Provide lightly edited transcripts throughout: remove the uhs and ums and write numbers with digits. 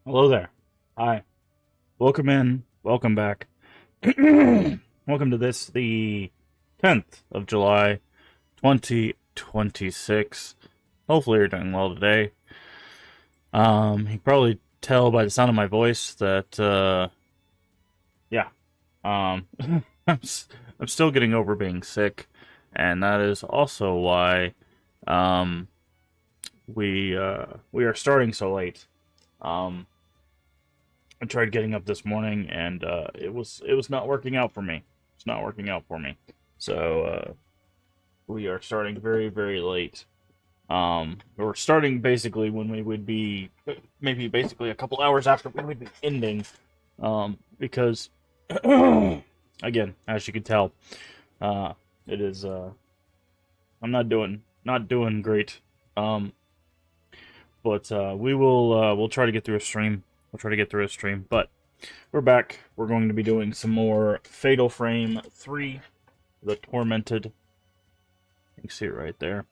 Hello there. Hi. Welcome in. Welcome back. Welcome to this, the 10th of July, 2026. Hopefully you're doing well today. You can probably tell by the sound of my voice that, yeah, um, I'm still getting over being sick, and that is also why, um, we are starting so late. Um, I tried getting up this morning, and it was not working out for me. It's not working out for me. So we are starting very very late. We're starting basically when we would be maybe basically a couple hours after we would be ending. Because again, as you can tell, uh, it is I'm not doing great. Um, but we'll try to get through a stream. We'll try to get through a stream, but. We're back. We're going to be doing some more Fatal Frame 3, The Tormented. You can see it right there.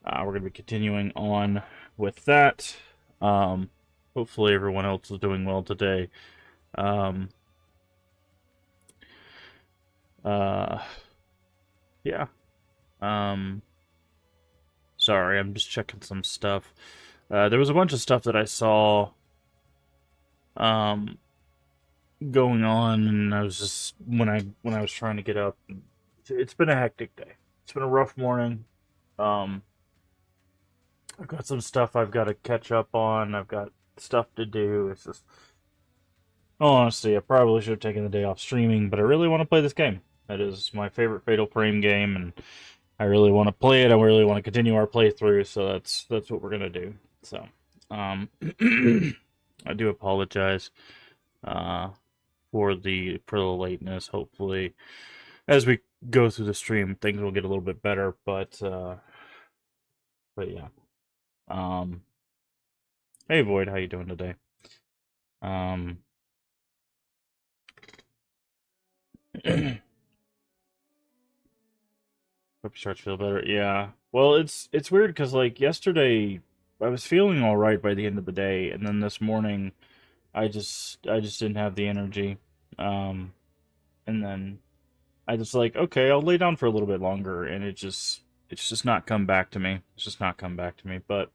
We're going to be continuing on with that. Hopefully everyone else is doing well today. Um, uh, yeah. Um, sorry, I'm just checking some stuff. There was a bunch of stuff that I saw um, going on, and I was just when I was trying to get up. It's been a hectic day. It's been a rough morning. Um, I've got some stuff I've got to catch up on. I've got stuff to do. It's just, oh, honestly, I probably should have taken the day off streaming, but I really want to play this game. That is my favorite Fatal Frame game, and I really want to play it. I really want to continue our playthrough, so that's what we're gonna do. So, um, I do apologize uh, for the lateness. Hopefully, as we go through the stream, things will get a little bit better. But yeah. Um, hey Void, how you doing today? Um, hope you start to feel better. Yeah. Well, it's weird because like yesterday, I was feeling all right by the end of the day, and then this morning, I just didn't have the energy. Um, and then I just like okay, I'll lay down for a little bit longer, and it's just not come back to me. It's just not come back to me. But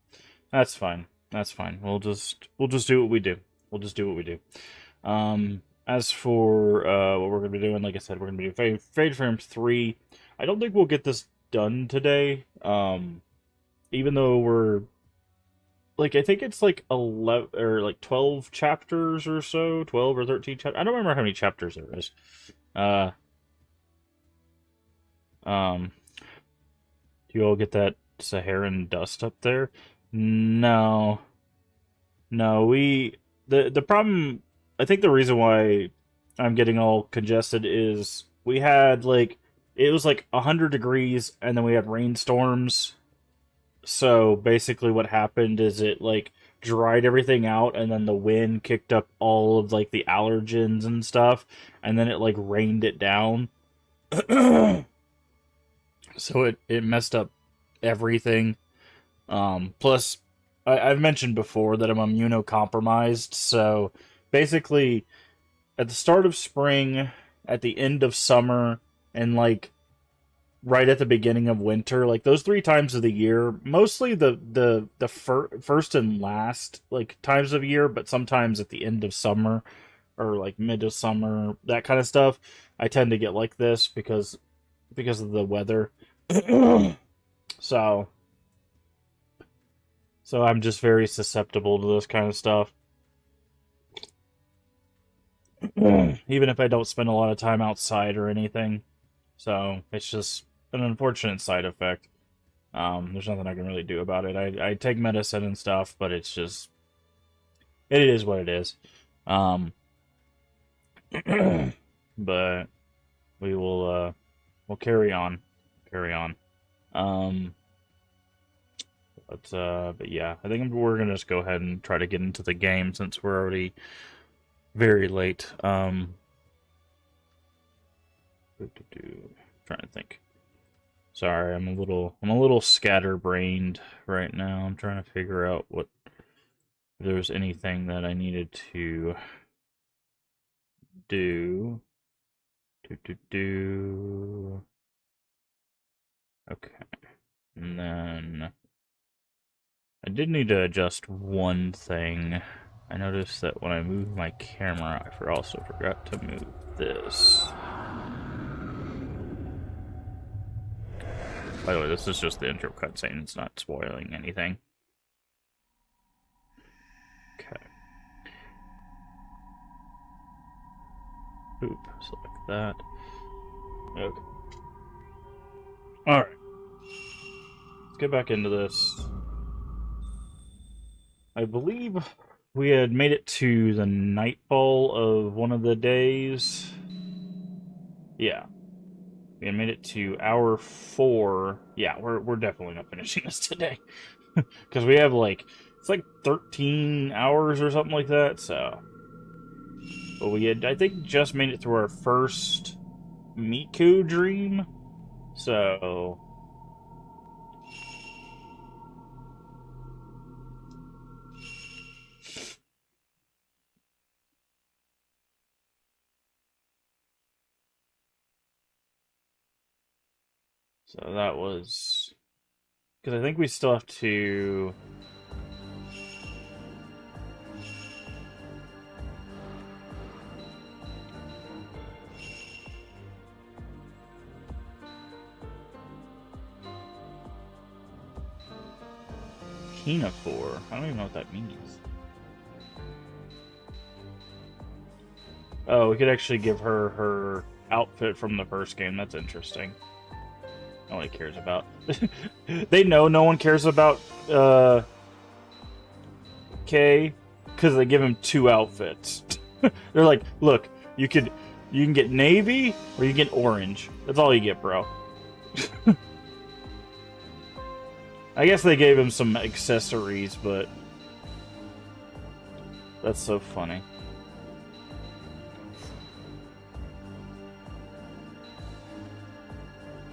that's fine. That's fine. We'll just do what we do. We'll just do what we do. As for what we're gonna be doing, like I said, we're gonna be doing Fade Frame 3. I don't think we'll get this done today. Even though we're like I think it's like 11 or like 12 chapters or so, 12 or 13 chapters. I don't remember how many chapters there is. Uh, um, do you all get that Saharan dust up there? No, no. The problem. I think the reason why I'm getting all congested is we had like it was like 100 degrees and then we had rainstorms. So basically, what happened is it like dried everything out, and then the wind kicked up all of like the allergens and stuff, and then it like rained it down. So it messed up everything. Plus, I've mentioned before that I'm immunocompromised, so basically, at the start of spring, at the end of summer, and like right at the beginning of winter, like those 3 times of the year, mostly the first and last like times of year, but sometimes at the end of summer or like mid of summer, that kind of stuff. I tend to get like this because of the weather. so so I'm just very susceptible to this kind of stuff. Even if I don't spend a lot of time outside or anything. So it's just an unfortunate side effect. There's nothing I can really do about it. I take medicine and stuff, but it's just it is what it is. Um, but we will we'll carry on, carry on. Um, but yeah, I think we're gonna just go ahead and try to get into the game since we're already very late. Trying to think. Sorry, I'm a little scatterbrained right now. I'm trying to figure out if there was anything that I needed to do. Okay. And then I did need to adjust one thing. I noticed that when I moved my camera, I also forgot to move this. By the way, this is just the intro cutscene. It's not spoiling anything. Okay. Oop, select that. Okay. Alright. Let's get back into this. I believe we had made it to the nightfall of one of the days. Yeah. We had made it to hour 4. Yeah, we're definitely not finishing this today. Because we have it's like 13 hours or something like that, so. But we had, I think, just made it through our first Miku dream. So. So that was. Because I think we still have to. Pinafore. I don't even know what that means. Oh, we could actually give her her outfit from the first game. That's interesting. Nobody cares about. They know no one cares about Kay because they give him 2 outfits. They're like, look, you can get navy or you get orange. That's all you get, bro. I guess they gave him some accessories, but that's so funny.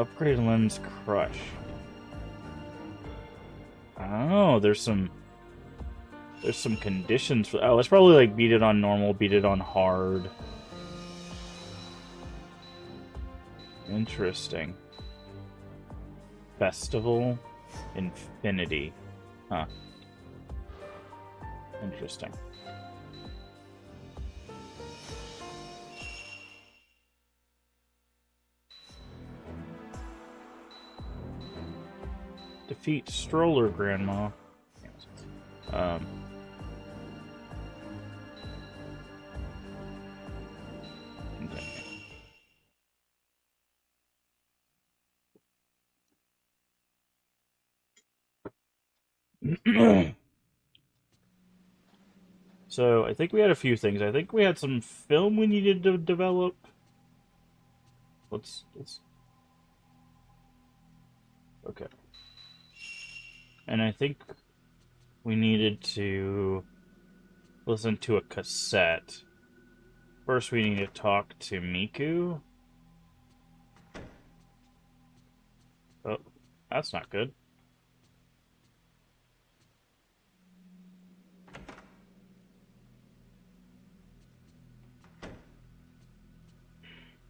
Upgrade lens crush. Oh, there's some conditions for. Oh, it's probably like beat it on normal, beat it on hard. Interesting. Festival, infinity. Huh. Interesting. Defeat Stroller Grandma. So, I think we had a few things. I think we had some film we needed to develop. Let's... Okay. And I think we needed to listen to a cassette. First, we need to talk to Miku. Oh, that's not good.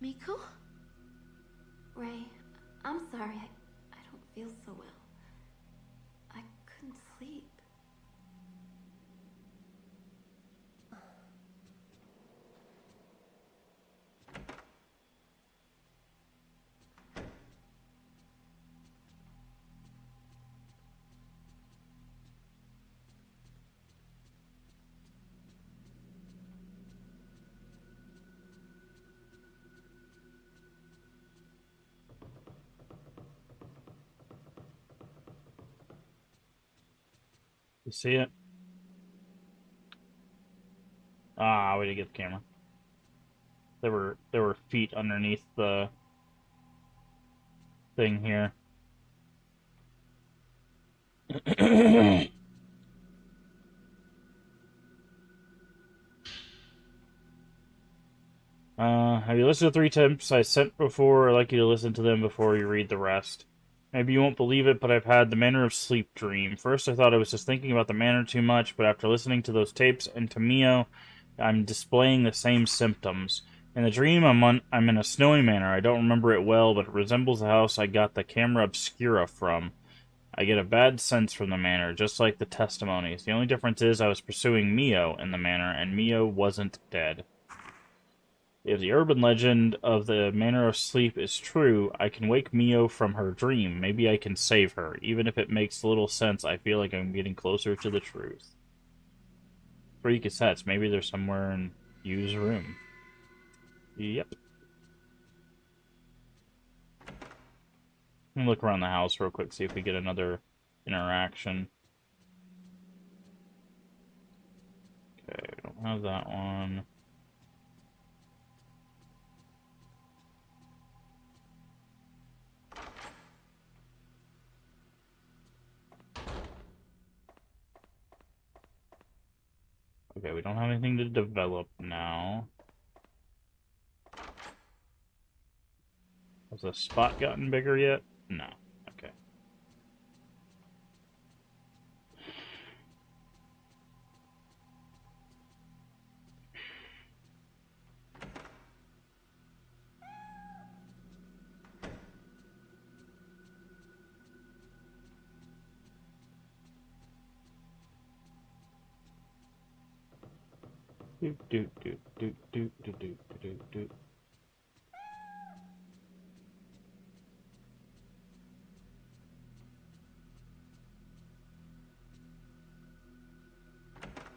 Miku? Ray, I'm sorry. I don't feel so well. I couldn't sleep. You see it? Ah, we didn't get the camera. There were feet underneath the thing here. Have you listened to 3 tips I sent before? I'd like you to listen to them before you read the rest. Maybe you won't believe it, but I've had the Manner of Sleep dream. First, I thought I was just thinking about the Manor too much, but after listening to those tapes and to Mio, I'm displaying the same symptoms. In the dream, I'm in a snowy manor. I don't remember it well, but it resembles the house I got the camera obscura from. I get a bad sense from the manor, just like the testimonies. The only difference is I was pursuing Mio in the manor, and Mio wasn't dead. If the urban legend of the Manor of Sleep is true, I can wake Mio from her dream. Maybe I can save her. Even if it makes little sense, I feel like I'm getting closer to the truth. 3 cassettes. Maybe they're somewhere in Yu's room. Yep. Let me look around the house real quick, see if we get another interaction. Okay, we don't have that one. Okay, we don't have anything to develop now. Has the spot gotten bigger yet? No. Okay. Do do do do do do do do do.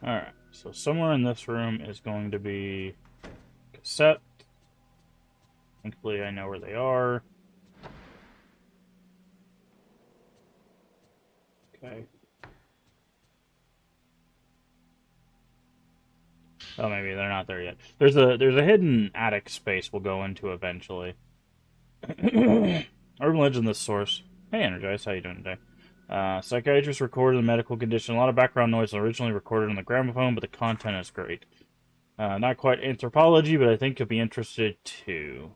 Alright, so somewhere in this room is going to be cassette. Thankfully, I know where they are. Okay. Oh, maybe they're not there yet. There's a hidden attic space we'll go into eventually. Urban legend, this source. Hey, Energize, how you doing today? Psychiatrist recorded the medical condition. A lot of background noise originally recorded on the gramophone, but the content is great. Not quite anthropology, but I think you'll be interested too.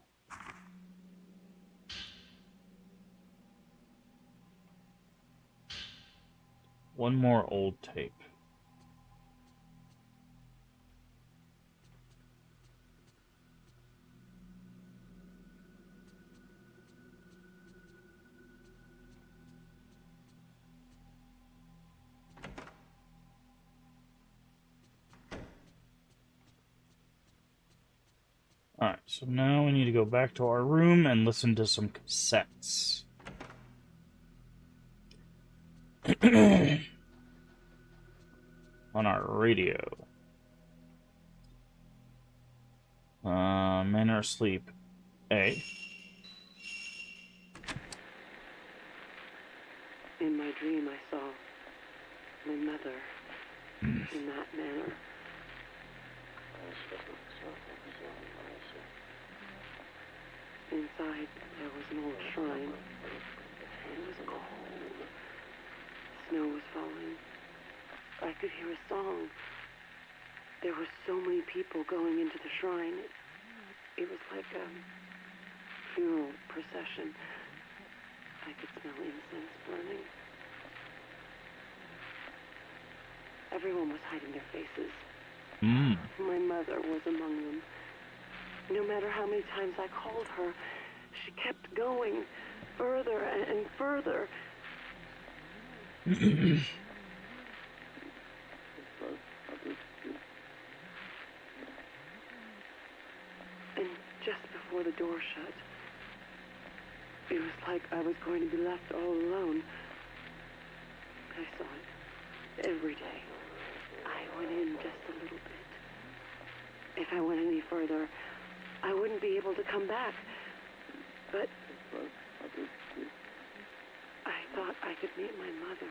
One more old tape. Alright, so now we need to go back to our room and listen to some cassettes. On our radio. Manor of Sleep A. In my dream, I saw my mother in that manner. Inside, there was an old shrine. It was cold. Snow was falling. I could hear a song. There were so many people going into the shrine. It was like a funeral procession. I could smell incense burning. Everyone was hiding their faces. My mother was among them. No matter how many times I called her, she kept going further and further. And just before the door shut, it was like I was going to be left all alone. I saw it every day. I went in just a little bit. If I went any further, I wouldn't be able to come back. But I thought I could meet my mother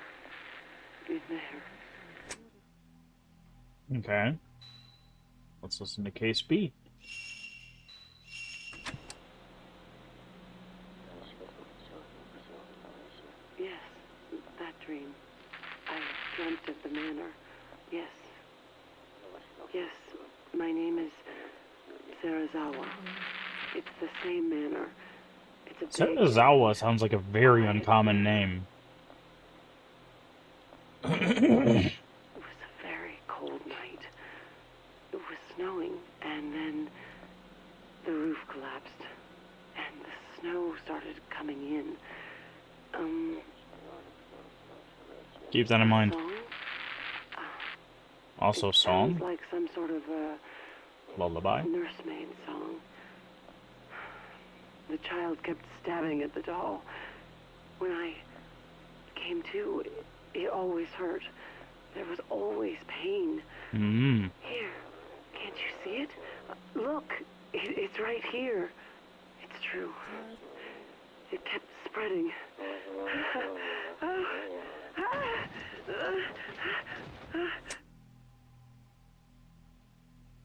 in there. Okay. Let's listen to Case B. Yes, that dream. I dreamt of the manor. Yes. Yes, my name is Sarazawa. It's the same manor. It's a big Setazawa sounds like a very uncommon name. It was a very cold night. It was snowing, and then the roof collapsed, and the snow started coming in. Keep that in mind. Song? Also, It song? sounds like some sort of Lullaby? nursemaid song. The child kept stabbing at the doll. When I came to, it always hurt. There was always pain. Mm. Here, can't you see it? Look, it's right here. It's true. It kept spreading.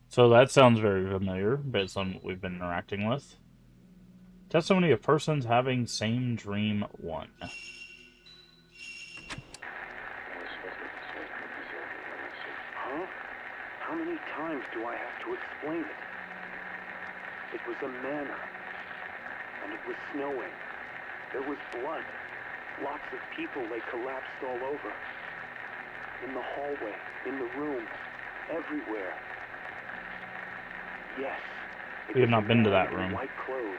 So that sounds very familiar, based on what we've been interacting with. Testimony of persons having same dream 1. Huh? How many times do I have to explain it? It was a manor, and it was snowing. There was blood. Lots of people, they collapsed all over. In the hallway, in the room, everywhere. Yes. We have not been to that in room. white clothes,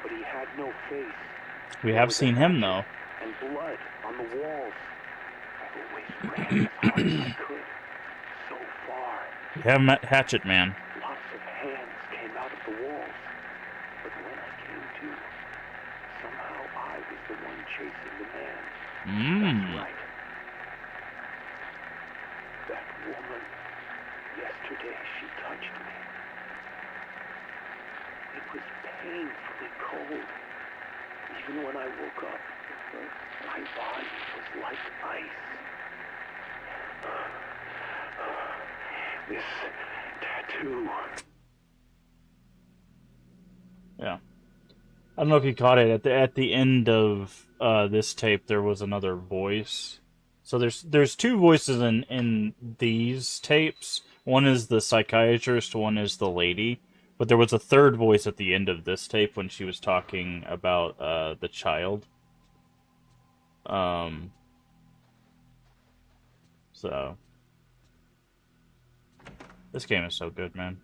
but he had no face. We There have was seen a him, hatchet though. And blood on the walls. I always ran as hard as I could. So far. We have met Hatchet Man. Lots of hands came out of the walls. But when I came to, somehow I was the one chasing the man. That's right. That woman. Yesterday she touched me. It was painfully cold. Even when I woke up, my body was like ice. This tattoo. Yeah. I don't know if you caught it. At the end of this tape, there was another voice. So there's two voices in these tapes. One is the psychiatrist, one is the lady. But there was a third voice at the end of this tape when she was talking about the child. So this game is so good, man.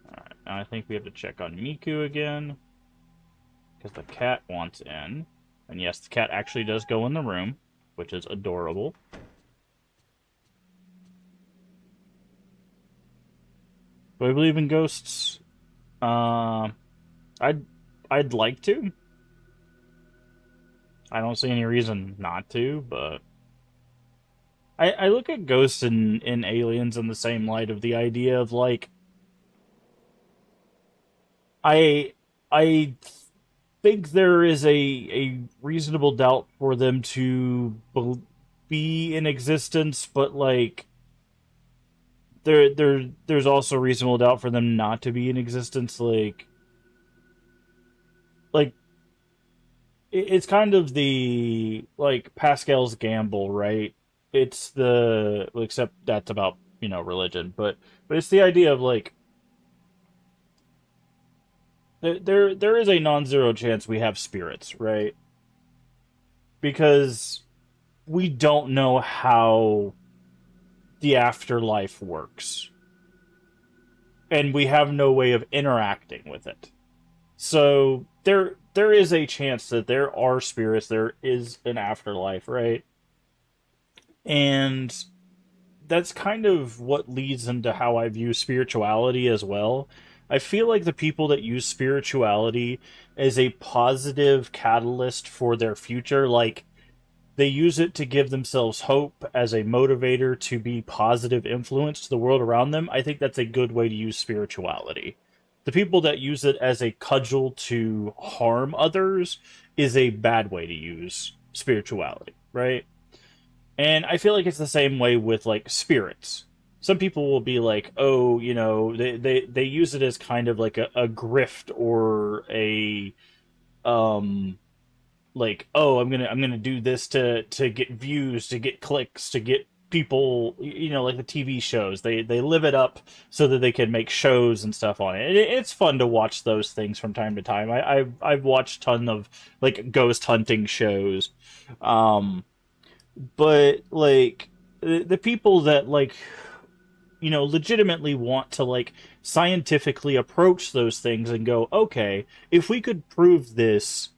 Alright, now I think we have to check on Miku again. Because the cat wants in. And yes, the cat actually does go in the room, which is adorable. Do I believe in ghosts? I'd like to. I don't see any reason not to, but I look at ghosts in Aliens in the same light of the idea of like I think there is a reasonable doubt for them to be in existence, but like there's also reasonable doubt for them not to be in existence. Like it's kind of the like Pascal's gamble, right? It's the except that's about religion, but it's the idea of like there is a non-zero chance we have spirits, right? Because we don't know how the afterlife works. And we have no way of interacting with it. So there is a chance that there are spirits, there is an afterlife, right? And that's kind of what leads into how I view spirituality as well. I feel like the people that use spirituality as a positive catalyst for their future, like they use it to give themselves hope as a motivator to be positive influence to the world around them. I think that's a good way to use spirituality. The people that use it as a cudgel to harm others is a bad way to use spirituality, right? And I feel like it's the same way with like spirits. Some people will be like, oh, they use it as kind of like a grift or a like, oh, I'm gonna do this to get views, to get clicks, to get people, like the TV shows. They live it up so that they can make shows and stuff on it. It's fun to watch those things from time to time. I've watched a ton of like ghost hunting shows, but like the people that like legitimately want to like scientifically approach those things and go, okay, if we could prove this,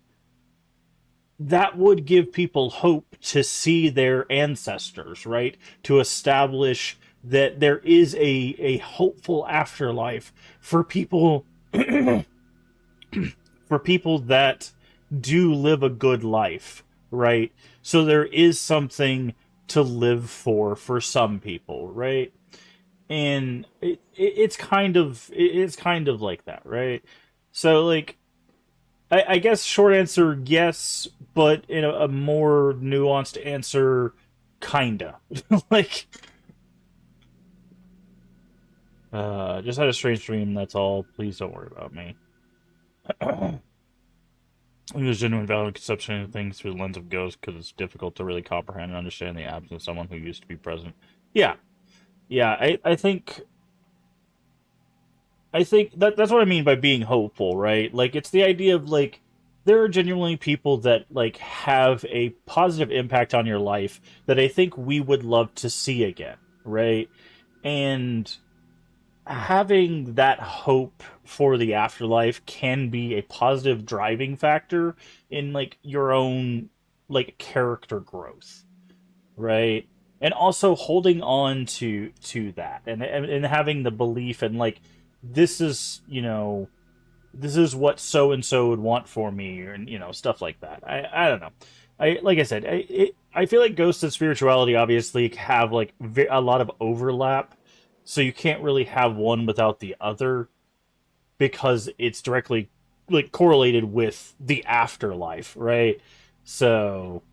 that would give people hope to see their ancestors, right? To establish that there is a hopeful afterlife for people for people that do live a good life, right? So there is something to live for some people, right? And it's kind of like that, right? So like I guess short answer yes, but in a more nuanced answer, kinda. Like just had a strange dream, that's all. Please don't worry about me. There's genuine valid conception of things through the lens of ghosts because it's difficult to really comprehend and understand the absence of someone who used to be present. Yeah. Yeah, I think that's what I mean by being hopeful, right? Like it's the idea of like there are genuinely people that like have a positive impact on your life that I think we would love to see again, right? And having that hope for the afterlife can be a positive driving factor in like your own like character growth, right? And also holding on to that and having the belief and like this is this is what so and so would want for me, and stuff like that. I don't know. I like I said, I feel like ghosts and spirituality obviously have like a lot of overlap, so you can't really have one without the other because it's directly like correlated with the afterlife, right? So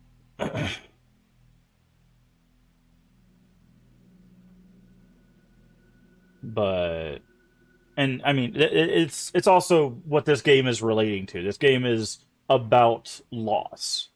but and I mean it's also what this game is relating to. This game is about loss.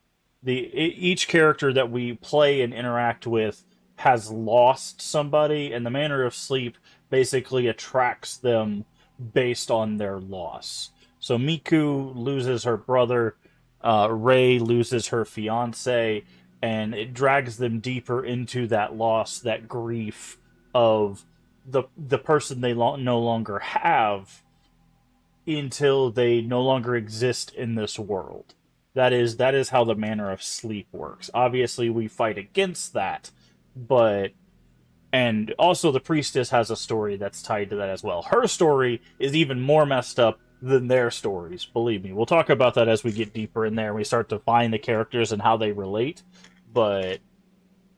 Each character that we play and interact with has lost somebody, and the manner of sleep basically attracts them based on their loss. So Miku loses her brother, Rei loses her fiance, and it drags them deeper into that loss, that grief of the person they no longer have until they no longer exist in this world. That is how the manner of sleep works. Obviously, we fight against that, but and also the priestess has a story that's tied to that as well. Her story is even more messed up than their stories. Believe me, we'll talk about that as we get deeper in there and we start to find the characters and how they relate. But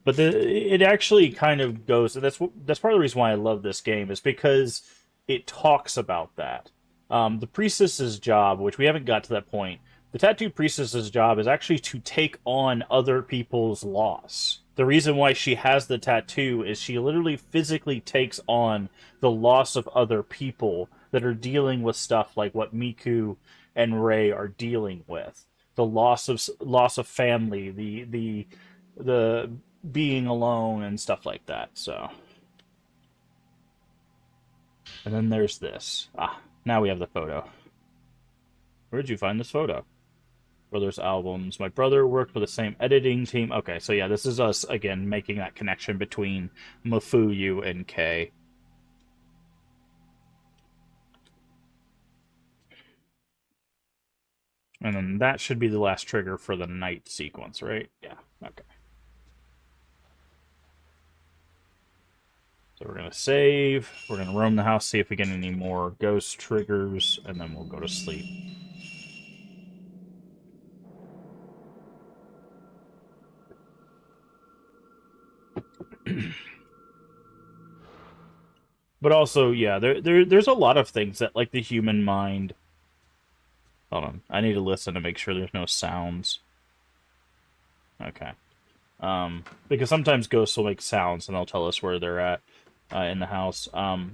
it actually kind of goes, and that's part of the reason why I love this game, is because it talks about that. The priestess's job, which we haven't got to that point, the tattooed priestess's job is actually to take on other people's loss. The reason why she has the tattoo is she literally physically takes on the loss of other people that are dealing with stuff like what Miku and Rei are dealing with. The loss of family, the being alone and stuff like that. So, and then there's this. Now we have the photo. Where'd you find this photo? Brothers albums. My brother worked with the same editing team. Okay, so yeah, this is us again making that connection between Mafuyu and Kei. And then that should be the last trigger for the night sequence, right? Yeah, okay. So we're going to save. We're going to roam the house, see if we get any more ghost triggers, and then we'll go to sleep. But also, yeah, there's a lot of things that, like, the human mind... Hold on. I need to listen to make sure there's no sounds. Okay. Because sometimes ghosts will make sounds, and they'll tell us where they're at in the house.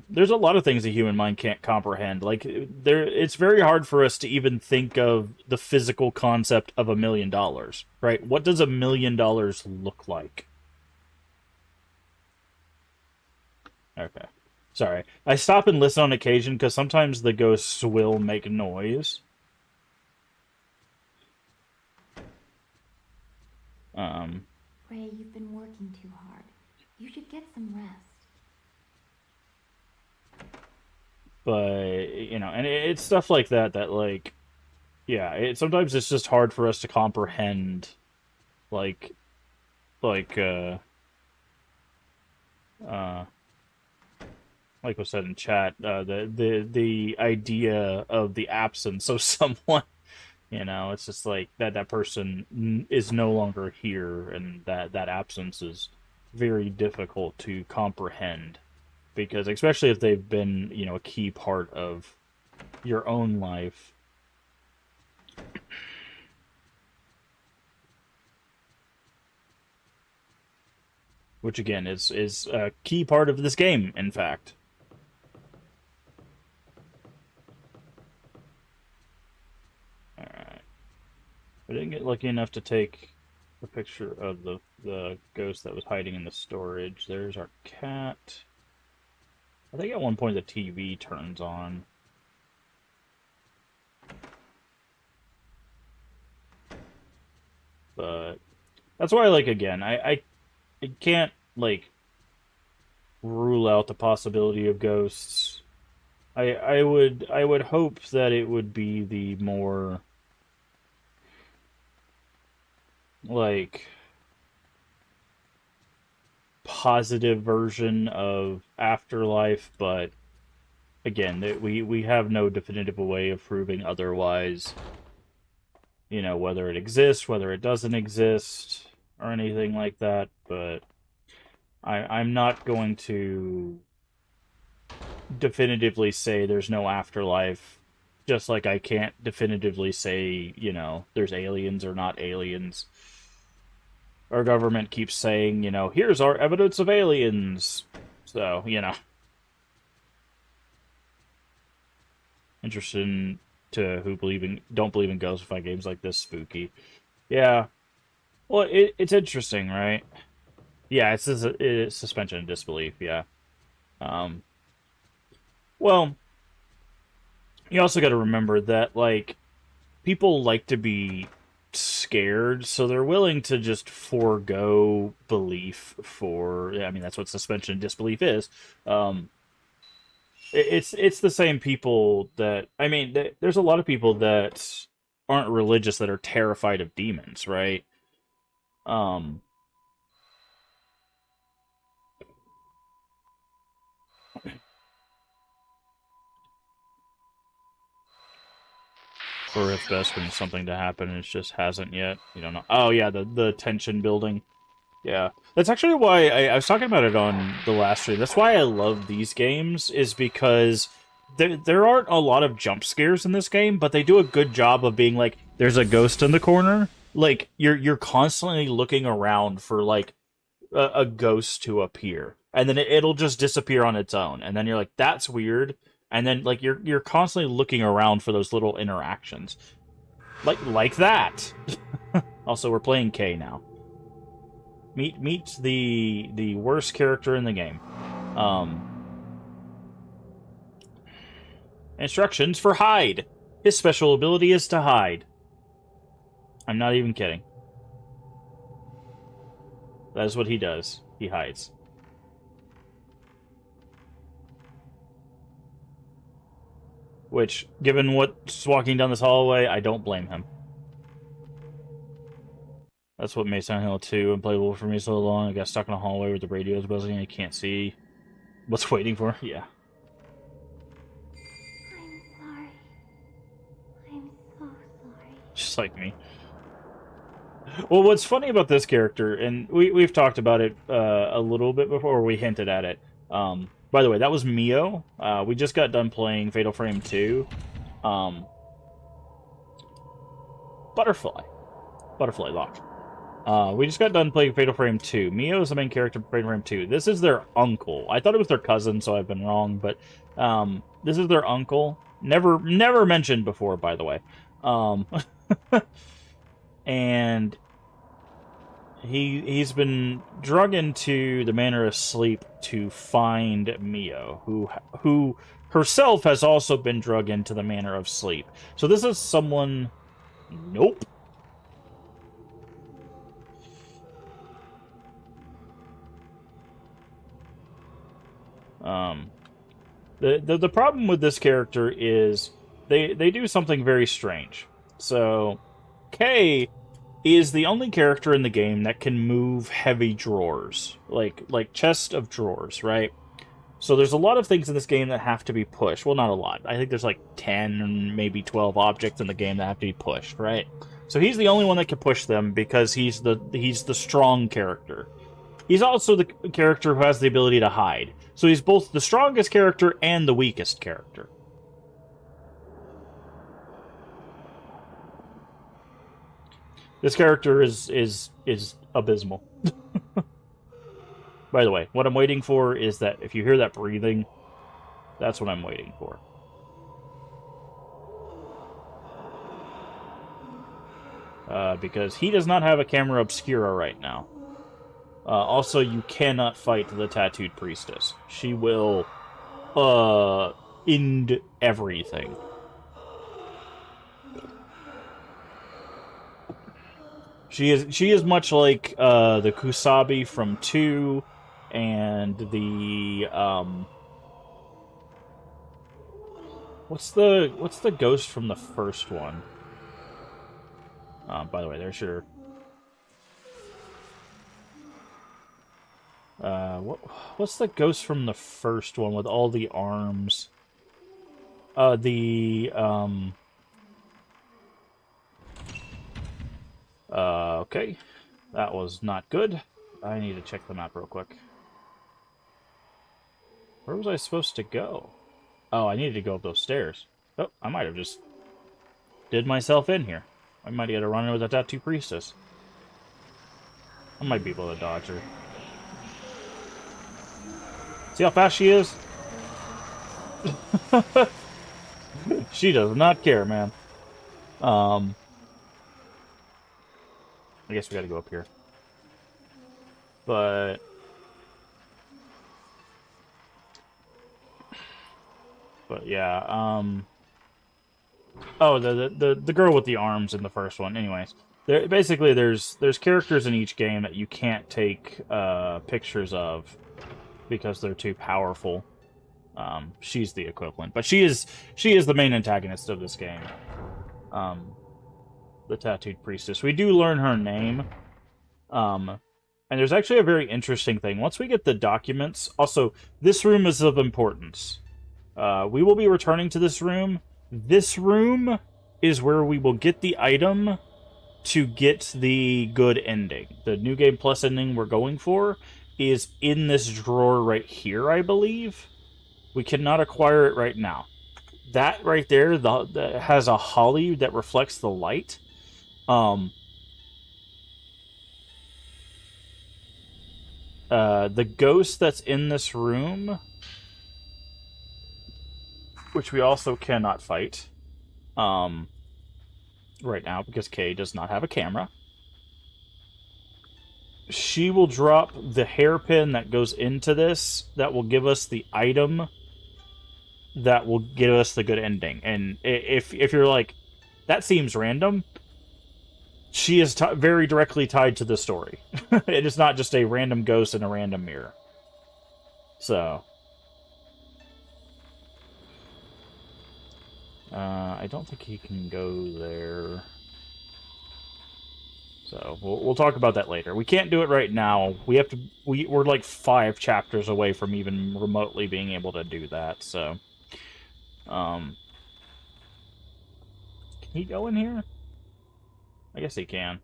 There's a lot of things the human mind can't comprehend. Like, it's very hard for us to even think of the physical concept of $1 million, right? What does $1 million look like? Okay. Sorry. I stop and listen on occasion because sometimes the ghosts will make noise. Ray, you've been working too hard. You should get some rest. But, and it's stuff like that that, like, yeah, sometimes it's just hard for us to comprehend, like, like, uh, uh, like was said in chat, the idea of the absence of someone. It's just like that person is no longer here, and that absence is very difficult to comprehend because, especially if they've been, a key part of your own life. Which again is a key part of this game, in fact. Alright. I didn't get lucky enough to take a picture of the ghost that was hiding in the storage. There's our cat. I think at one point the TV turns on. But that's why, like, again, I can't, like, rule out the possibility of ghosts. I would hope that it would be the more, like, positive version of afterlife, but again, we have no definitive way of proving otherwise. Whether it exists, whether it doesn't exist, or anything like that. But I'm not going to definitively say there's no afterlife, just like I can't definitively say, there's aliens or not aliens. Our government keeps saying, here's our evidence of aliens. So, interested to who don't believe in ghosts find games like this spooky. Yeah. Well, it's interesting, right? Yeah, it's suspension of disbelief, yeah. Um, well, you also got to remember that, like, people like to be scared, so they're willing to just forego belief I mean, that's what suspension of disbelief is. It's the same people that, I mean, there's a lot of people that aren't religious that are terrified of demons, right? Um, or if best when something to happen and it just hasn't yet. You don't know. Oh yeah, the tension building. Yeah, that's actually why I was talking about it on the last stream. That's why I love these games, is because there aren't a lot of jump scares in this game, but they do a good job of being like, there's a ghost in the corner. Like you're constantly looking around for, like, a ghost to appear, and then it'll just disappear on its own, and then you're like, that's weird, and then, like, you're constantly looking around for those little interactions, like that. Also, we're playing K now. Meet the worst character in the game. Instructions for hide. His special ability is to hide. I'm not even kidding. That is what he does. He hides. Which, given what's walking down this hallway, I don't blame him. That's what made Silent Hill 2 unplayable for me so long. I got stuck in a hallway where the radio's buzzing and I can't see what's waiting for. Yeah. I'm sorry. I'm so sorry. Just like me. Well, what's funny about this character, and we've talked about it a little bit before, we hinted at it. By the way, that was Mio. We just got done playing Fatal Frame 2. Butterfly Lock. We just got done playing Fatal Frame 2. Mio is the main character of Fatal Frame 2. This is their uncle. I thought it was their cousin, so I've been wrong, but this is their uncle. Never mentioned before, by the way. And he's been drug into the Manor of Sleep to find Mio, who herself has also been drug into the Manor of Sleep. So this is someone. Nope. The problem with this character is they do something very strange. So Kay is the only character in the game that can move heavy drawers, like chest of drawers, right? So there's a lot of things in this game that have to be pushed. Well, not a lot. I think there's like 10, maybe 12 objects in the game that have to be pushed, right? So he's the only one that can push them because he's the strong character. He's also the character who has the ability to hide. So he's both the strongest character and the weakest character. This character is abysmal. By the way, what I'm waiting for is that if you hear that breathing, that's what I'm waiting for. Because he does not have a camera obscura right now. Also, you cannot fight the tattooed priestess. She will end everything. She is much like the Kusabi from 2 and the what's the ghost from the first one? By the way, there's your what's the ghost from the first one with all the arms? Okay. That was not good. I need to check the map real quick. Where was I supposed to go? Oh, I needed to go up those stairs. Oh, I might have just did myself in here. I might have had to run into the tattoo priestess. I might be able to dodge her. See how fast she is? She does not care, man. I guess we gotta go up here. But yeah, oh, the girl with the arms in the first one. Anyways, basically there's characters in each game that you can't take pictures of because they're too powerful. She's the equivalent, but she is the main antagonist of this game. The tattooed priestess. We do learn her name. And there's actually a very interesting thing. Once we get the documents... Also, this room is of importance. We will be returning to this room. This room is where we will get the item to get the good ending. The New Game Plus ending we're going for is in this drawer right here, I believe. We cannot acquire it right now. That right there that has a holly that reflects the light. The ghost that's in this room, which we also cannot fight right now because Kay does not have a camera. She will drop the hairpin that goes into this that will give us the item that will give us the good ending. And if you're like, that seems random, she is very directly tied to the story. It is not just a random ghost in a random mirror. So I don't think he can go there. So we'll talk about that later. We can't do it right now. We have to. We're like 5 chapters away from even remotely being able to do that. So, can he go in here? I guess he can.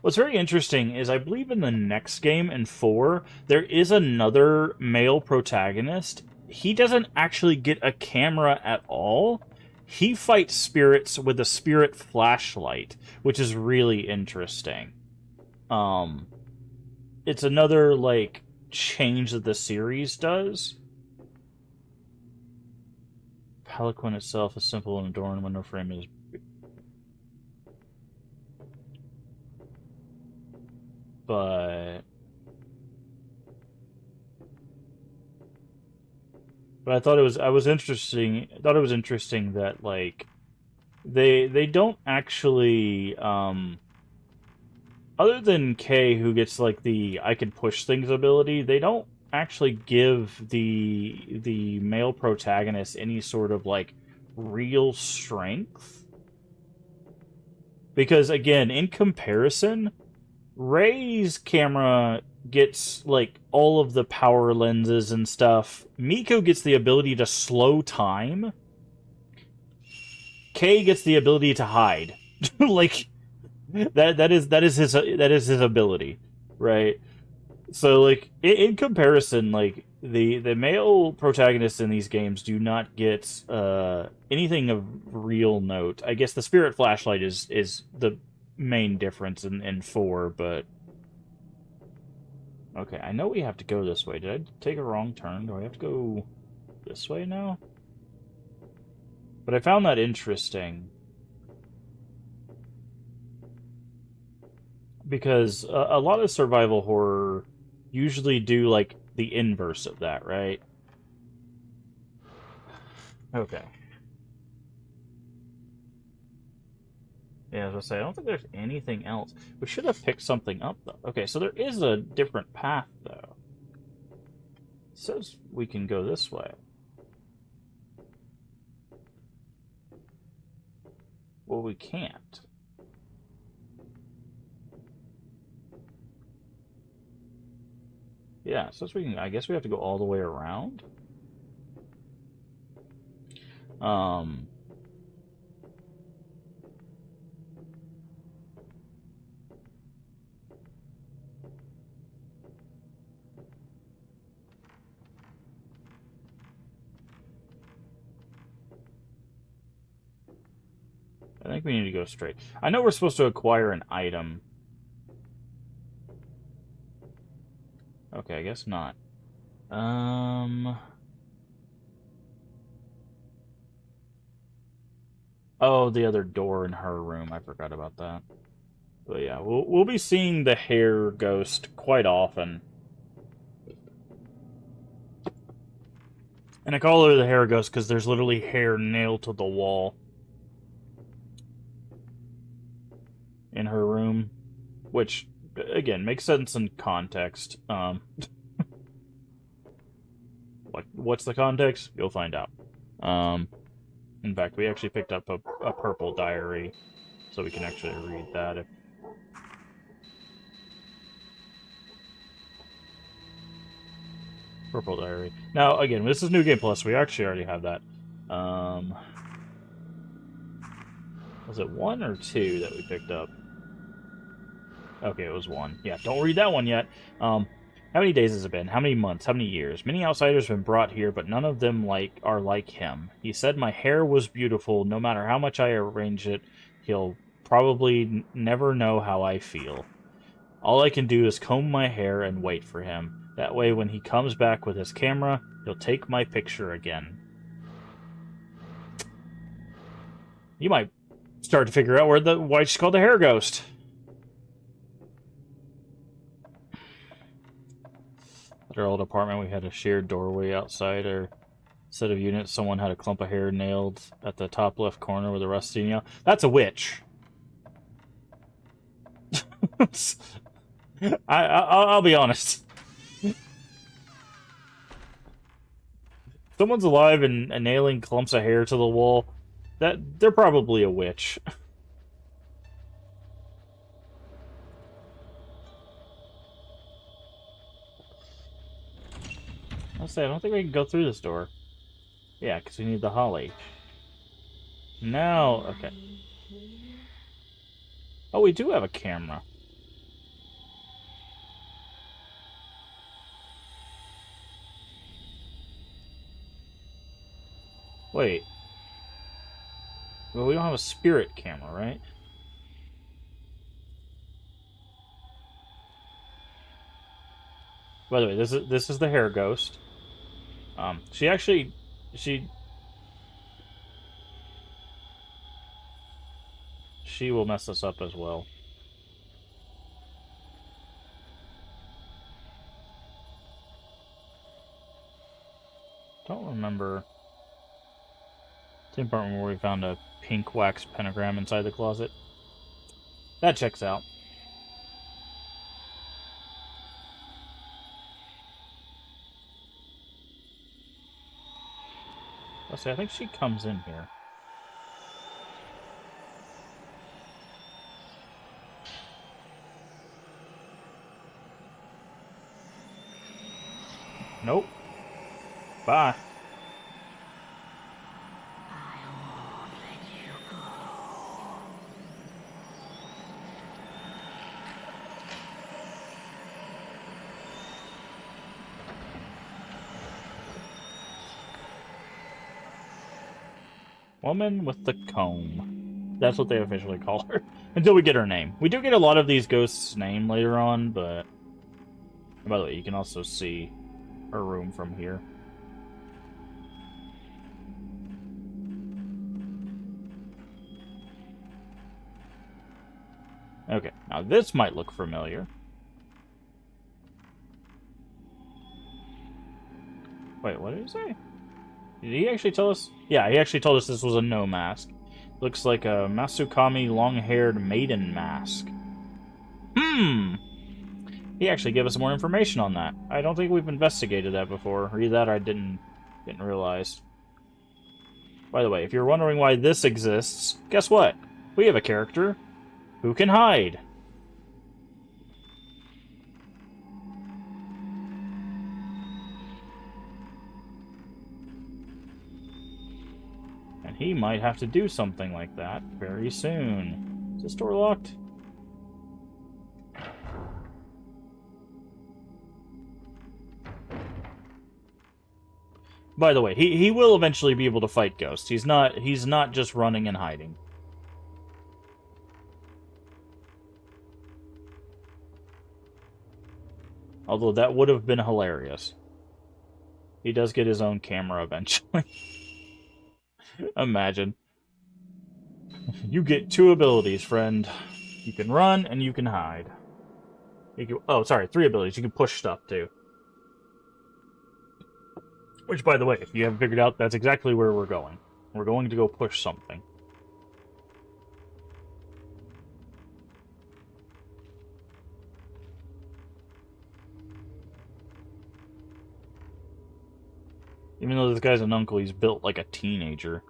What's very interesting is I believe in the next game, in 4, there is another male protagonist. He doesn't actually get a camera at all. He fights spirits with a spirit flashlight, which is really interesting. It's another, like, change that the series does. Palanquin itself is simple and adorned. Window frame is... But I thought it was interesting. I thought it was interesting that like they don't actually other than Kay, who gets like the I can push things ability, they don't actually give the male protagonist any sort of like real strength. Because again, in comparison, Ray's camera gets like all of the power lenses and stuff. Miku gets the ability to slow time. Kay gets the ability to hide. Like that is his ability, right? So like in comparison, like the male protagonists in these games do not get anything of real note. I guess the spirit flashlight is the main difference in 4, but okay, I know we have to go this way. Did I take a wrong turn? Do I have to go this way now? But I found that interesting because a lot of survival horror usually do like the inverse of that, right? Okay. Yeah, as I was say, I don't think there's anything else. We should have picked something up, though. Okay, so there is a different path, though. It says we can go this way. Well, we can't. Yeah, so we can. I guess we have to go all the way around. I think we need to go straight. I know we're supposed to acquire an item. Okay, I guess not. Oh, the other door in her room. I forgot about that. But yeah, we'll be seeing the hair ghost quite often. And I call her the hair ghost because there's literally hair nailed to the wall in her room, which again makes sense in context. What's the context? You'll find out. In fact, we actually picked up a purple diary, so we can actually read that. If... Purple diary. Now, again, this is New Game Plus. We actually already have that. Was it 1 or 2 that we picked up? Okay, it was 1. Yeah, don't read that one yet. How many days has it been? How many months? How many years? Many outsiders have been brought here, but none of them are like him. He said my hair was beautiful. No matter how much I arrange it, he'll probably never know how I feel. All I can do is comb my hair and wait for him. That way, when he comes back with his camera, he'll take my picture again. You might start to figure out why she's called the hair ghost. At our old apartment, we had a shared doorway outside our set of units. Someone had a clump of hair nailed at the top left corner with a rusty nail. That's a witch. I'll be honest. Someone's alive and nailing clumps of hair to the wall. They're probably a witch. I'll say I don't think we can go through this door. Yeah, because we need the holly. Now, okay. Oh, we do have a camera. Wait. Well, we don't have a spirit camera, right? By the way, this is the hair ghost. She she will mess us up as well. Don't remember. Same part where we found a pink wax pentagram inside the closet. That checks out. Let's see, I think she comes in here. Nope. Bye. Woman with the comb. That's what they officially call her. Until we get her name. We do get a lot of these ghosts' name later on, but... By the way, you can also see her room from here. Okay, now this might look familiar. Wait, what did he say? Did he actually tell us? Yeah, he actually told us this was a no mask. Looks like a Masukami long-haired maiden mask. He actually gave us more information on that. I don't think we've investigated that before. Or either that or I didn't realize. By the way, if you're wondering why this exists, guess what? We have a character who can hide. And he might have to do something like that very soon. Is this door locked? By the way, he will eventually be able to fight ghosts. He's not just running and hiding. Although that would have been hilarious. He does get his own camera eventually. Imagine. You get two abilities, friend. You can run and you can hide. You can, oh, sorry, 3 abilities. You can push stuff too. Which, by the way, if you haven't figured out, that's exactly where we're going. We're going to go push something. Even though this guy's an uncle, he's built like a teenager.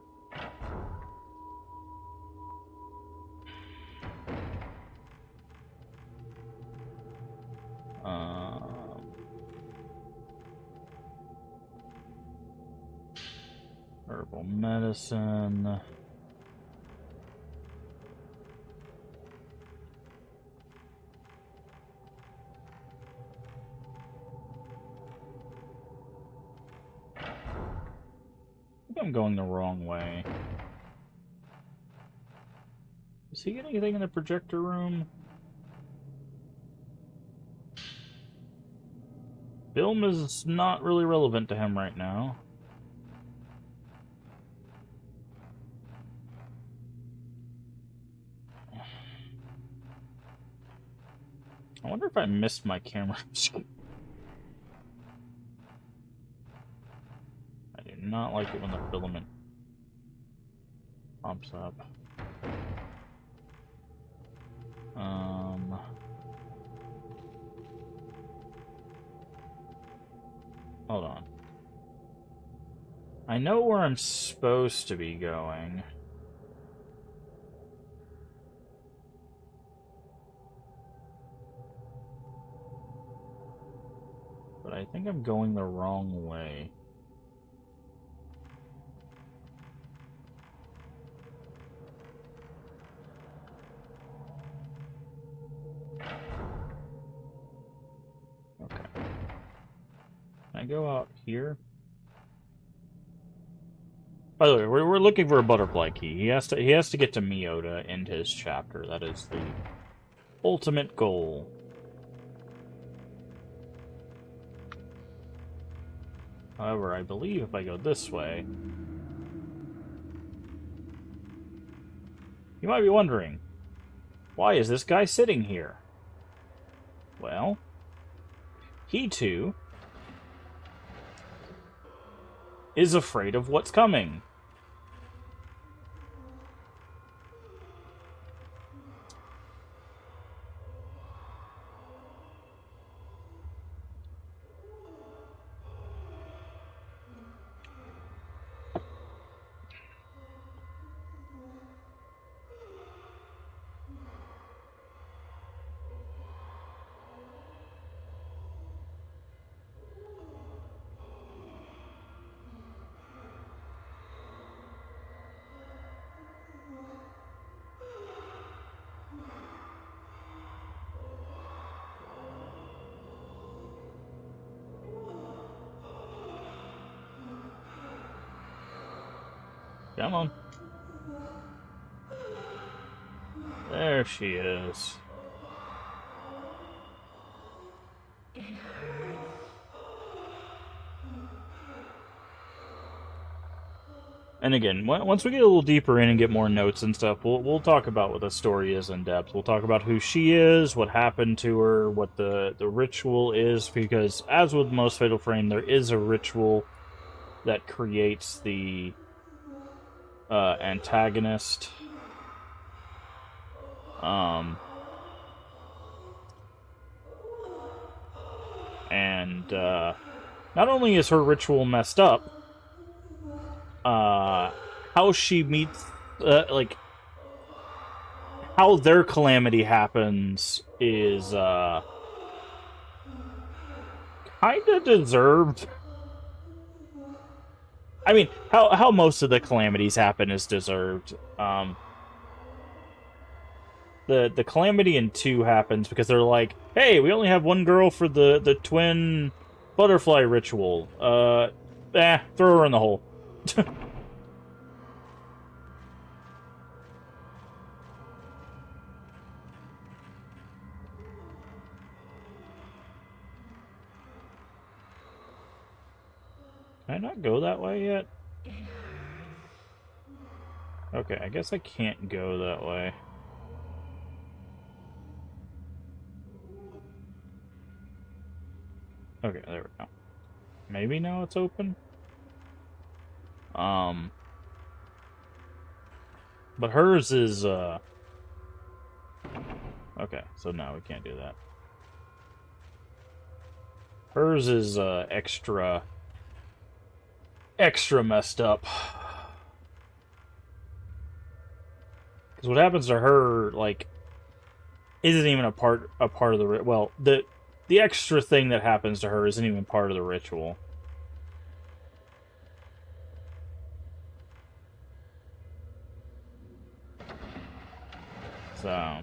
Herbal medicine. I think I'm going the wrong way. Is he getting anything in the projector room? Film is not really relevant to him right now. I wonder if I missed my camera. I do not like it when the filament pops up. Hold on. I know where I'm supposed to be going. But I think I'm going the wrong way. Okay. Can I go out here? By the way, we're looking for a butterfly key. He has to get to Mio to end his chapter. That is the ultimate goal. However, I believe if I go this way... You might be wondering, Why is this guy sitting here? Well, he too is afraid of what's coming. Come on. There she is. And again, once we get a little deeper in and get more notes and stuff, we'll talk about what the story is in depth. We'll talk about who she is, what happened to her, what the ritual is, because as with most Fatal Frame, there is a ritual that creates the antagonist. And not only is her ritual messed up, how she meets, like, how their calamity happens is kind of deserved. I mean, how most of the calamities happen is deserved. The calamity in 2 happens because they're like, hey, we only have one girl for the twin butterfly ritual. Throw her in the hole. Can I not go that way yet? Okay, I guess I can't go that way. Okay, there we go. Maybe now it's open? But hers is, okay, so now we can't do that. Hers is, extra messed up. Because what happens to her, like, isn't even a part of the, well, the extra thing that happens to her isn't even part of the ritual. So,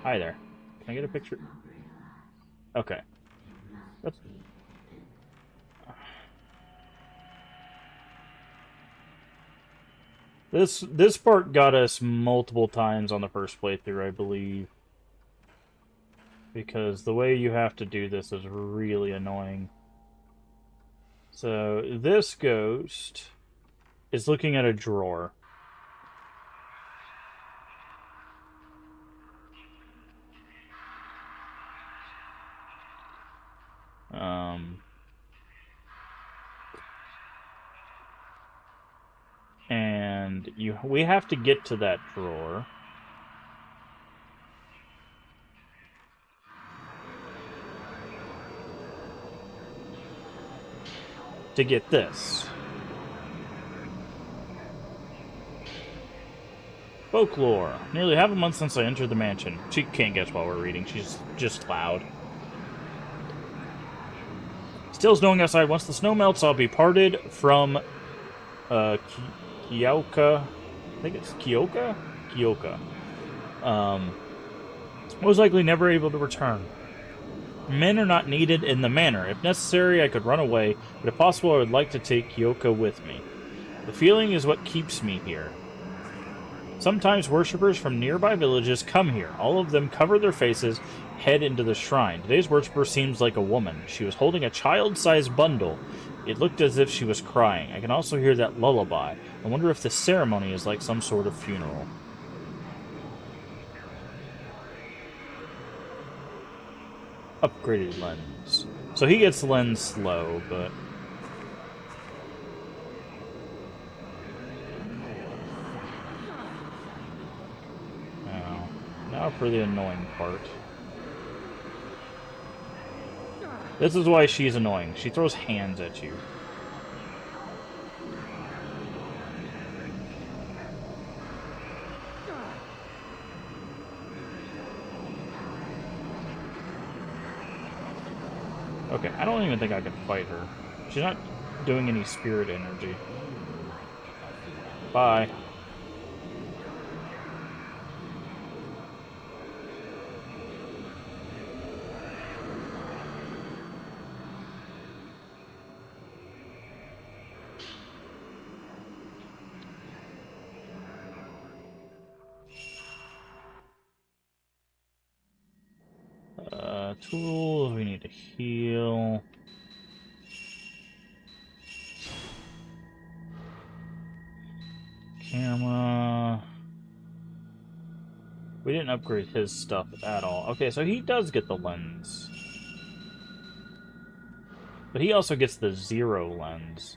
hi there. Can I get a picture? Okay. That's... This part got us multiple times on the first playthrough, I believe. Because the way you have to do this is really annoying. So, this ghost is looking at a drawer. And we have to get to that drawer. To get this. Folklore. Nearly half a month since I entered the mansion. She can't guess while we're reading. She's just loud. Still snowing outside. Once the snow melts, I'll be parted from Kyoka. I think it's Kyoka? Kyoka. Most likely never able to return. Men are not needed in the manor. If necessary, I could run away, but if possible, I would like to take Kyoka with me. The feeling is what keeps me here. Sometimes worshippers from nearby villages come here. All of them cover their faces, head into the shrine. Today's worshipper seems like a woman. She was holding a child-sized bundle. It looked as if she was crying. I can also hear that lullaby. I wonder if the ceremony is like some sort of funeral. upgraded lens. So he gets lens slow, but... Now for the annoying part. This is why she's annoying. She throws hands at you. Okay, I don't even think I can fight her. She's not doing any spirit energy. Bye. Tools, we need to heal. Camera. We didn't upgrade his stuff at all. Okay, so he does get the lens. But he also gets the zero lens.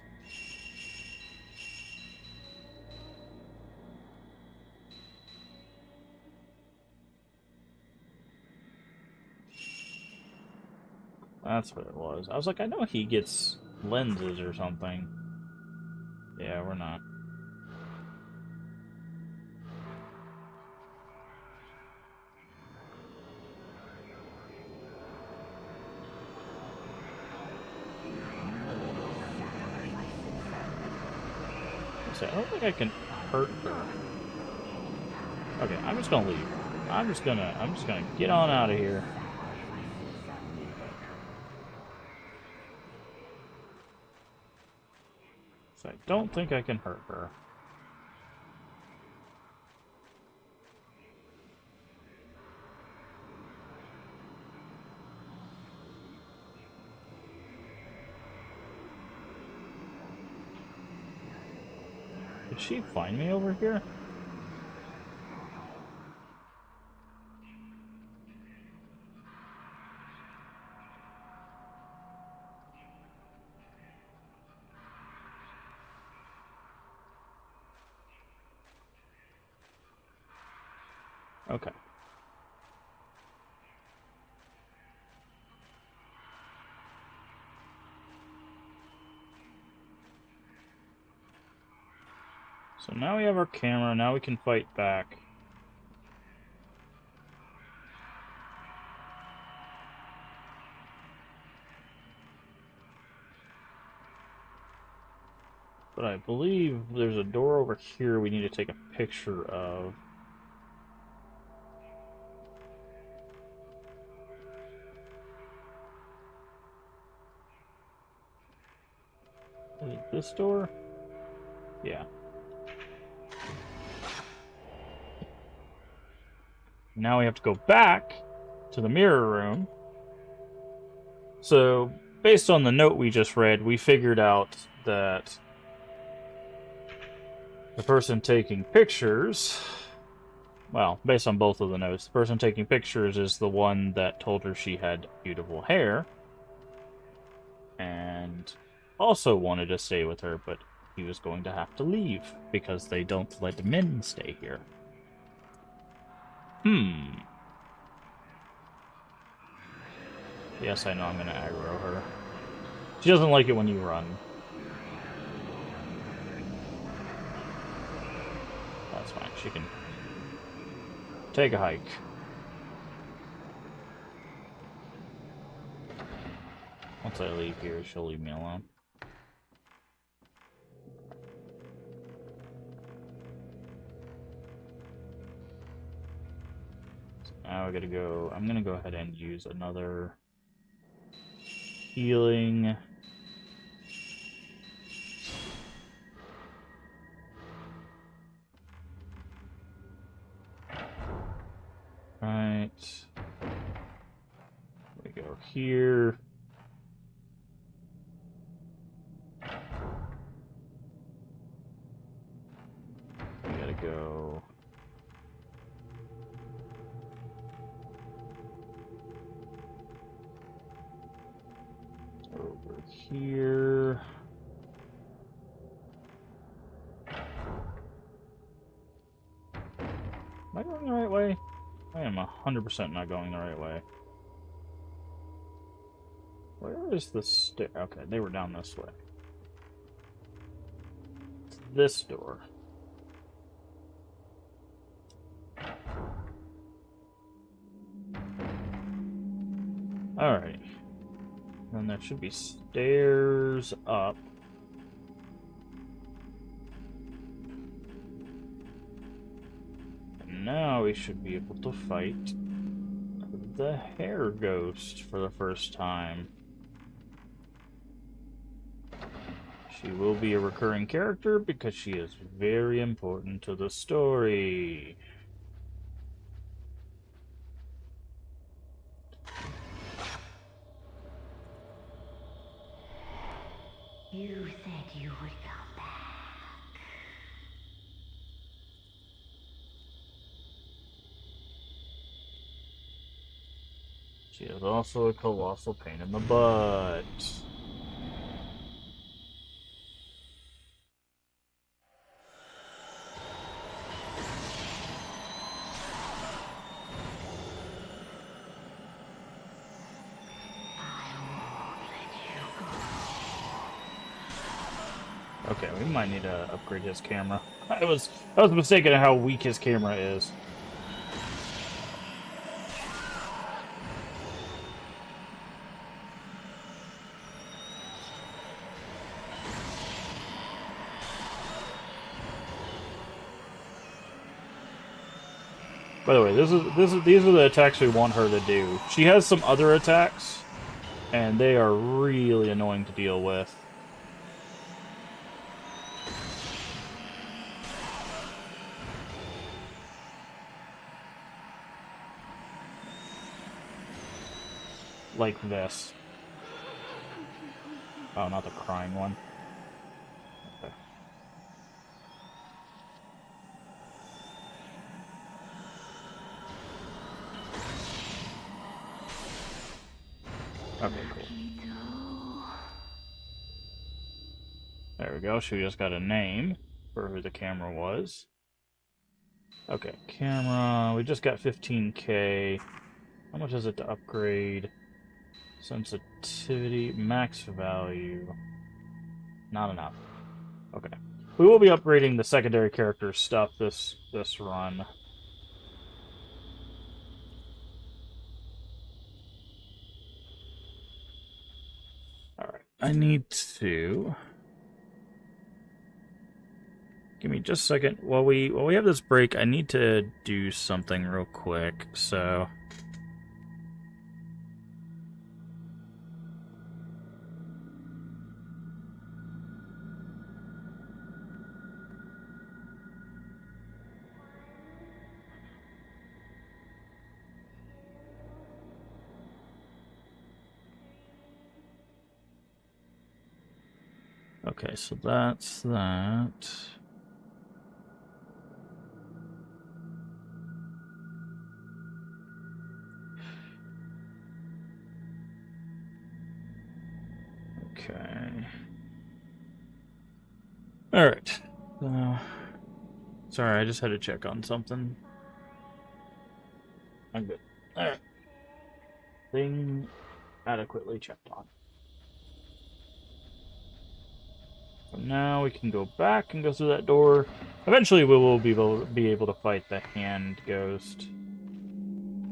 That's what it was. I was like, I know he gets lenses or something. Yeah, we're not. I don't think I can hurt her. Okay, I'm just gonna leave. I'm just gonna get on out of here. So I don't think I can hurt her. Did she find me over here? Okay. So now we have our camera, now we can fight back. But I believe there's a door over here we need to take a picture of. Is it this door? Yeah. Now we have to go back to the mirror room. So, based on the note we just read, we figured out that the person taking pictures, well, based on both of the notes, the person taking pictures is the one that told her she had beautiful hair and also wanted to stay with her, but he was going to have to leave because they don't let men stay here. Yes, I know I'm going to aggro her. She doesn't like it when you run. That's fine. She can take a hike. Once I leave here, she'll leave me alone. So now I gotta go. I'm gonna go ahead and use another healing. Right. We go here. We gotta go. over here. Am I going the right way? I am 100% not going the right way. Where is the stair? Okay, they were down this way. It's this door. Alright. Then there should be stairs up. And now we should be able to fight the hair ghost for the first time. She will be a recurring character because she is very important to the story. You said you would come back. She is also a colossal pain in the butt. Okay, we might need to upgrade his camera. I was mistaken of how weak his camera is. By the way, these are the attacks we want her to do. She has some other attacks, and they are really annoying to deal with. Like this. Oh, not the crying one. Okay. Okay, cool. There we go. She just got a name for who the camera was. Okay, camera. We just got 15K. How much is it to upgrade? Sensitivity, max value. Not enough. Okay. We will be upgrading the secondary character stuff this run. Alright. I need to... Give me just a second. While we have this break, I need to do something real quick, so... Okay, so that's that. Okay. Alright. Sorry, I just had to check on something. I'm good. Alright. Thing adequately checked on. So now we can go back and go through that door. Eventually we will be able to fight the hand ghost.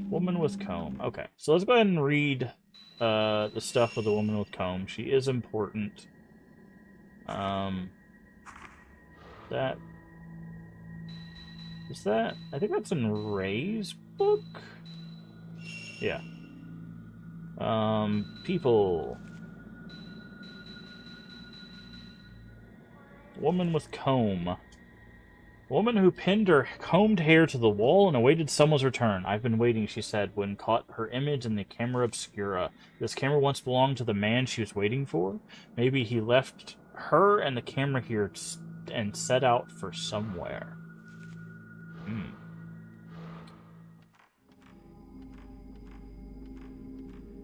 Woman with comb. Okay, so let's go ahead and read the stuff with the woman with comb. She is important. That... Is that... I think that's in Ray's book? Yeah. People... Woman with comb. Woman who pinned her combed hair to the wall and awaited someone's return. I've been waiting, she said, when caught her image in the camera obscura. This camera once belonged to the man she was waiting for. Maybe he left her and the camera here and set out for somewhere.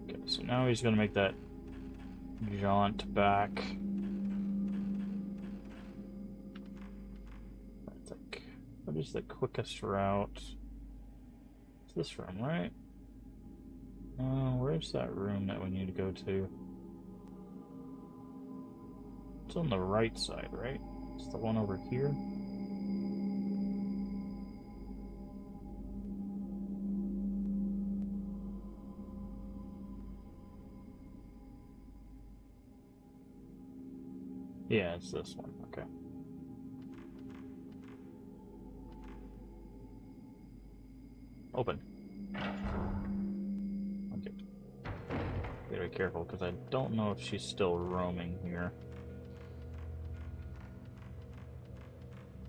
Okay, so now he's going to make that jaunt back. I think what is the quickest route? It's this room, right? Where's that room that we need to go to? It's on the right side, right? It's the one over here. Yeah, it's this one. Okay. Open. Okay. Gotta be careful because I don't know if she's still roaming here.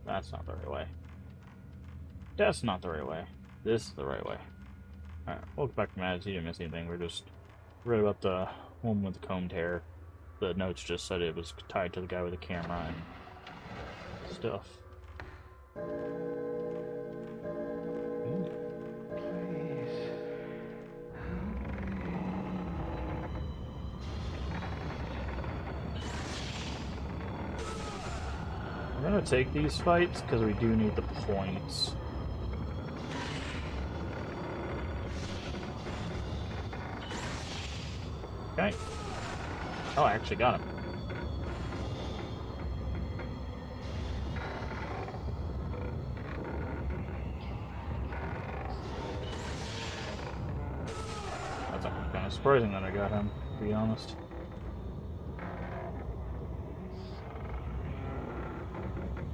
That's not the right way. That's not the right way. This is the right way. Alright, welcome back to Mads. You didn't miss anything. We're just read about the woman with the combed hair. The notes just said it was tied to the guy with the camera and stuff. We're gonna take these fights because we do need the points. Okay. Oh, I actually got him. That's kind of surprising that I got him, to be honest.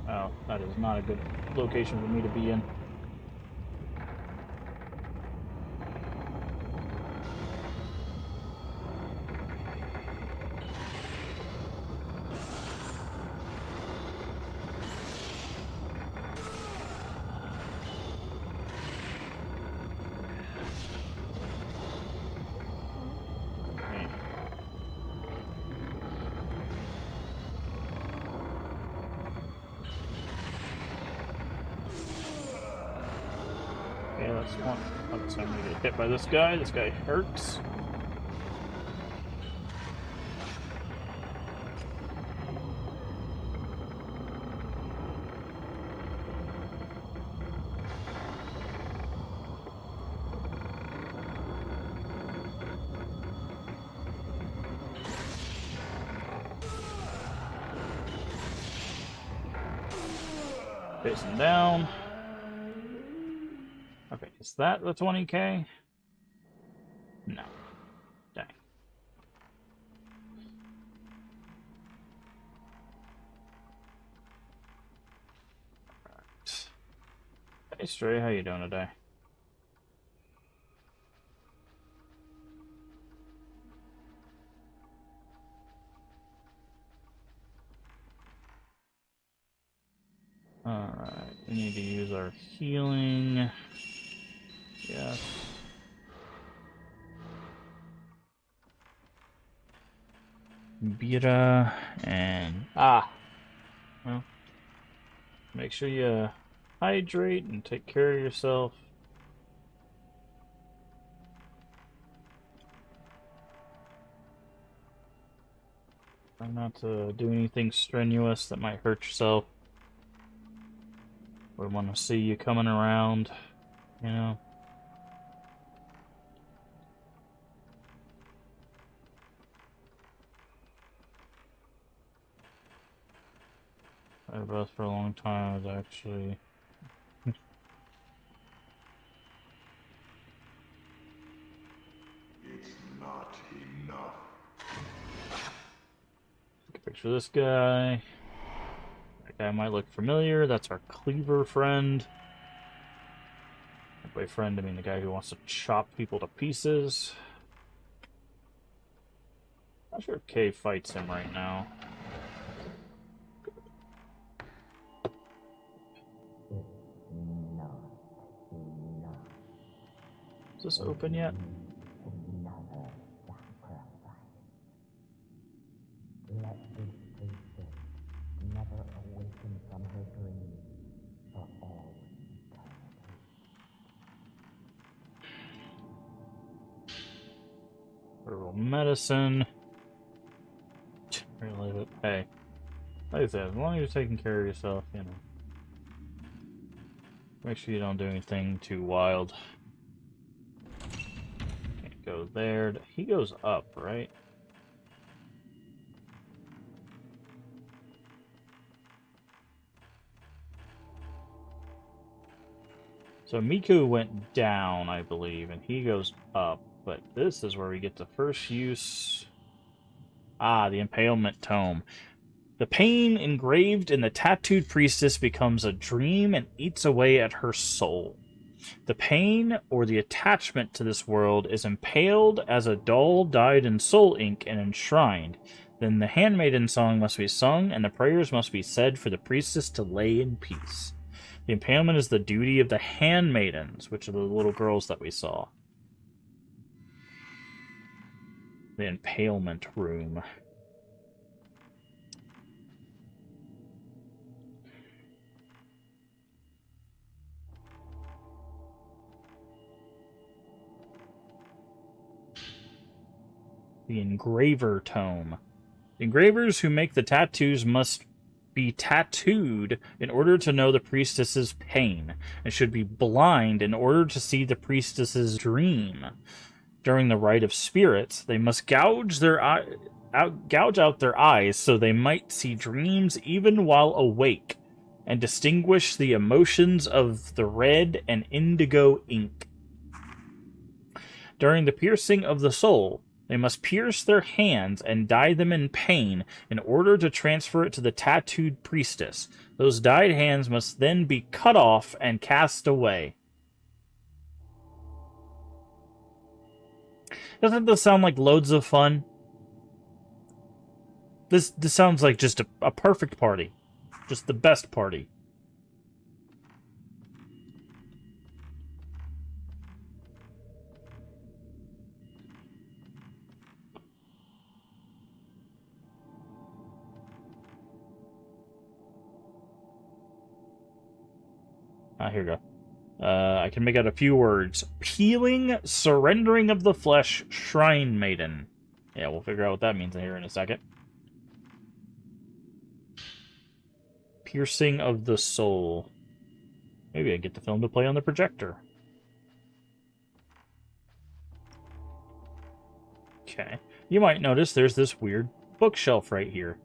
Oh, that is not a good location for me to be in. Okay, that's one. Oops, I'm gonna get hit by this guy. This guy hurts. Face him down. Okay, is that the 20k? No. Dang. Alright. Hey Stray, how you doing today? Alright, we need to use our healing. Yes. Bira and well, make sure you hydrate and take care of yourself. Try not to do anything strenuous that might hurt yourself. We want to see you coming around, you know. I was for a long time. I was actually It's not enough. take a picture of this guy. That guy might look familiar. That's our cleaver friend. By friend, I mean the guy who wants to chop people to pieces. Not sure if Kay fights him right now. Is this open yet? Herbal medicine. hey, like I said, as long as you're taking care of yourself, you know. Make sure you don't do anything too wild. Can't go there. He goes up, right? So Miku went down, I believe, and he goes up. But this is where we get the first use. Ah, the Impalement Tome. The pain engraved in the tattooed priestess becomes a dream and eats away at her soul. The pain, or the attachment to this world, is impaled as a doll dyed in soul ink and enshrined. Then the handmaiden song must be sung, and the prayers must be said for the priestess to lay in peace. The impalement is the duty of the handmaidens, which are the little girls that we saw. The impalement room. The engraver tome. The engravers who make the tattoos must be tattooed in order to know the priestess's pain, and should be blind in order to see the priestess's dream. During the rite of spirits, they must gouge out their eyes so they might see dreams even while awake, and distinguish the emotions of the red and indigo ink. During the piercing of the soul, they must pierce their hands and dye them in pain in order to transfer it to the tattooed priestess. Those dyed hands must then be cut off and cast away. Doesn't this sound like loads of fun? This sounds like just a perfect party. Just the best party. Here we go. I can make out a few words. Peeling, surrendering of the flesh, shrine maiden. Yeah, we'll figure out what that means here in a second. Piercing of the soul. Maybe I get the film to play on the projector. Okay. You might notice there's this weird bookshelf right here.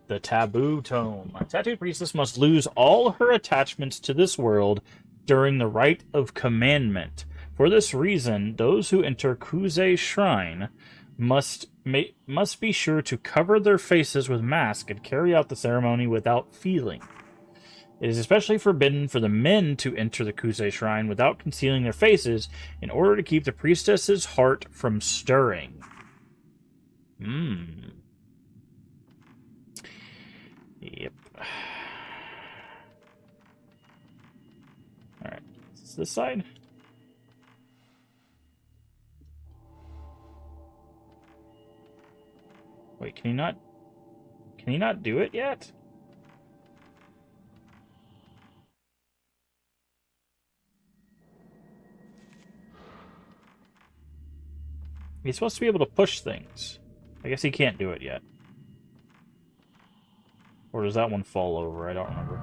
The Taboo Tome. A tattooed priestess must lose all her attachments to this world during the rite of commandment. For this reason, those who enter Kuze's shrine must be sure to cover their faces with masks and carry out the ceremony without feeling. It is especially forbidden for the men to enter the Kuze shrine without concealing their faces in order to keep the priestess's heart from stirring. Yep. Alright. Is this this side? Wait, can he not do it yet? He's supposed to be able to push things. I guess he can't do it yet. Or does that one fall over? I don't remember.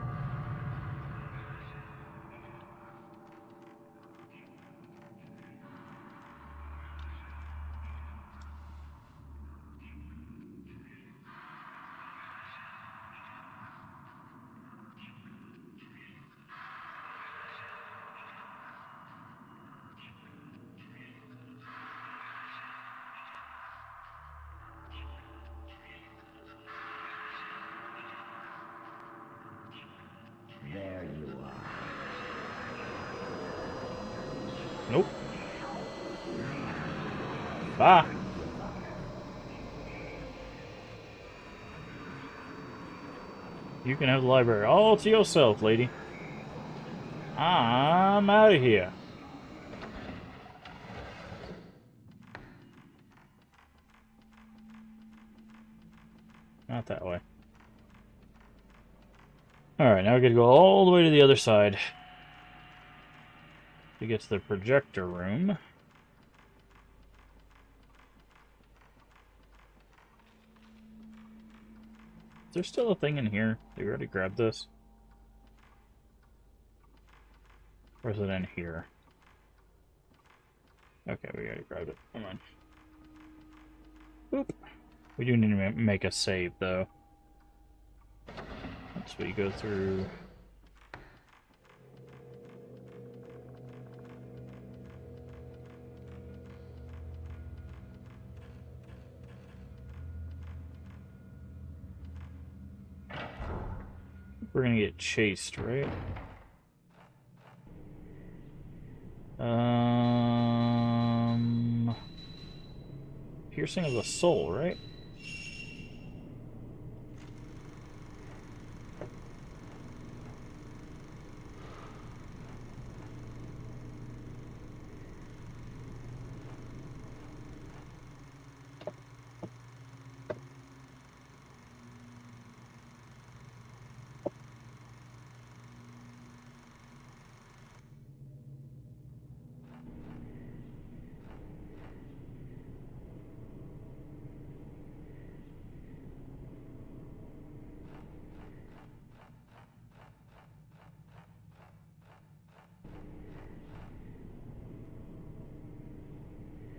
There you are. Nope. Bye. You can have the library all to yourself, lady. I'm out of here. Not that way. Alright, now we gotta go all the way to the other side to get to the projector room. there still a thing in here? Did we already grab this? Or is it in here? Okay, we already grabbed it. Come on. Boop. We do need to make a save, though. Once we go through... We're gonna get chased, right? Piercing of the soul, right?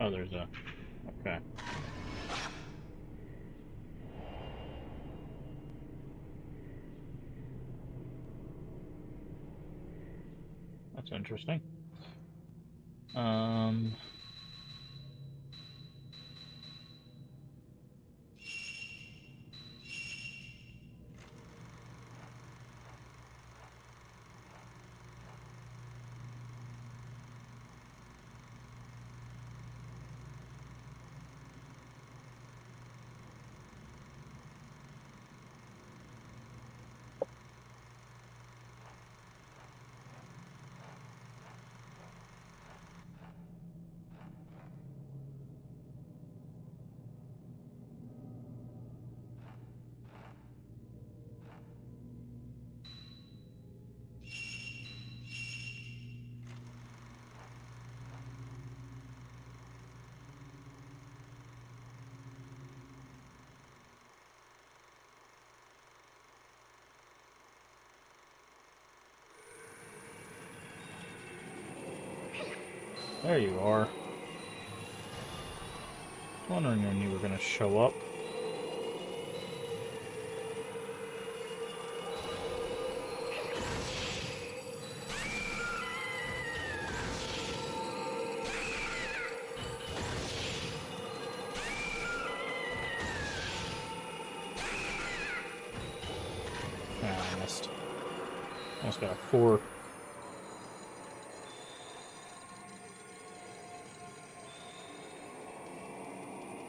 Oh, there's a... Okay. That's interesting. There you are. I was wondering when you were going to show up. Ah, I missed. Almost got a 4.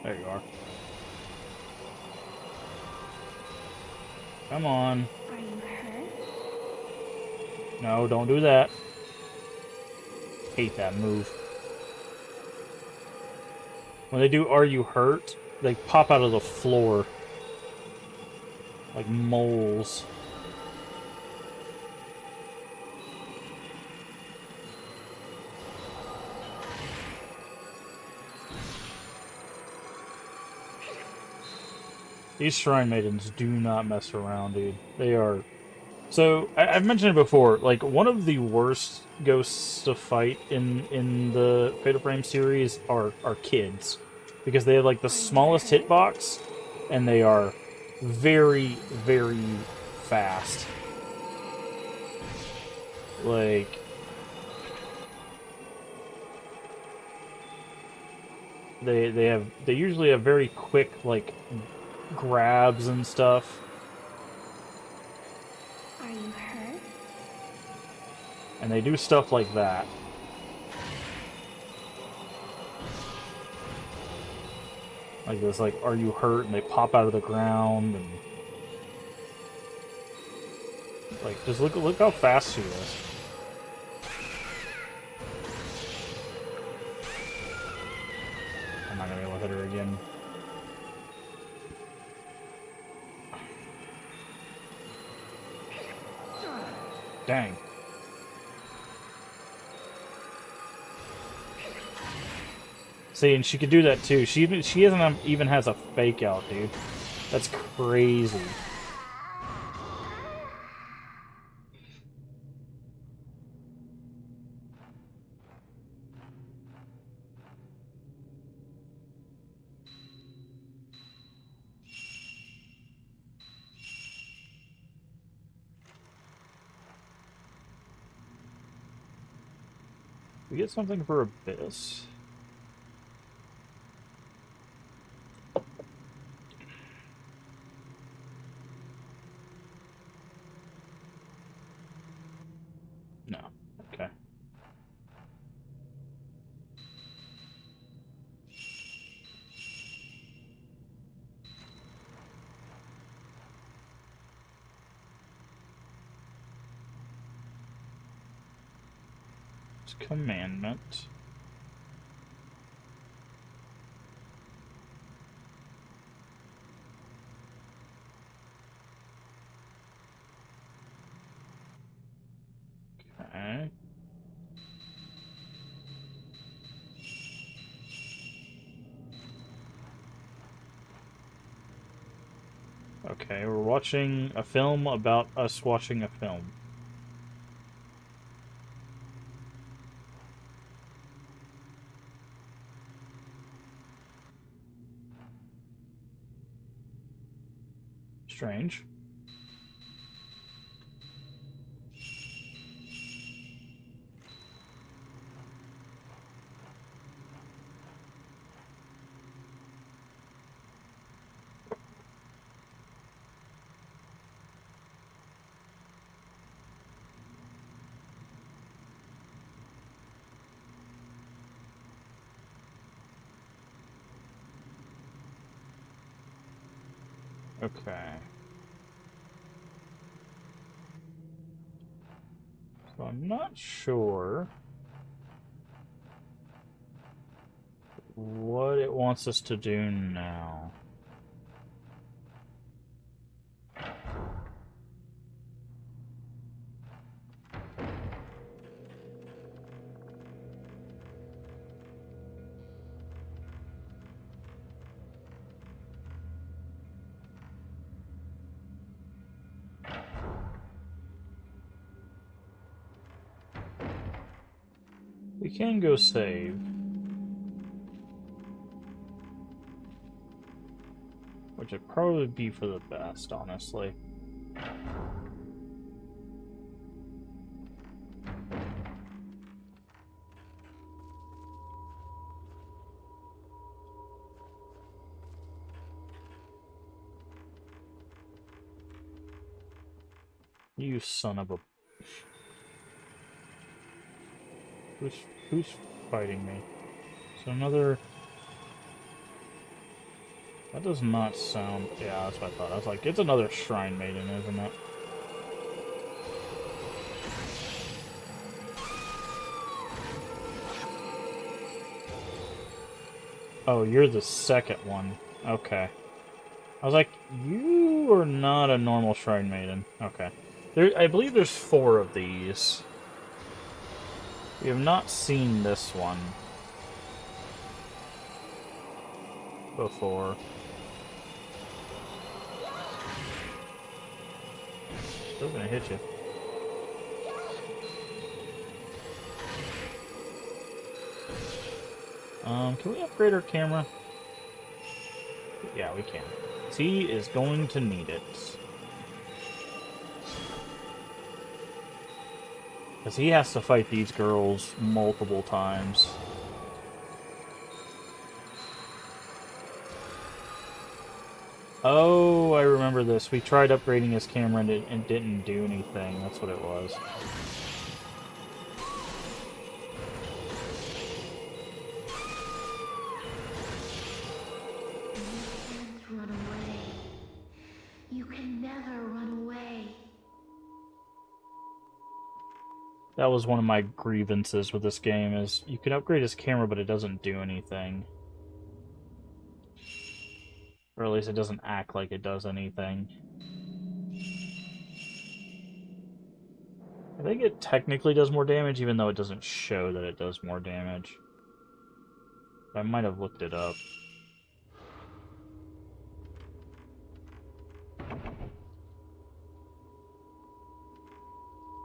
There you are. Come on. Are you hurt? No, don't do that. Hate that move. When they do "Are you hurt?" they pop out of the floor. Like moles. These Shrine Maidens do not mess around, dude. They are... So, I've mentioned it before, like, one of the worst ghosts to fight in the Fatal Frame series are kids. Because they have, like, the smallest hitbox, and they are very, very fast. Like... They usually have very quick, like... grabs and stuff. Are you hurt? And they do stuff like that. Like this, like, "Are you hurt?" and they pop out of the ground and like just look how fast she is. I'm not gonna be able to hit her again. Dang. See, and she could do that too. She even has a fake out, dude. That's crazy. We get something for Abyss. No. Okay. It's commandment. Okay. Okay, we're watching a film about us watching a film. Strange. Okay. So I'm not sure what it wants us to do now. We can go save. Which would probably be for the best, honestly. You son of a... Who's fighting me? So another... That does not sound... Yeah, that's what I thought. I was like, it's another Shrine Maiden, isn't it? Oh, you're the second one. Okay. I was like, you are not a normal Shrine Maiden. Okay. I believe there's 4 of these. We have not seen this one before. Still gonna hit you. Can we upgrade our camera? Yeah, we can. He is going to need it. Because he has to fight these girls multiple times. Oh, I remember this. We tried upgrading his camera and it didn't do anything. That's what it was. Run away. You can never run away. That was one of my grievances with this game, is you can upgrade his camera, but it doesn't do anything. Or at least it doesn't act like it does anything. I think it technically does more damage, even though it doesn't show that it does more damage. I might have looked it up.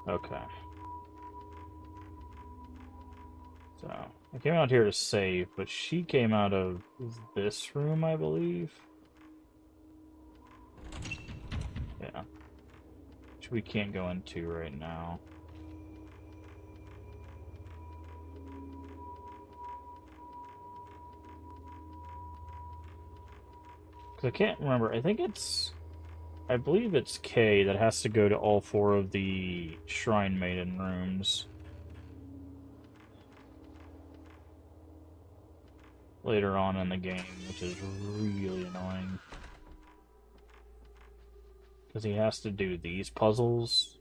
Okay. So, I came out here to save, but she came out of this room, I believe. Yeah. Which we can't go into right now. I can't remember. I believe it's Kay that has to go to all 4 of the Shrine Maiden rooms. Later on in the game, which is really annoying. Because he has to do these puzzles.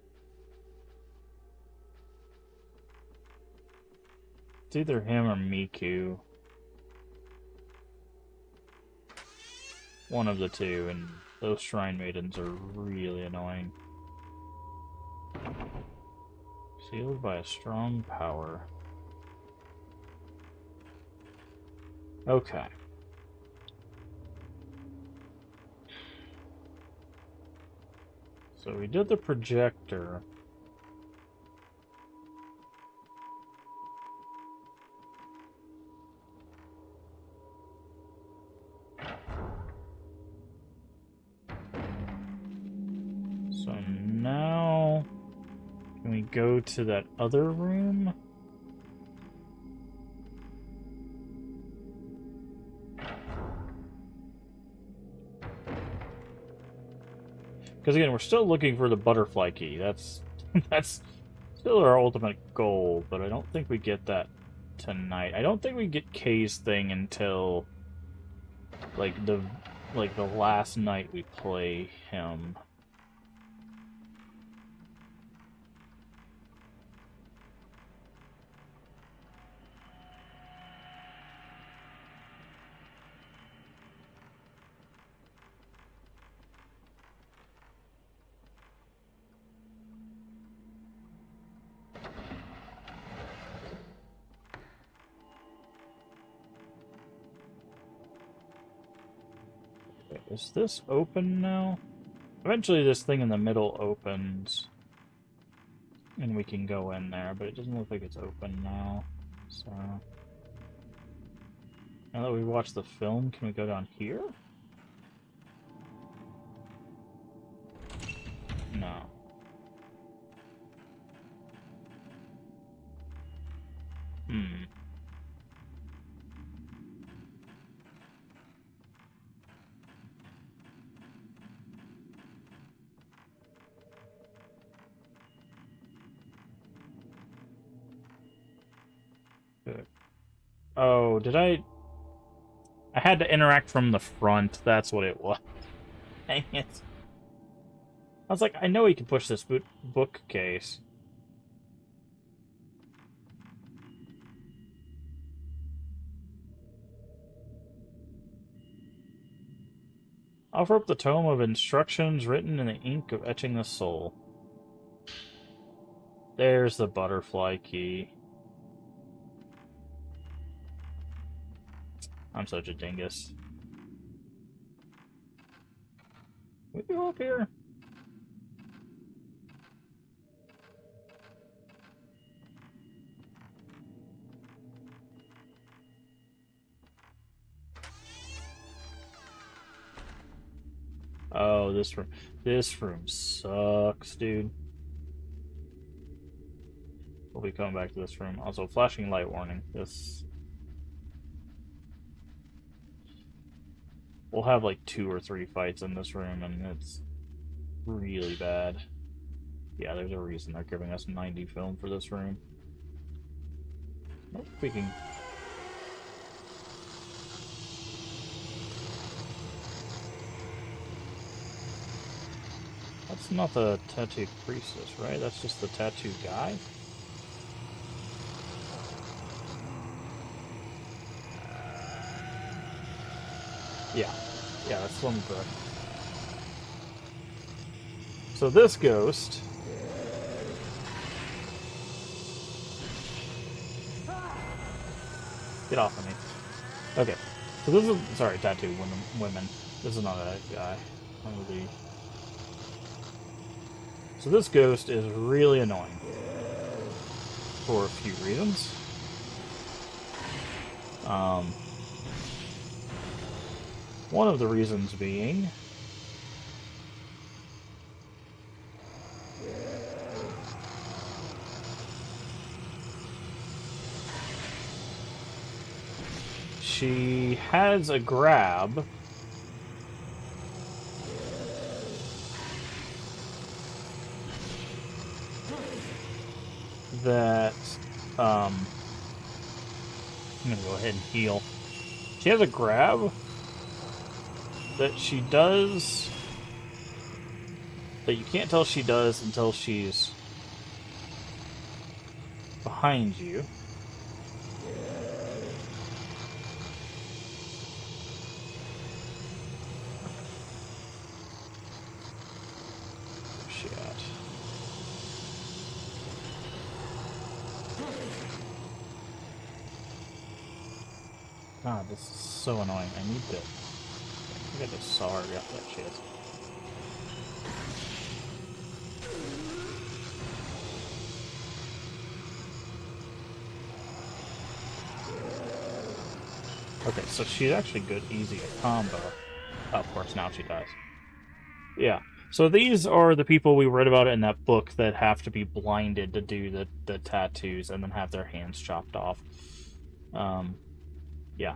It's either him or Miku. One of the two, and those Shrine Maidens are really annoying. Sealed by a strong power. Okay. So we did the projector. So now, can we go to that other room? Because again, we're still looking for the butterfly key. That's that's still our ultimate goal, but I don't think we get that tonight. I don't think we get Kay's thing until like the last night we play him. Is this open now? Eventually this thing in the middle opens. And we can go in there, but it doesn't look like it's open now. So... now that we watched the film, can we go down here? No. Hmm. Oh, did I had to interact from the front. That's what it was. Dang it. I was like, I know he can push this bookcase. Offer up the tome of instructions written in the ink of etching the soul. There's the butterfly key. I'm such a dingus. Can we go up here? Oh, this room. This room sucks, dude. We'll be coming back to this room. Also, flashing light warning. This... we'll have like 2 or 3 fights in this room, and it's really bad. Yeah, there's a reason they're giving us 90 film for this room. Nope, we can... that's not the tattooed priestess, right? That's just the tattooed guy? Yeah. Yeah, that's the one correct. So this ghost... get off of me. Okay. So this is... sorry, tattooed women. This is not that guy. One of the... so this ghost is really annoying. For a few reasons. One of the reasons being... she has a grab that I'm gonna go ahead and heal. She has a grab that she does that you can't tell she does until she's behind you. Where's she at? God, this is so annoying. I need to... I think I just saw her. Yeah, there she is. Okay, so she's actually good, easy to combo. Oh, of course, now she dies. Yeah. So these are the people we read about in that book that have to be blinded to do the tattoos and then have their hands chopped off. Yeah.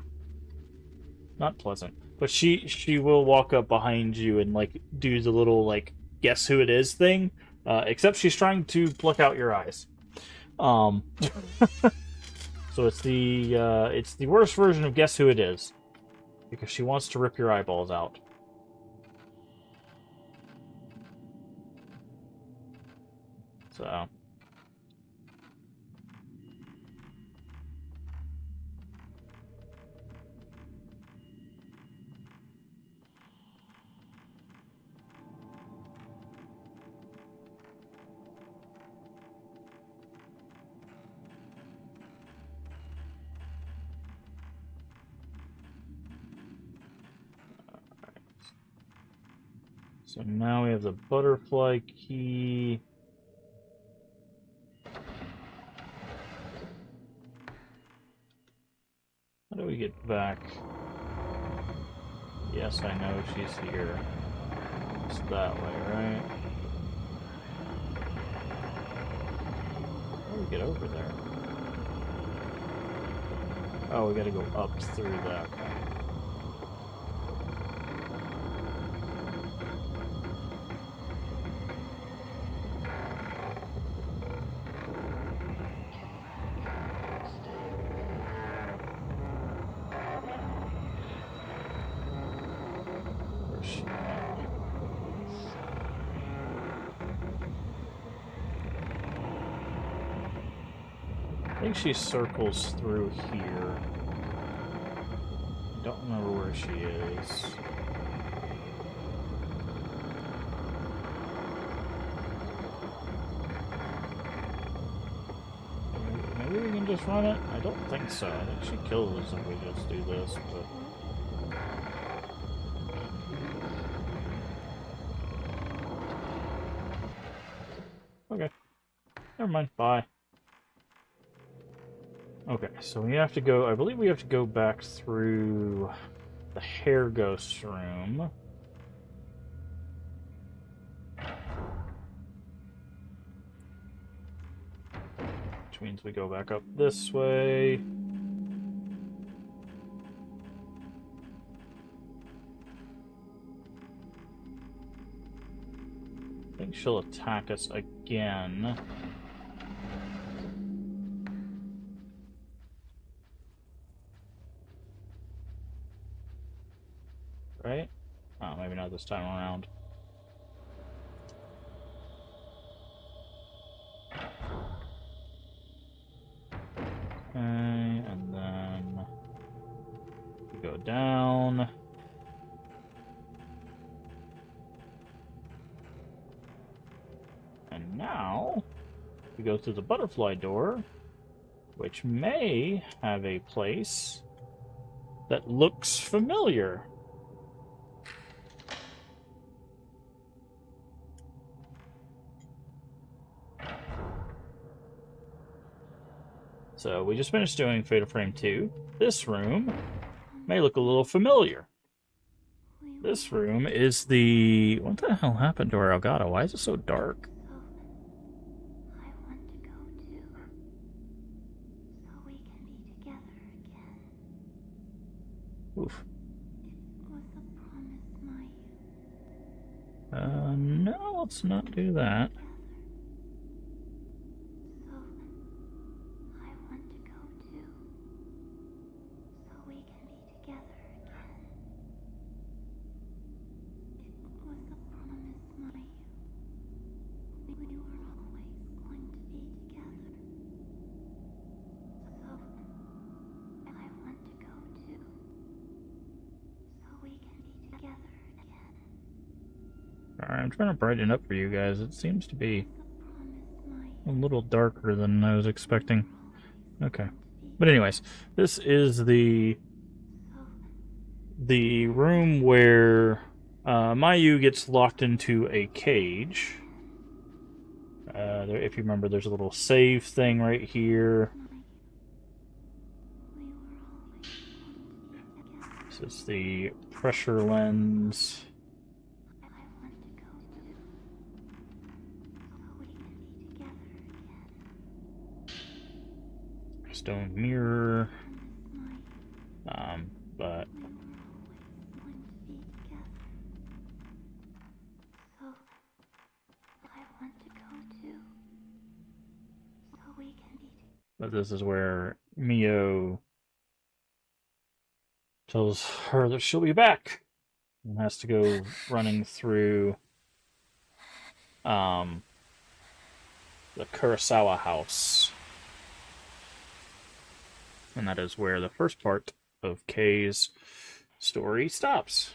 Not pleasant. But she will walk up behind you and, like, do the little, like, guess who it is thing. Except she's trying to pluck out your eyes. So it's the worst version of guess who it is. Because she wants to rip your eyeballs out. So... So now we have the butterfly key. How do we get back? Yes, I know she's here. It's that way, right? How do we get over there? Oh, we gotta go up through that. Where's she at? I think she circles through here. I don't remember where she is. Maybe we can just run it? I don't think so. I think she kills us if we just do this, but... Okay. Never mind. Bye. Okay, so we have to go... I believe we have to go back through the hair ghost room. Which means we go back up this way. I think she'll attack us again. Right? Oh, maybe not this time around. Okay, and then we go down. And now we go through the butterfly door, which may have a place that looks familiar. So we just finished doing Fatal Frame 2. This room may look a little familiar. This room is the... What the hell happened to our Elgato? Why is it so dark? I want to go too. So we can be together again. Oof. It was a promise, Mayu. No, let's not do that. So Alright, I'm trying to brighten it up for you guys. It seems to be a promise little darker than I was expecting. Okay. But anyways, this is the room where Mayu gets locked into a cage. If you remember, there's a little save thing right here. This is the pressure lens. Stone mirror. But this is where Mio tells her that she'll be back and has to go running through the Kurosawa house. And that is where the first part of Kei's story stops.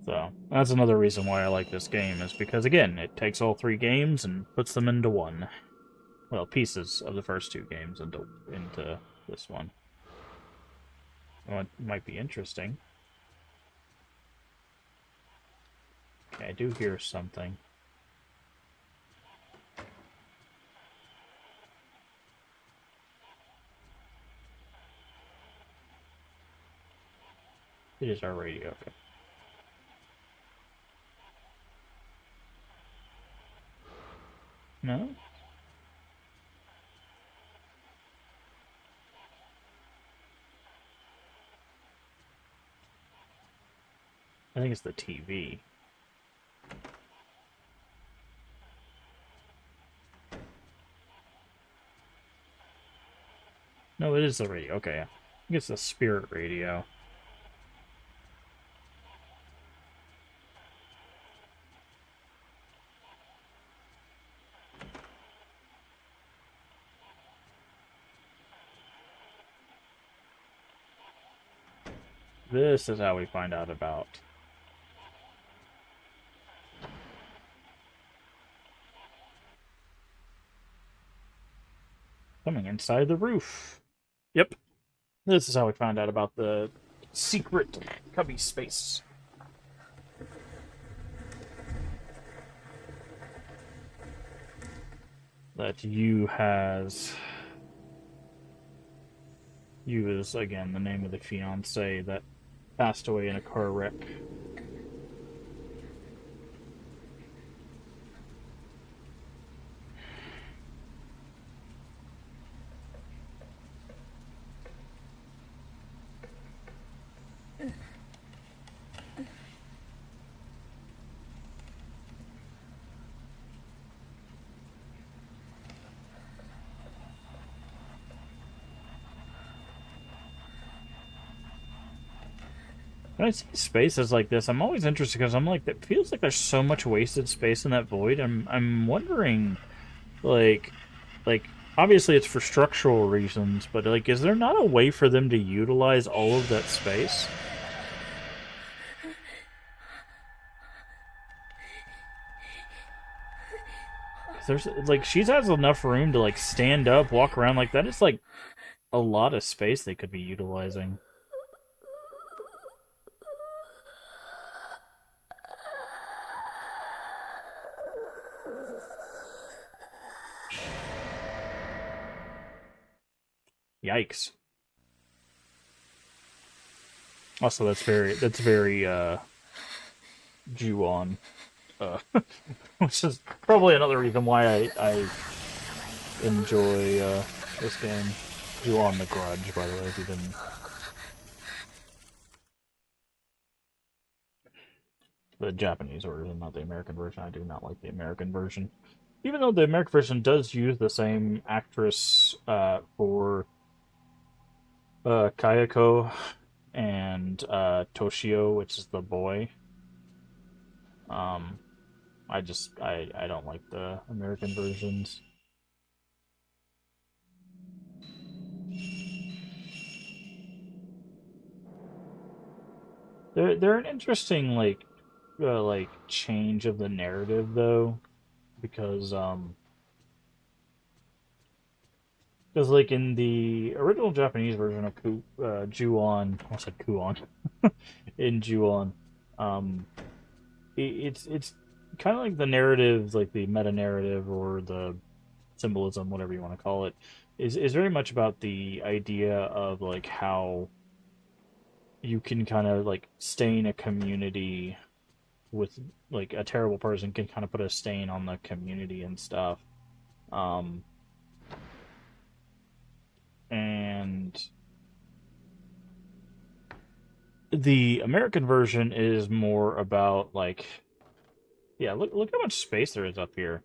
So that's another reason why I like this game, is because, again, it takes all three games and puts them into one. Well, pieces of the first two games into this one. Well, it might be interesting. Okay, I do hear something. It is our radio, okay. No? I think it's the TV. No, it is the radio. Okay, yeah. I think it's the spirit radio. This is how we find out about coming inside the roof. Yep. This is how we found out about the secret cubby space. That Yu has. Yu is, again, the name of the fiancé that passed away in a car wreck. When I see spaces like this, I'm always interested because I'm like, it feels like there's so much wasted space in that void. I'm wondering, like, obviously it's for structural reasons, but like, is there not a way for them to utilize all of that space? There's like, she has enough room to like stand up, walk around like that. It's like a lot of space they could be utilizing. Yikes. Also, that's very Ju-on. Which is probably another reason why I enjoy this game. Ju-on the Grudge, by the way, if you didn't. The Japanese version, not the American version. I do not like the American version. Even though the American version does use the same actress for Kayako and Toshio, which is the boy. I don't like the American versions. they're an interesting like change of the narrative though, because like in the original Japanese version of Ju-on, I said Kuon, in Ju-on, um, it's kind of like the narrative, like the meta narrative or the symbolism, whatever you want to call it, is very much about the idea of like how you can kind of like stain a community with like a terrible person can kind of put a stain on the community and stuff. Um, and the American version is more about like, yeah, look how much space there is up here.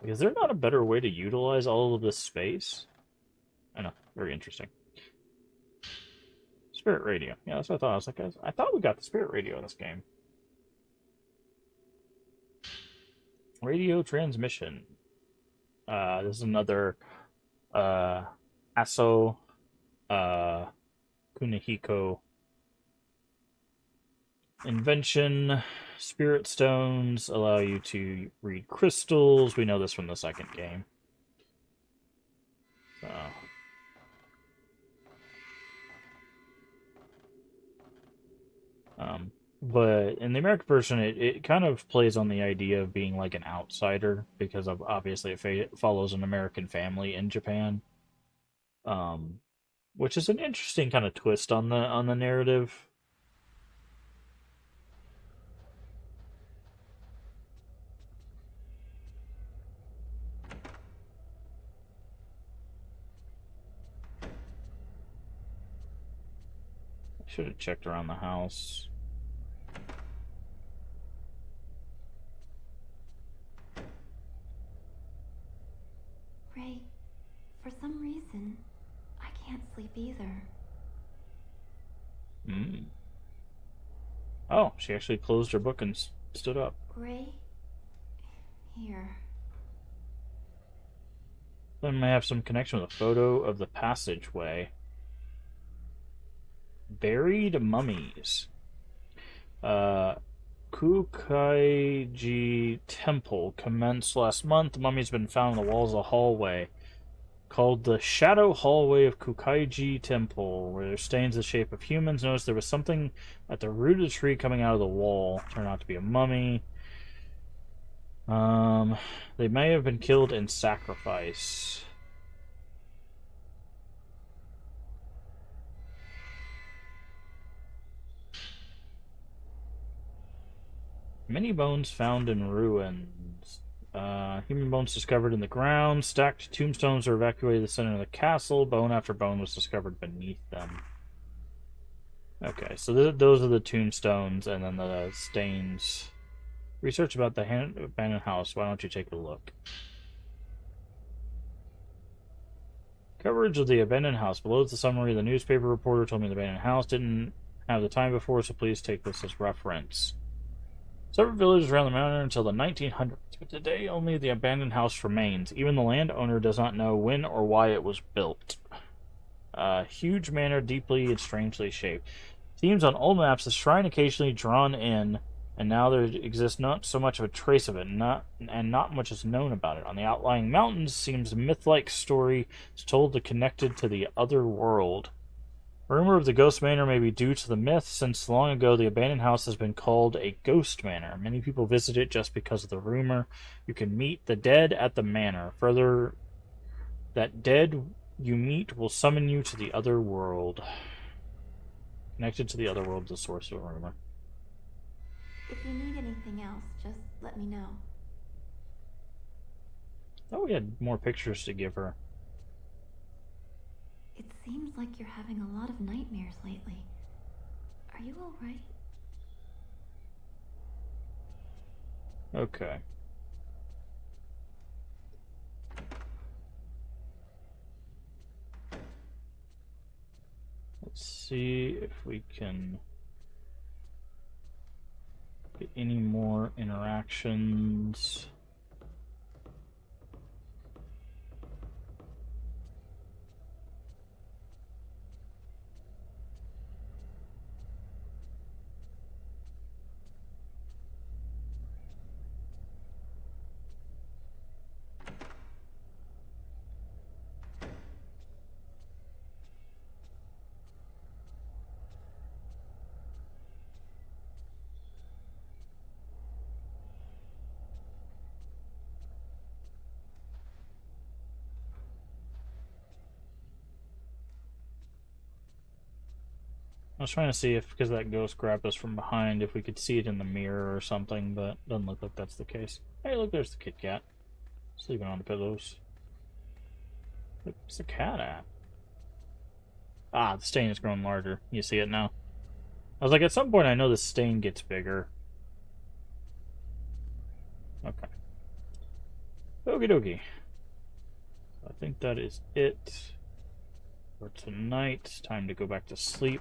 Is there not a better way to utilize all of this space? I know, very interesting. Spirit radio. Yeah, that's what I thought. I was like, I thought we got the spirit radio in this game. Radio transmission. This is another Aso Kunihiko invention. Spirit stones allow you to read crystals. We know this from the second game. But in the American version, it kind of plays on the idea of being like an outsider because of obviously it follows an American family in Japan, um, which is an interesting kind of twist on the narrative. I should have checked around the house. Ray, for some reason, I can't sleep either. Hmm. Oh, she actually closed her book and stood up. Ray? Here. Then may have some connection with a photo of the passageway. Buried mummies. Kukaiji Temple commenced last month. The mummy's been found in the walls of the hallway. Called the Shadow Hallway of Kukaiji Temple, where there's stains the shape of humans. Notice there was something at the root of the tree coming out of the wall. Turned out to be a mummy. They may have been killed in sacrifice. Many bones found in ruins. Human bones discovered in the ground. Stacked tombstones were evacuated to the center of the castle. Bone after bone was discovered beneath them. Okay, so those are the tombstones, and then the stains. Research about the abandoned house. Why don't you take a look? Coverage of the abandoned house. Below is the summary. The newspaper reporter told me the abandoned house didn't have the time before, so please take this as reference. Several villages around the mountain until the 1900s, but today only the abandoned house remains. Even the landowner does not know when or why it was built. Huge manor, deeply and strangely shaped. Seems on old maps the shrine occasionally drawn in, and now there exists not so much of a trace of it, not much is known about it. On the outlying mountains seems a myth-like story is told to connected to the other world. Rumor of the ghost manor may be due to the myth, since long ago the abandoned house has been called a ghost manor. Many people visit it just because of the rumor. You can meet the dead at the manor. Further, that dead you meet will summon you to the other world. Connected to the other world is the source of a rumor. If you need anything else, just let me know. I thought we had more pictures to give her. It seems like you're having a lot of nightmares lately. Are you alright? Okay. Let's see if we can get any more interactions. I was trying to see if, because that ghost grabbed us from behind, if we could see it in the mirror or something, but doesn't look like that's the case. Hey, look, there's the Kit Kat. Sleeping on the pillows. Where's the cat at? Ah, the stain is growing larger. You see it now? I was like, at some point I know the stain gets bigger. Okay. Okie dokie. I think that is it for tonight. Time to go back to sleep.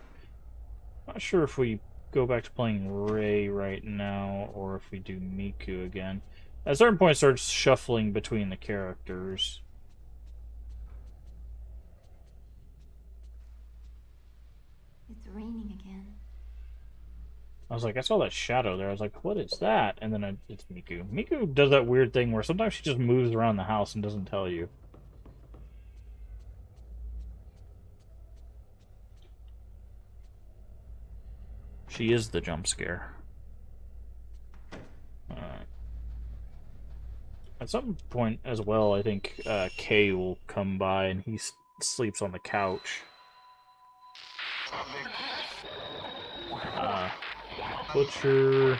Not sure if we go back to playing Ray right now or if we do Miku again. At a certain point, it starts shuffling between the characters. It's raining again. I was like, I saw that shadow there. I was like, what is that? And then it's Miku. Miku does that weird thing where sometimes she just moves around the house and doesn't tell you. She is the jump scare. Alright. At some point as well, I think Kay will come by and he sleeps on the couch. Butcher.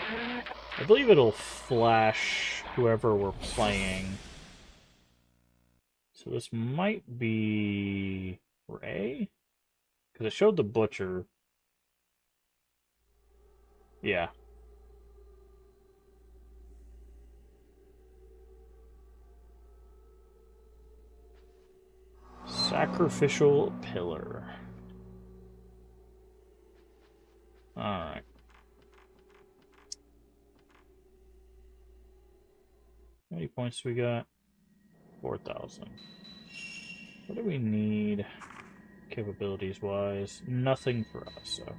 I believe it'll flash whoever we're playing. So this might be Ray? Because it showed the Butcher. Yeah. Sacrificial Pillar. Alright. How many points do we got? 4,000. What do we need capabilities-wise? Nothing for us, okay.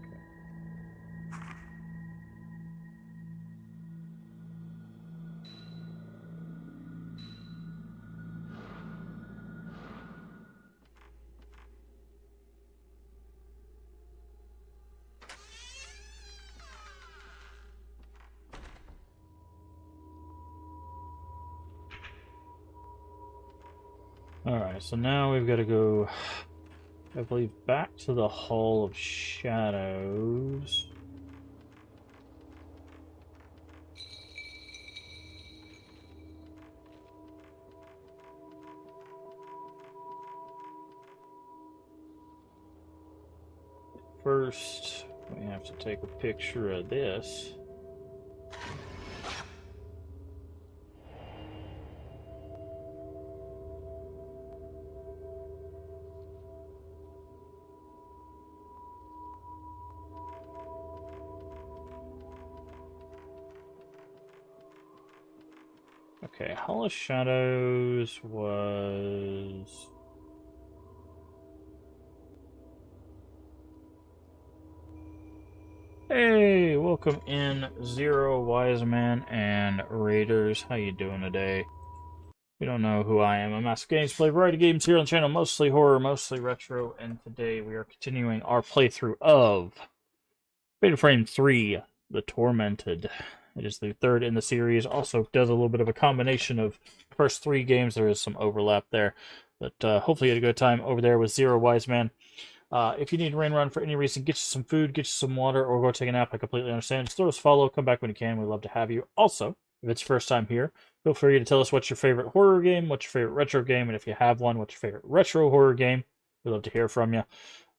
Alright, so now we've got to go, I believe, back to the Hall of Shadows. First, we have to take a picture of this. Okay, Hall of Shadows was... Hey, welcome in, Zero, Wiseman, and Raiders. How you doing today? You don't know who I am. I'm MaskofGames, play a variety of games here on the channel, mostly horror, mostly retro, and today we are continuing our playthrough of Fatal Frame 3, The Tormented. It is the third in the series. Also does a little bit of a combination of the first 3 games. There is some overlap there. But hopefully you had a good time over there with Zero Wiseman. If you need to rain run for any reason, get you some food, get you some water, or go take a nap. I completely understand. Just throw us a follow. Come back when you can. We'd love to have you. Also, if it's your first time here, feel free to tell us what's your favorite horror game, what's your favorite retro game, and if you have one, what's your favorite retro horror game. We'd love to hear from you.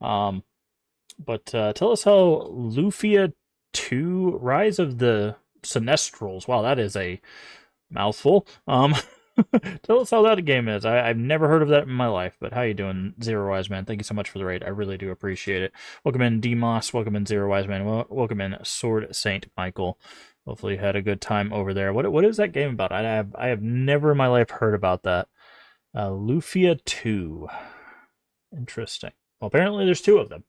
But tell us how Lufia 2 Rise of the Sinestrals. Wow, that is a mouthful. Tell us how that game is. I've never heard of that in my life, but how you doing, Zero Wise Man? Thank you so much for the raid. I really do appreciate it. Welcome in, Demos. Welcome in, Zero Wise Man. Welcome in, Sword Saint Michael. Hopefully you had a good time over there. What is that game about? I have never in my life heard about that. Lufia 2. Interesting. Well, apparently there's 2 of them.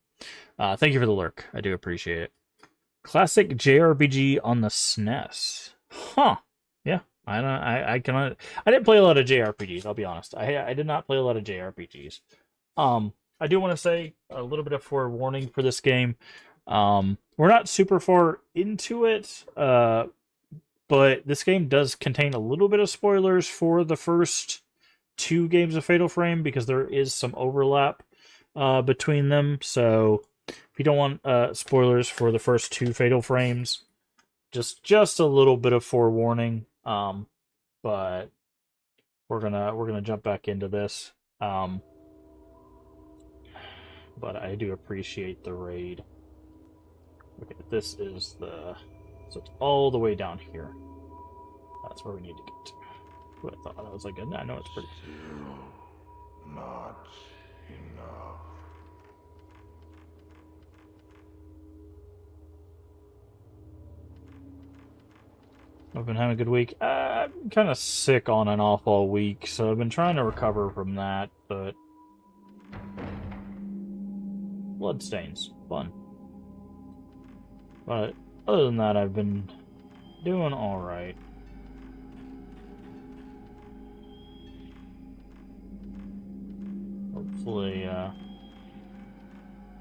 Thank you for the lurk. I do appreciate it. Classic JRPG on the SNES. Huh. Yeah. I didn't play a lot of JRPGs, I'll be honest. I did not play a lot of JRPGs. I do want to say a little bit of forewarning for this game. We're not super far into it, but this game does contain a little bit of spoilers for the first 2 games of Fatal Frame because there is some overlap between them. So if you don't want spoilers for the first 2 Fatal Frames, just a little bit of forewarning. But we're gonna jump back into this. But I do appreciate the raid. Okay, this is the... So it's all the way down here. That's where we need to get to. Who I thought I was like, I know it's pretty... Still not enough. I've been having a good week. I'm kind of sick on and off all week, so I've been trying to recover from that, but... Bloodstains. Fun. But other than that, I've been doing alright.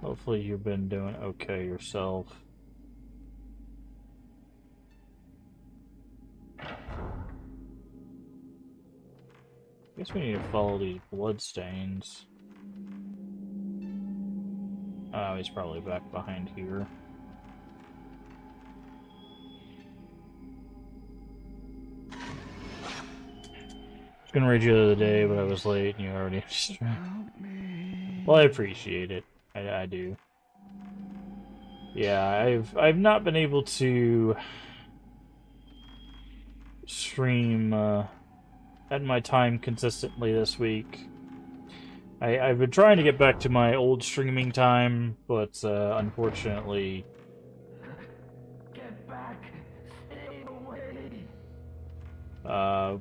Hopefully you've been doing okay yourself. I guess we need to follow these bloodstains. Oh, he's probably back behind here. I was gonna raid you the other day, but I was late and you already... Well, I appreciate it. I do. Yeah, I've not been able to stream at my time consistently this week. I've been trying to get back to my old streaming time, but unfortunately... Get back! Stay away!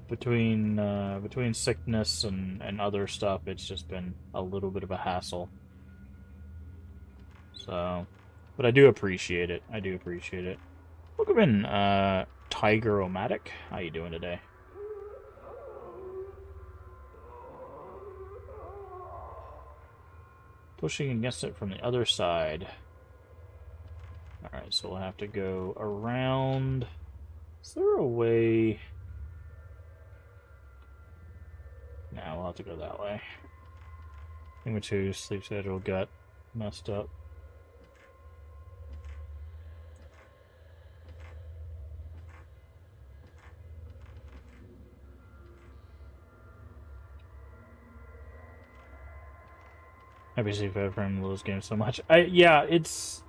Between sickness and other stuff, it's just been a little bit of a hassle. So, but I do appreciate it. I do appreciate it. Welcome in, Tiger-O-Matic. How you doing today? Pushing against it from the other side. Alright, so we'll have to go around. Is there a way... Nah, we'll have to go that way. Thing 2, sleep schedule got messed up. Happy to see Fatal Frame love this game so much. This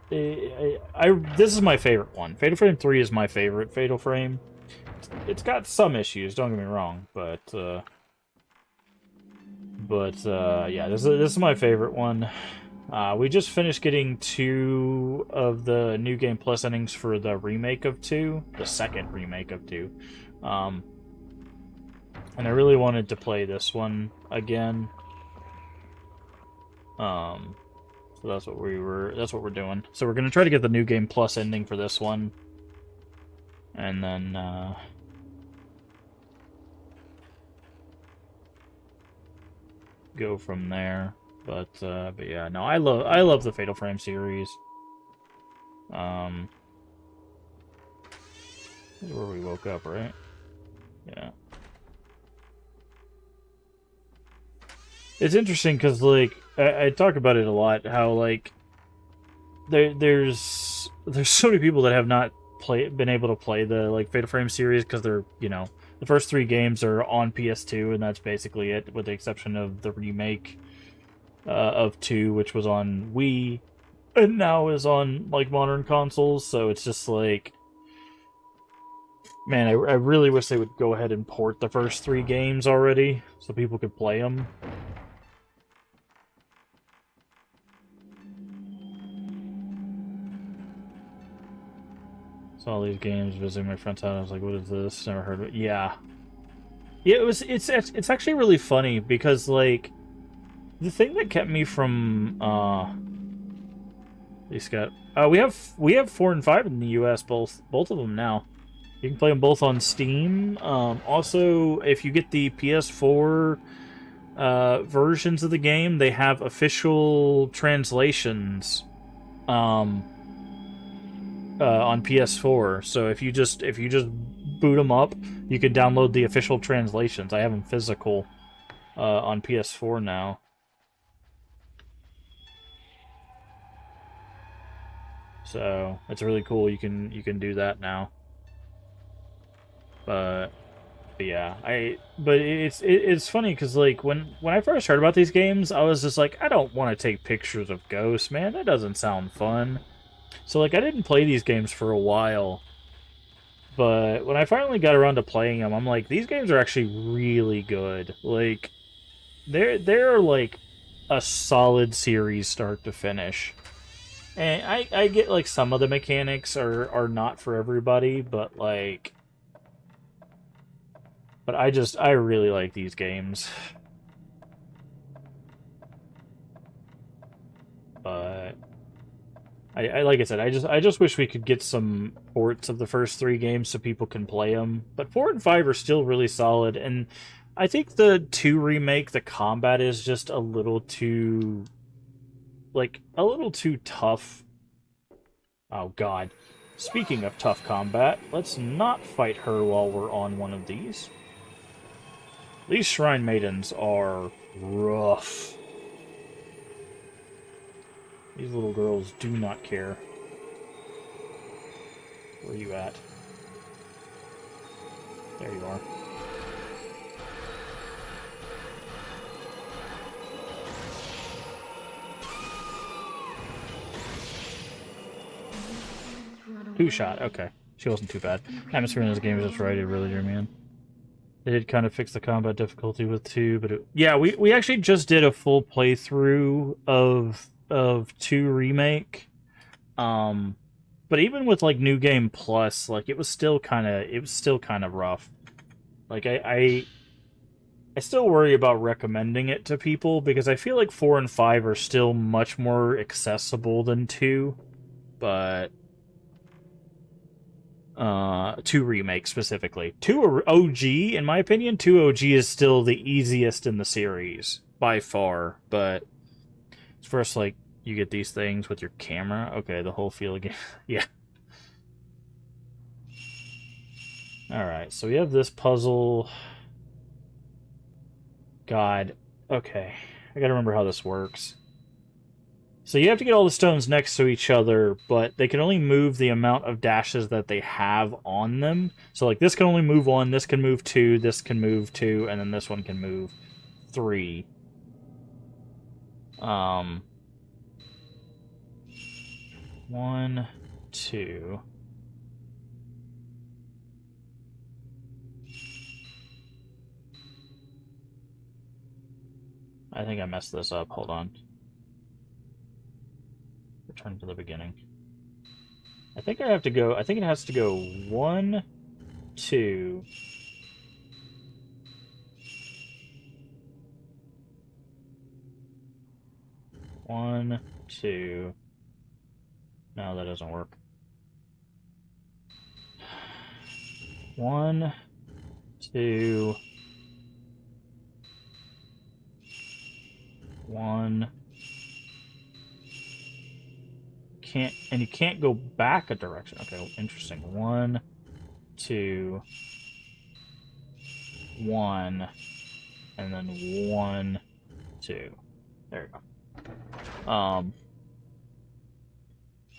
is my favorite one. Fatal Frame 3 is my favorite Fatal Frame. It's got some issues, don't get me wrong, but yeah, this is my favorite one. We just finished getting 2 of the New Game Plus endings for the remake of 2, the second remake of 2. And I really wanted to play this one again. So that's what we're doing. So we're gonna try to get the New Game Plus ending for this one. And then, go from there. But yeah, no, I love the Fatal Frame series. This is where we woke up, right? Yeah. It's interesting because, like, I talk about it a lot, how, like, there's so many people that have not been able to play the, like, Fatal Frame series because they're, you know, the first 3 games are on PS2, and that's basically it, with the exception of the remake of 2, which was on Wii, and now is on, like, modern consoles, so it's just, like... Man, I really wish they would go ahead and port the first 3 games already, so people could play them. Saw all these games, visiting my friend's house, I was like, what is this? Never heard of it. Yeah. Yeah, it's actually really funny, because, like, the thing that kept me from, we have 4 and 5 in the US, both of them now. You can play them both on Steam. Also, if you get the PS4 versions of the game, they have official translations on PS4. So if you just boot them up, you can download the official translations. I have them physical on PS4 now. So it's really cool. You can do that now. But yeah, it's funny because like when I first heard about these games, I was just like, I don't want to take pictures of ghosts, man. That doesn't sound fun. So like I didn't play these games for a while. But when I finally got around to playing them, I'm like, these games are actually really good. Like they're like a solid series start to finish. And I get like some of the mechanics are not for everybody, but like I really like these games. But I like I said, I just wish we could get some ports of the first three games so people can play them. But 4 and 5 are still really solid, and I think the 2 remake, the combat is just a little too a little too tough. Oh god. Speaking of tough combat, let's not fight her while we're on one of these. These Shrine Maidens are rough. These little girls do not care. Where are you at? There you are. Two shot, okay. She wasn't too bad. Atmosphere in this game is just right, it really drew me in. They did kind of fix the combat difficulty with 2, but yeah, we actually just did a full playthrough of 2 remake. But even with like New Game Plus, like it was still kind of rough. Like I still worry about recommending it to people because I feel like 4 and 5 are still much more accessible than 2, but 2 remake specifically. 2 OG, in my opinion, 2 OG is still the easiest in the series by far. But first, like you get these things with your camera. Okay, the whole feel again. Yeah. All right, so we have this puzzle. God. Okay, I gotta remember how this works. So you have to get all the stones next to each other, but they can only move the amount of dashes that they have on them. So like this can only move 1, this can move 2, this can move 2, and then this one can move 3. 1, 2. I think I messed this up. Hold on. Return to the beginning. I think I have to go. I think it has to go 1, 2. One, 2. No, that doesn't work. 1, 2. 1. Can't, and you can't go back a direction. Okay, interesting. 1, 2, 1, and then 1, 2. There you go. Oh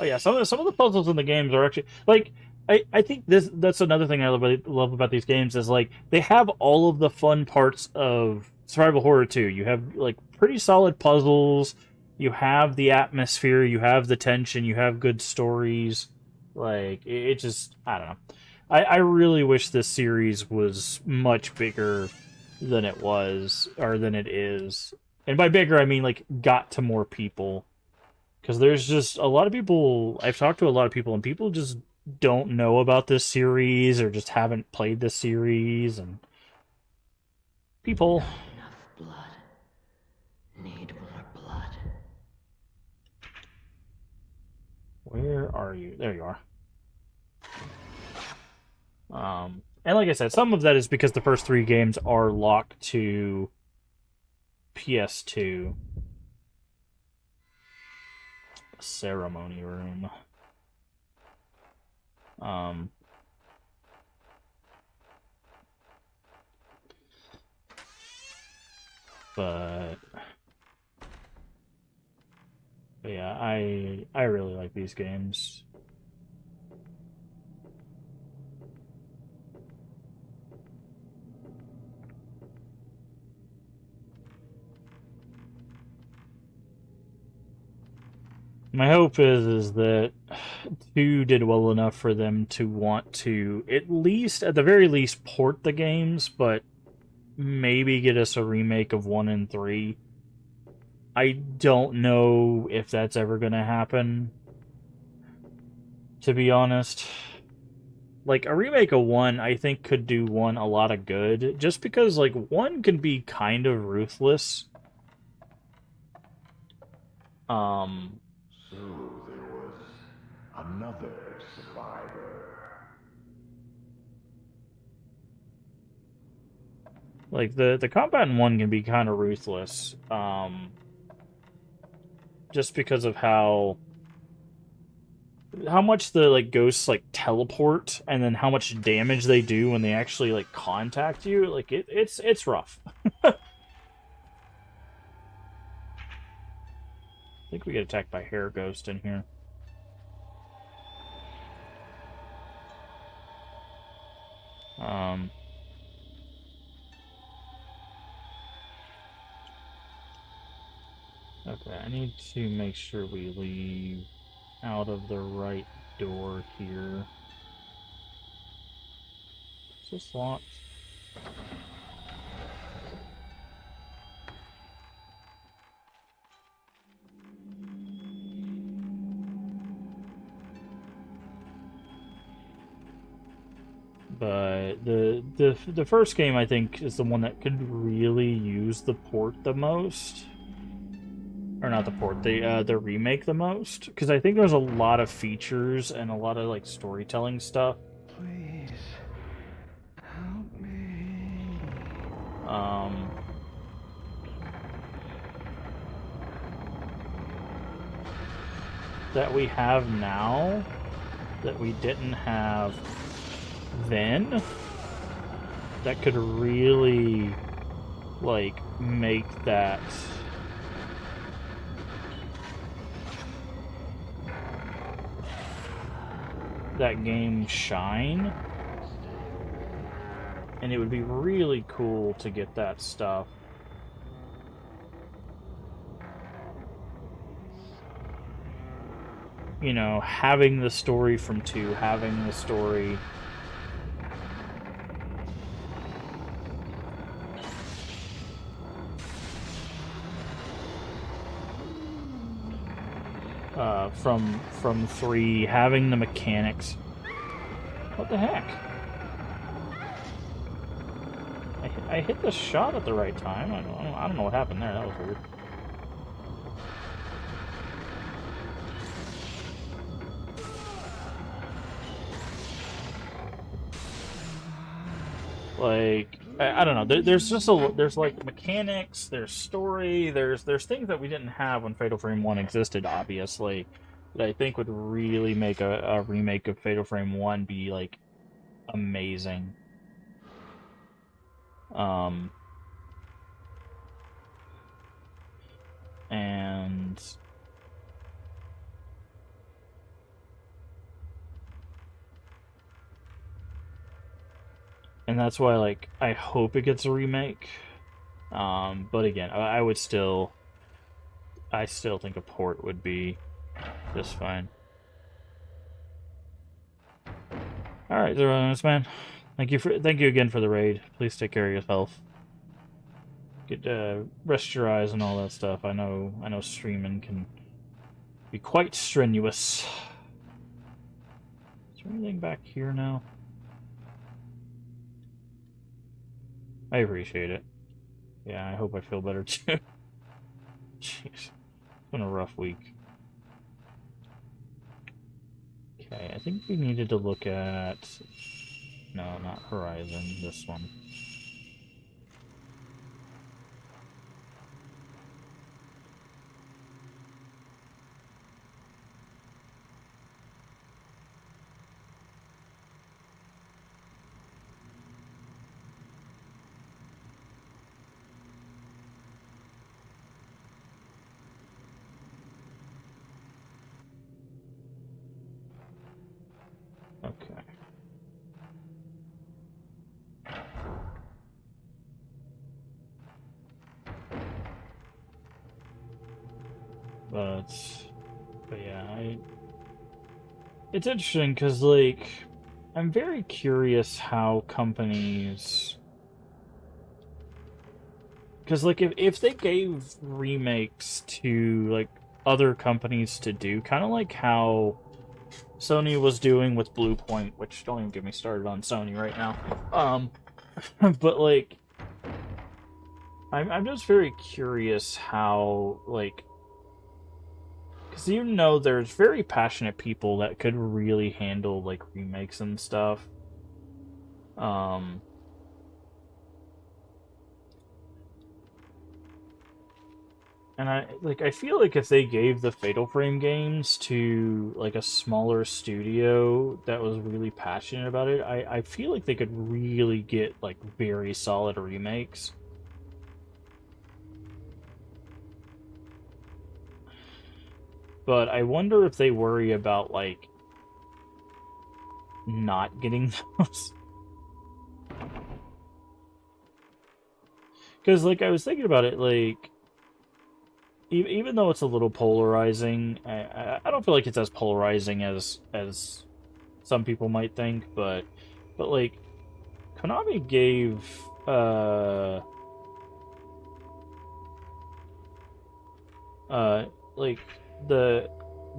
yeah, some of the puzzles in the games are actually like I think that's another thing I love about these games is like they have all of the fun parts of survival horror too. You have like pretty solid puzzles, you have the atmosphere, you have the tension, you have good stories. Like it just I don't know. I really wish this series was much bigger than it was or than it is. And by bigger I mean like got to more people. Because there's just a lot of people, I've talked to a lot of people, and people just don't know about this series or just haven't played this series. And people. Not enough blood. Need more blood. Where are you? There you are. And like I said, some of that is because the first 3 games are locked to PS2. Ceremony room. But yeah, I really like these games. My hope is that 2 did well enough for them to want to, at least, at the very least, port the games, but maybe get us a remake of 1 and 3. I don't know if that's ever going to happen, to be honest. Like, a remake of 1, I think, could do 1 a lot of good, just because, like, 1 can be kind of ruthless. So there was another survivor. Like, the combat in 1 can be kind of ruthless, just because of how much the, like, ghosts, like, teleport, and then how much damage they do when they actually, like, contact you. Like, it's rough. I think we get attacked by Hair Ghost in here. Okay, I need to make sure we leave out of the right door here. Is this locked? But the first game, I think, is the one that could really use the port the most. Or not the port, the remake the most, because I think there's a lot of features and a lot of, like, storytelling stuff. Please help me. That we have now that we didn't have then, that could really, like, make that game shine. And it would be really cool to get that stuff. You know, having the story from 2, having the story from 3, having the mechanics. What the heck? I hit the shot at the right time. I don't know what happened there. That was weird. Like, I don't know. There's just there's, like, mechanics, there's story, there's things that we didn't have when Fatal Frame 1 existed, obviously, that I think would really make a remake of Fatal Frame 1 be, like, amazing. And that's why, like, I hope it gets a remake. But again, I still think a port would be just fine. All right, Zeronis, man. Thank you again for the raid. Please take care of yourself. Get rest your eyes and all that stuff. I know streaming can be quite strenuous. Is there anything back here now? I appreciate it. Yeah, I hope I feel better too. Jeez, it's been a rough week. Okay, I think we needed to look at... No, not Horizon, this one. But yeah, it's interesting because, like, I'm very curious how companies. Because, like, if they gave remakes to, like, other companies to do, kind of like how Sony was doing with Blue Point, which don't even get me started on Sony right now. But, like, I'm just very curious how, like, because you know there's very passionate people that could really handle, like, remakes and stuff. And I feel like if they gave the Fatal Frame games to, like, a smaller studio that was really passionate about it, I feel like they could really get, like, very solid remakes. But I wonder if they worry about, like, not getting those. Because, like, I was thinking about it, like, even though it's a little polarizing, I don't feel like it's as polarizing as some people might think, but like, Konami gave like the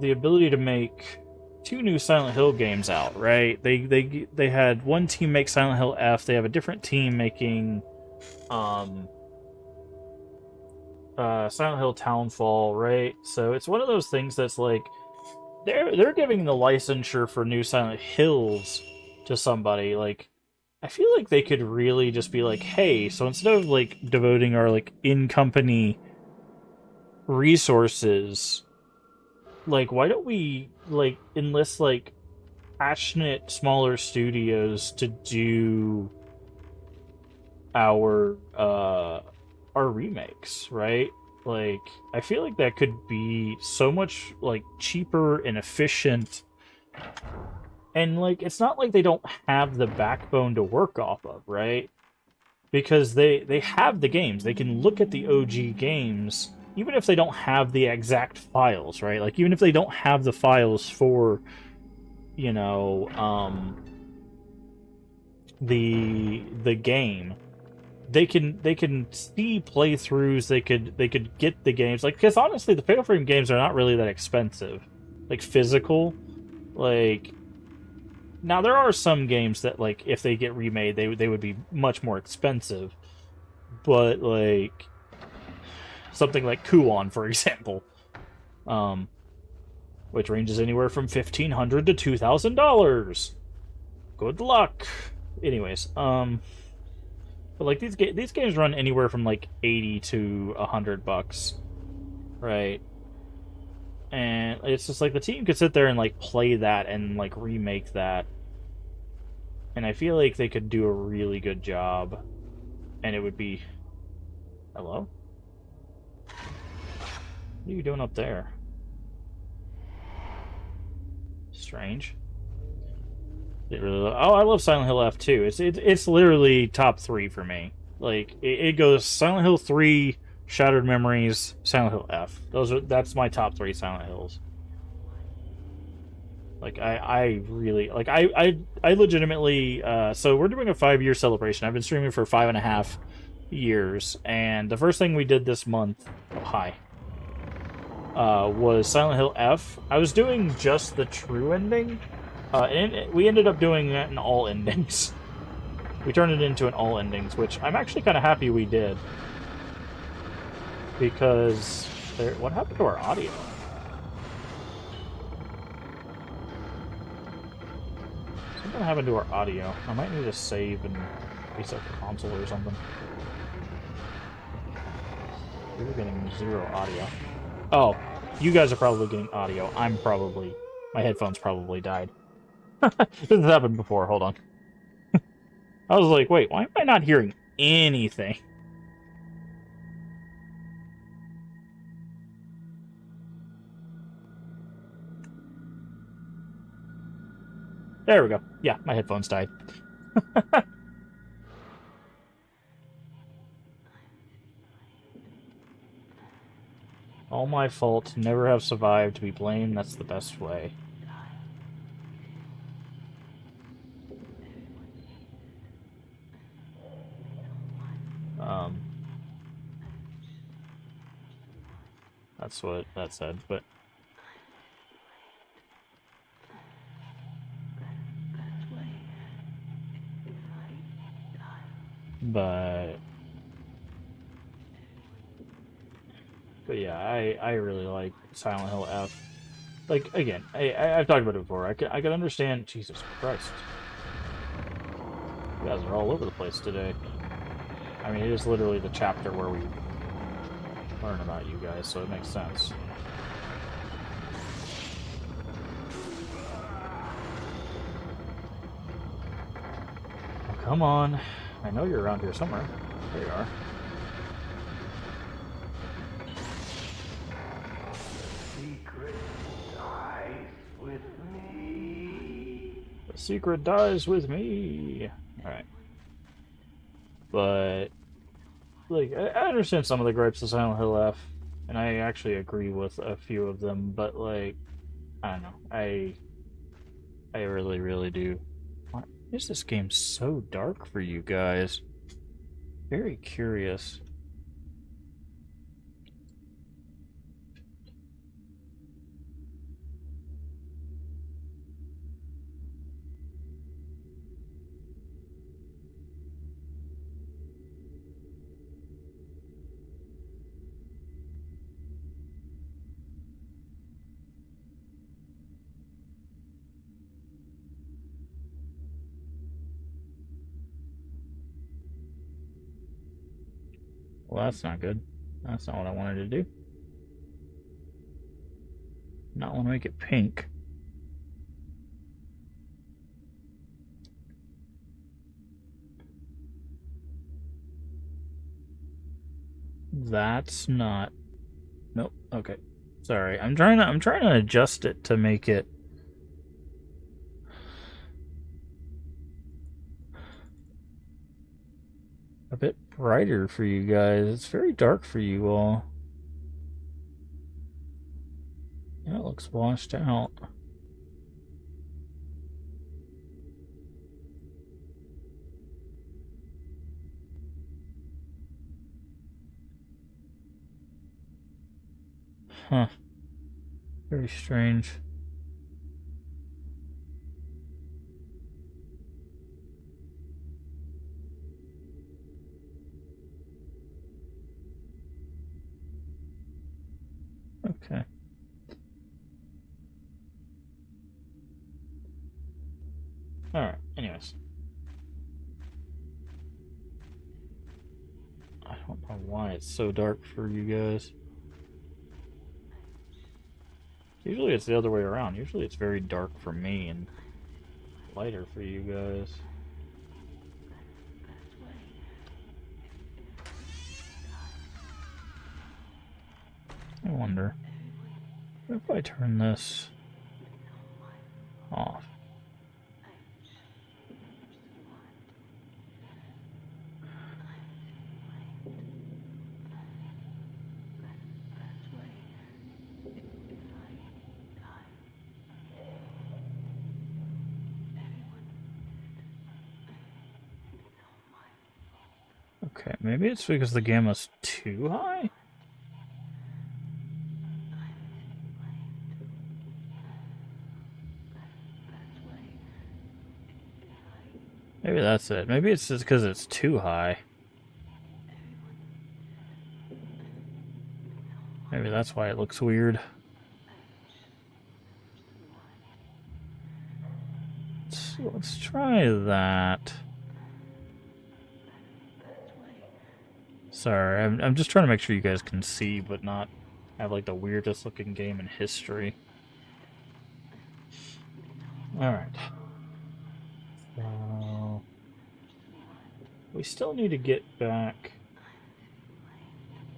ability to make 2 new Silent Hill games out, right? They had one team make Silent Hill F. They have a different team making Silent Hill Townfall, right? So it's one of those things that's like they're giving the licensure for new Silent Hills to somebody. Like, I feel like they could really just be like, hey, so instead of, like, devoting our, like, in-company resources, like, why don't we, like, enlist, like, passionate smaller studios to do our remakes, right? Like, I feel like that could be so much, like, cheaper and efficient. And, like, it's not like they don't have the backbone to work off of, right? Because they have the games. They can look at the OG games, even if they don't have the exact files, right? Like, even if they don't have the files for, you know, the game, they can see playthroughs. They could get the games, like, because honestly, the Fatal Frame games are not really that expensive, like, physical. Like, now there are some games that, like, if they get remade, they would be much more expensive. But, like, something like Kuon, for example, which ranges anywhere from $1,500 to $2,000. Good luck. Anyways, but, like, these games run anywhere from, like, $80 to $100, right? And it's just like the team could sit there and, like, play that and, like, remake that, and I feel like they could do a really good job, and it would be. Hello? What are you doing up there? Strange. Oh, I love Silent Hill F too. It's literally top 3 for me. Like, it goes Silent Hill 3, Shattered Memories, Silent Hill F. That's my top 3 Silent Hills. Like, I really, like, I legitimately, so we're doing a 5-year celebration. I've been streaming for 5.5 years, and the first thing we did this month, was Silent Hill F. I was doing just the true ending, and we ended up doing that in all endings. We turned it into an all endings, which I'm actually kind of happy we did. Because, what happened to our audio? Something happened to our audio. I might need to save and reset the console or something. We were getting 0 audio. Oh, you guys are probably getting audio. My headphones probably died. This has happened before, hold on. I was like, wait, why am I not hearing anything? There we go. Yeah, my headphones died. Oh All my fault. Never have survived. To be blamed. That's the best way. That's what that said, but... But yeah, I really like Silent Hill F. Like, again, I've talked about it before. I can understand... Jesus Christ. You guys are all over the place today. I mean, it is literally the chapter where we learn about you guys, so it makes sense. Oh, come on. I know you're around here somewhere. There you are. Secret dies with me. The secret dies with me. Alright. But, like, I understand some of the gripes of Silent Hill F, and I actually agree with a few of them, but, like, I don't know. I really, really do. Why is this game so dark for you guys? Very curious. Well, that's not good. That's not what I wanted to do. Not want to make it pink. That's not... Nope. Okay. Sorry. I'm trying to adjust it to make it a bit brighter for you guys. It's very dark for you all. Yeah, it looks washed out. Huh. Very strange. Okay. Alright, anyways. I don't know why it's so dark for you guys. Usually it's the other way around. Usually it's very dark for me and lighter for you guys. I wonder if I turn this off. Okay, maybe it's because the gamma's too high? Maybe that's it. Maybe it's just because it's too high. Maybe that's why it looks weird. Let's try that. Sorry, I'm just trying to make sure you guys can see, but not have like the weirdest looking game in history. Alright. So... we still need to get back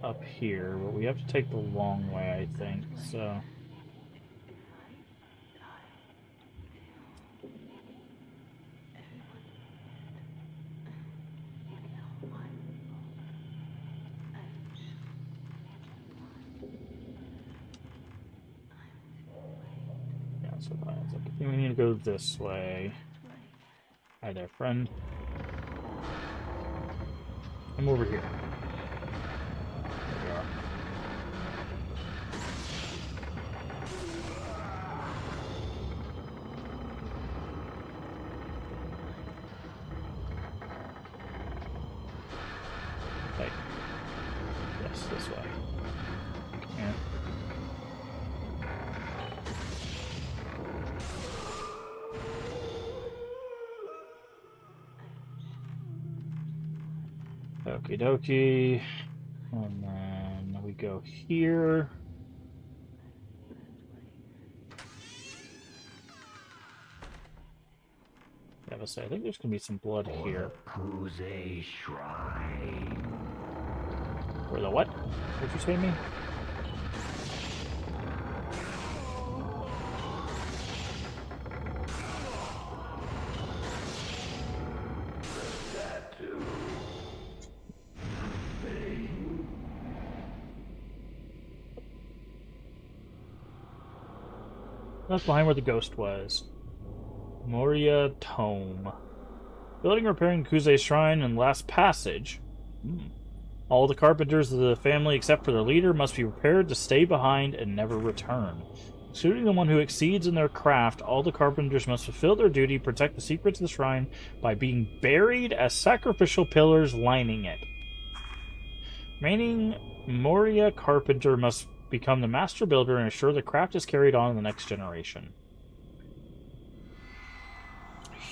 up here, but we have to take the long way, I think, so... So I was like, I think we need to go this way. Hi there, friend. I'm over here. There we are. Hey. Yes, this way. Come here. Okie dokie. And then we go here. Yeah, let's say I think there's gonna be some blood here. Kuze Shrine. Or the what? What'd you say to me? That's behind where the ghost was. Moria Tome. Building, repairing Kuze's shrine and last passage. All the carpenters of the family, except for their leader, must be prepared to stay behind and never return. Excluding the one who exceeds in their craft, all the carpenters must fulfill their duty, protect the secrets of the shrine by being buried as sacrificial pillars lining it. Remaining Moria carpenter must become the master builder and ensure the craft is carried on in the next generation.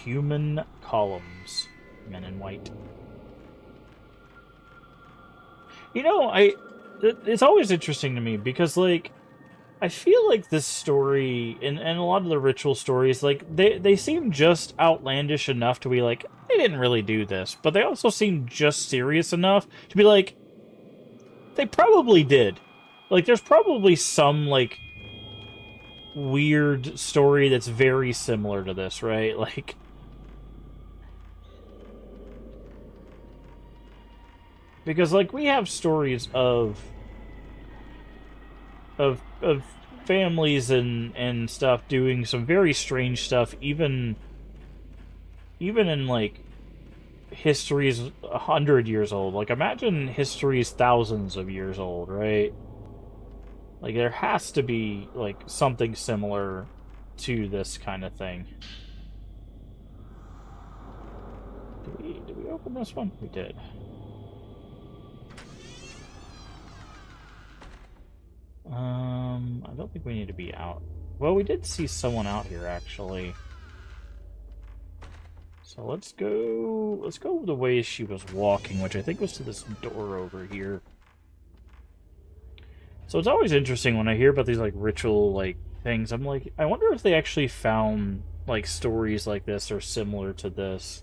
Human columns. Men in white. You know, it's always interesting to me because, like, I feel like this story and a lot of the ritual stories, like, they seem just outlandish enough to be like, they didn't really do this, but they also seem just serious enough to be like, they probably did. Like, there's probably some, like, weird story that's very similar to this, right? Like, because, like, we have stories of families and stuff doing some very strange stuff, even in, like, history's 100 years old. Like, imagine history's thousands of years old, right? Like, there has to be, like, something similar to this kind of thing. Did we open this one? We did. I don't think we need to be out. Well, we did see someone out here, actually. So let's go the way she was walking, which I think was to this door over here. So it's always interesting when I hear about these, like, ritual, like, things. I'm like, I wonder if they actually found, like, stories like this or similar to this.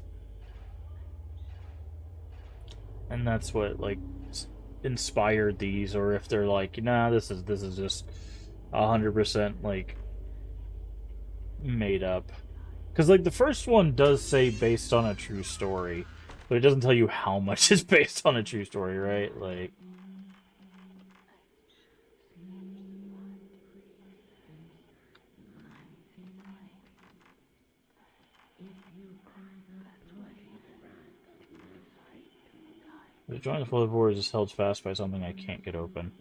And that's what, like, inspired these, or if they're like, nah, this is just 100%, like, made up. Because, like, the first one does say based on a true story, but it doesn't tell you how much is based on a true story, right? Like... The joint of floorboards is held fast by something I can't get open.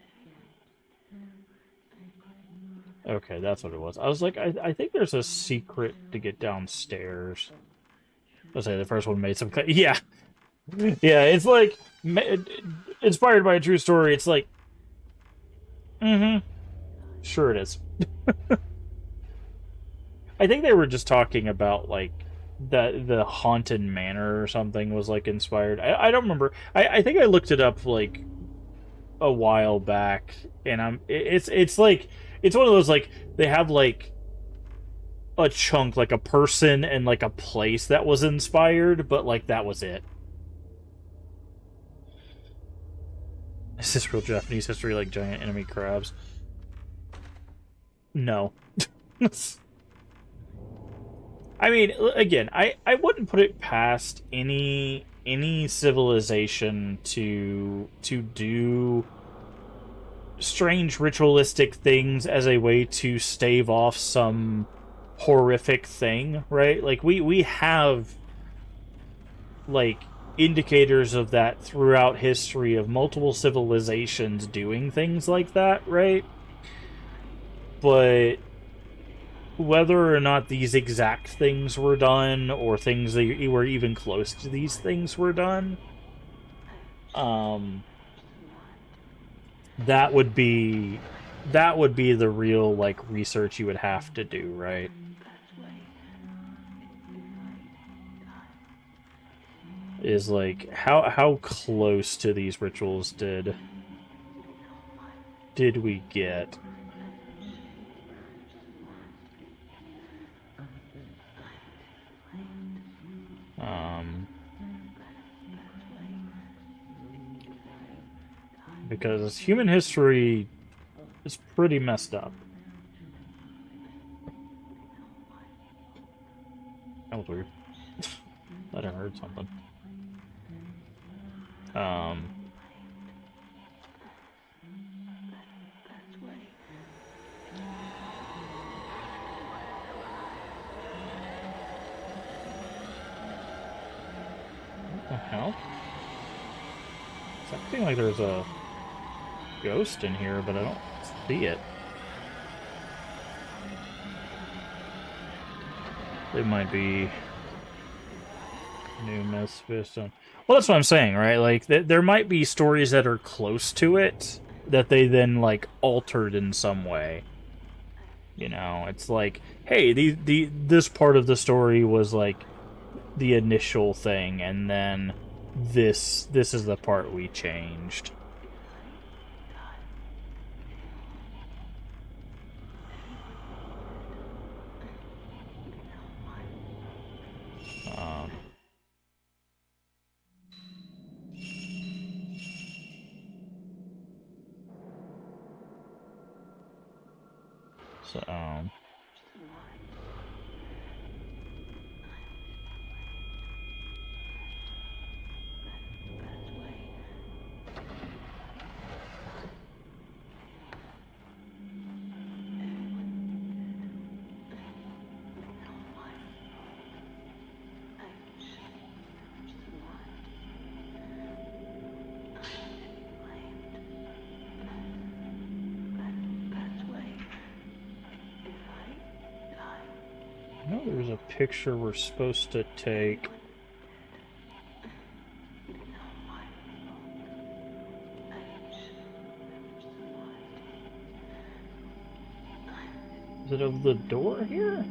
Okay, that's what it was. I was like, I think there's a secret to get downstairs. I'll say the first one made some... Yeah. Yeah, it's like... Inspired by a true story, it's like... Sure it is. I think they were just talking about, like, the Haunted Manor or something was, like, inspired. I don't remember. I think I looked it up, like, a while back, and it's like, it's one of those, like, they have, like, a chunk, like a person and, like, a place that was inspired, but, like, that was it. Is this real Japanese history, like giant enemy crabs? No. I mean, again, I wouldn't put it past any civilization to do strange ritualistic things as a way to stave off some horrific thing, right? Like we have like indicators of that throughout history of multiple civilizations doing things like that, right? But whether or not these exact things were done, or things that were even close to these things were done, that would be the real like research you would have to do, right? Is like how close to these rituals did we get? Because human history is pretty messed up. That was weird. Thought I heard something. What the hell? It's acting like there's a ghost in here, but I don't see it. It might be new Mephisto. Well, that's what I'm saying, right? Like, there might be stories that are close to it that they then like altered in some way. You know, it's like, hey, this part of the story was like the initial thing, and then this is the part we changed. So, I know there's a picture we're supposed to take. Is it of the door here?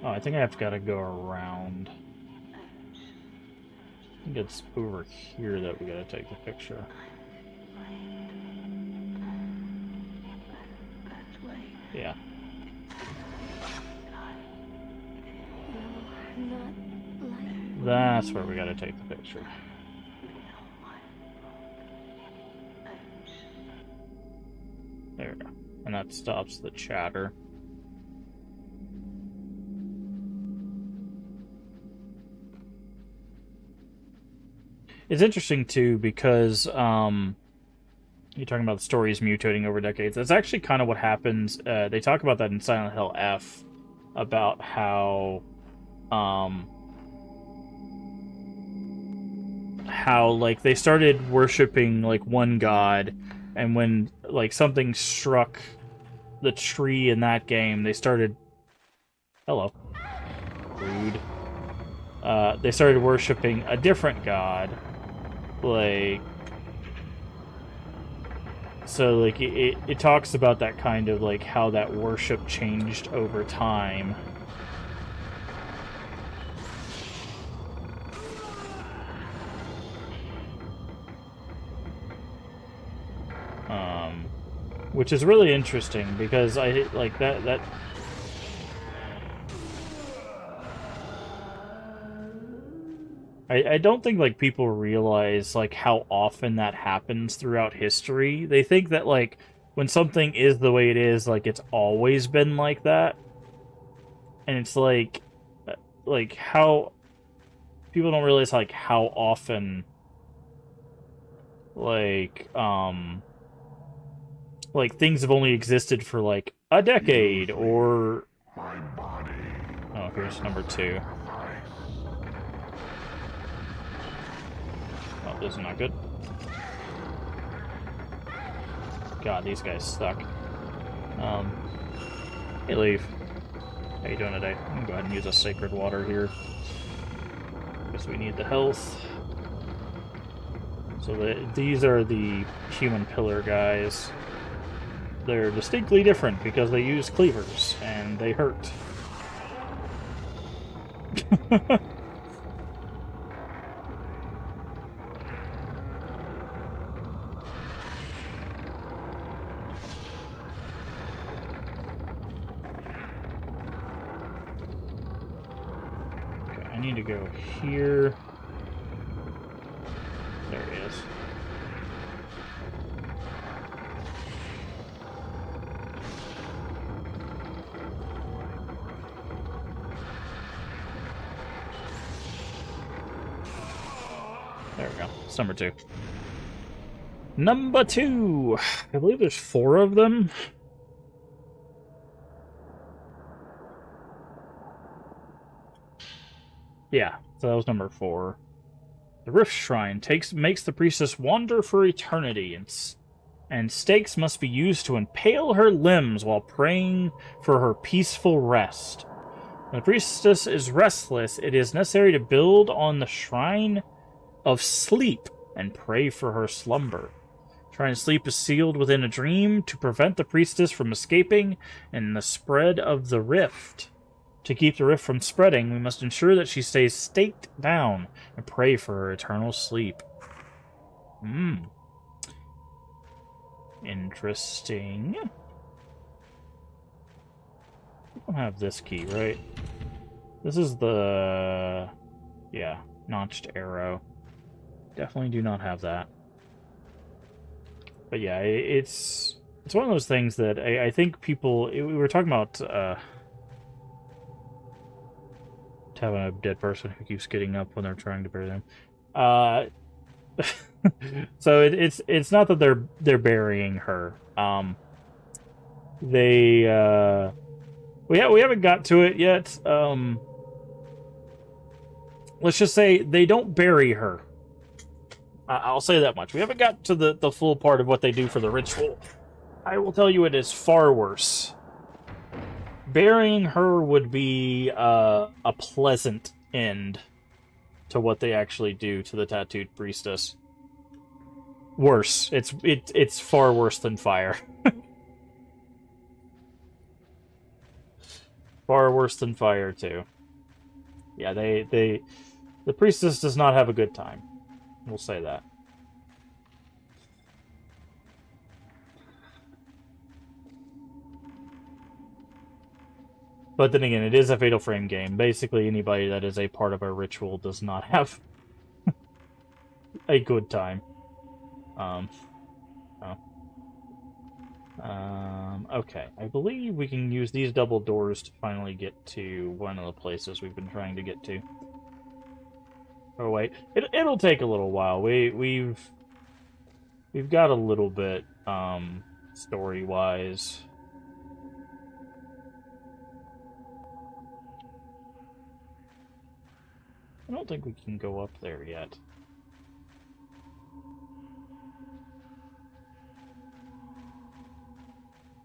Oh, I think I've got to go around. I think it's over here that we gotta take the picture. Yeah. That's where we gotta take the picture. There we go. And that stops the chatter. It's interesting too because you're talking about the stories mutating over decades. That's actually kind of what happens. They talk about that in Silent Hill F, about how like they started worshiping like one god, and when like something struck the tree in that game, they started rude. They started worshiping a different god. Like, so like it talks about that kind of like how that worship changed over time. Which is really interesting because I like that I don't think like people realize like how often that happens throughout history. They think that like when something is the way it is, like it's always been like that. And it's like how people don't realize like how often like things have only existed for like a decade or. Oh, here's number 2. Oh, this is not good. God, these guys suck. Hey, Leaf. How you doing today? I'm gonna go ahead and use a sacred water here. Because we need the health. So these are the human pillar guys. They're distinctly different because they use cleavers, and they hurt. Okay, I need to go here. There it is. There we go. It's number 2. Number 2! I believe there's 4 of them. Yeah, so that was number 4. The Rift Shrine makes the priestess wander for eternity, and stakes must be used to impale her limbs while praying for her peaceful rest. When the priestess is restless, it is necessary to build on the Shrine of Sleep and pray for her slumber. Shrine of Sleep is sealed within a dream to prevent the priestess from escaping and the spread of the rift. To keep the rift from spreading, we must ensure that she stays staked down and pray for her eternal sleep. Interesting. We don't have this key, right? This is the... yeah, notched arrow. Definitely do not have that. But yeah, it's one of those things that I think people... we were talking about... having a dead person who keeps getting up when they're trying to bury them. So it's not that they're burying her. We haven't got to it yet. Let's just say they don't bury her. I'll say that much. We haven't got to the full part of what they do for the ritual. I will tell you it is far worse. Burying her would be a pleasant end to what they actually do to the tattooed priestess. Worse. It's far worse than fire. Far worse than fire too. Yeah, the priestess does not have a good time. We'll say that. But then again, it is a Fatal Frame game. Basically, anybody that is a part of a ritual does not have a good time. Okay. I believe we can use these double doors to finally get to one of the places we've been trying to get to. Oh wait, it'll take a little while. We've got a little bit story-wise. I don't think we can go up there yet.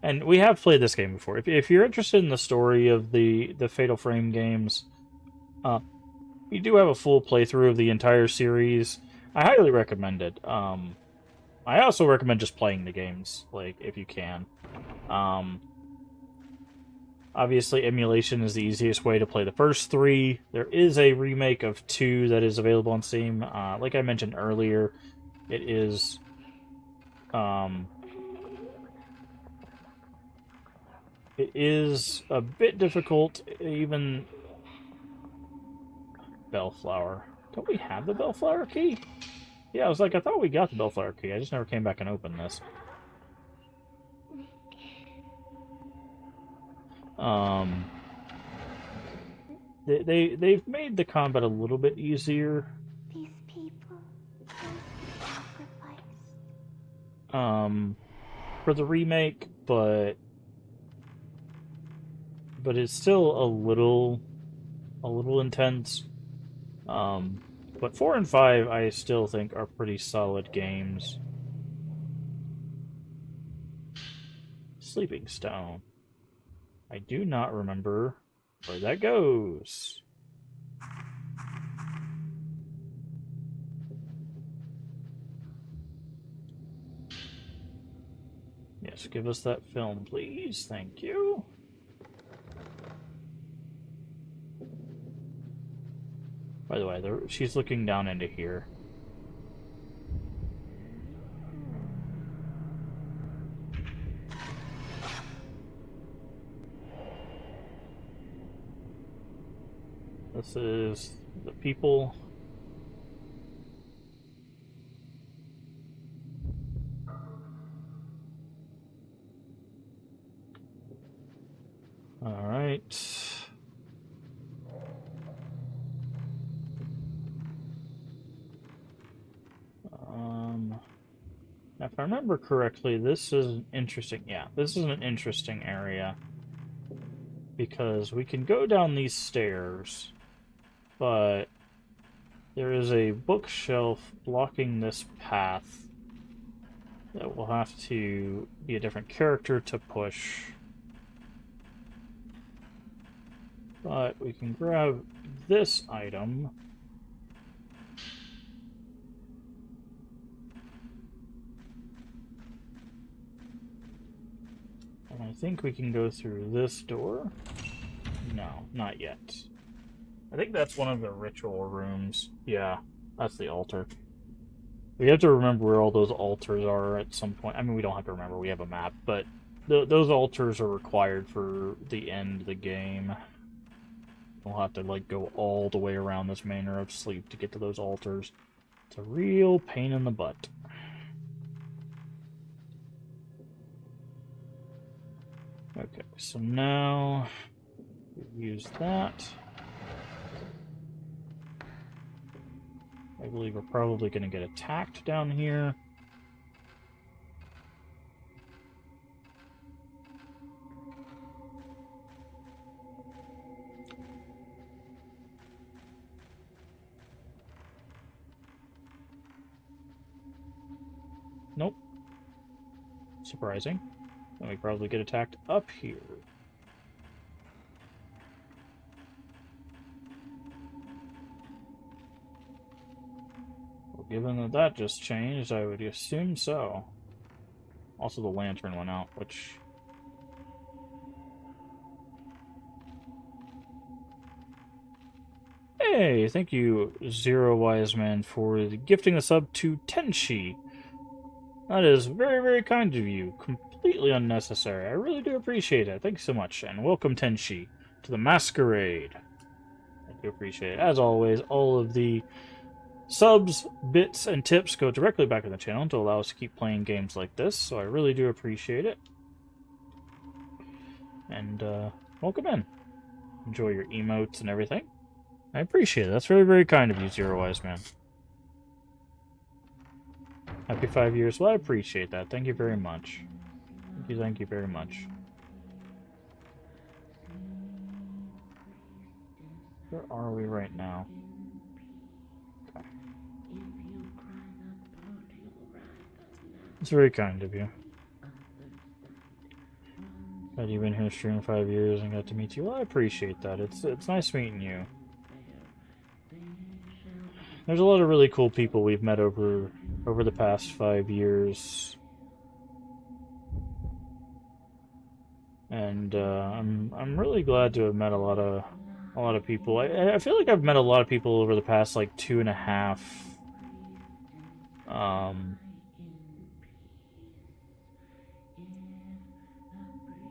And we have played this game before. If you're interested in the story of the Fatal Frame games, we do have a full playthrough of the entire series. I highly recommend it. I also recommend just playing the games, like, if you can. Obviously, emulation is the easiest way to play the first 3. There is a remake of 2 that is available on Steam. Like I mentioned earlier, it is... it is a bit difficult, even... Bellflower. Don't we have the Bellflower key? Yeah, I was like, I thought we got the Bellflower key. I just never came back and opened this. they've made the combat a little bit easier. These people sacrificed. For the remake, but it's still a little intense. But 4 and 5 I still think are pretty solid games. Sleeping Stone. I do not remember where that goes. Yes, give us that film, please. Thank you. By the way, she's looking down into here. This is the people. All right. If I remember correctly, this is an interesting. Yeah, this is an interesting area because we can go down these stairs, but there is a bookshelf blocking this path that will have to be a different character to push. But we can grab this item. And I think we can go through this door. No, not yet. I think that's one of the ritual rooms. Yeah, that's the altar. We have to remember where all those altars are at some point. I mean, we don't have to remember. We have a map, but those altars are required for the end of the game. We'll have to, like, go all the way around this Manor of Sleep to get to those altars. It's a real pain in the butt. Okay, so now we use that. I believe we're probably going to get attacked down here. Nope. Surprising. Then we probably get attacked up here. Well, given that that just changed, I would assume so. Also, the lantern went out, which... Hey, thank you, Zero Wise Man, for gifting the sub to Tenshi. That is very, very kind of you. Completely unnecessary. I really do appreciate it. Thanks so much, and welcome, Tenshi, to the Masquerade. I do appreciate it. As always, all of the subs, bits, and tips go directly back in the channel to allow us to keep playing games like this, so I really do appreciate it. And, welcome in. Enjoy your emotes and everything. I appreciate it. That's very, very kind of you, Zero Wise Man. Happy 5 years. Well, I appreciate that. Thank you very much. Thank you very much. Where are we right now? Okay. It's very kind of you. That you've been here streaming 5 years and got to meet you. Well, I appreciate that. It's nice meeting you. There's a lot of really cool people we've met over the past 5 years. And I'm really glad to have met a lot of people. I feel like I've met a lot of people over the past like 2.5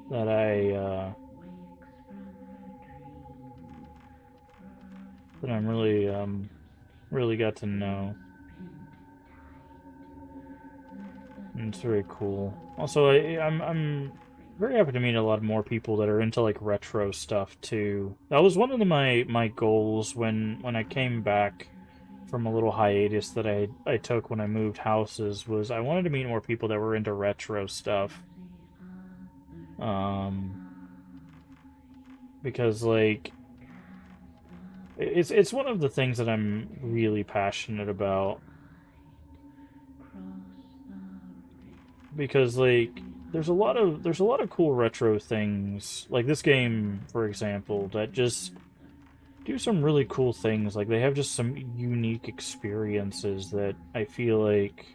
that I'm really got to know. And it's very cool. Also, I'm very happy to meet a lot more people that are into like retro stuff too. That was one of my goals when I came back from a little hiatus that I took when I moved houses, was I wanted to meet more people that were into retro stuff. Because like it's one of the things that I'm really passionate about. Because like there's a lot of cool retro things, like this game for example, that just do some really cool things. Like they have just some unique experiences that I feel like.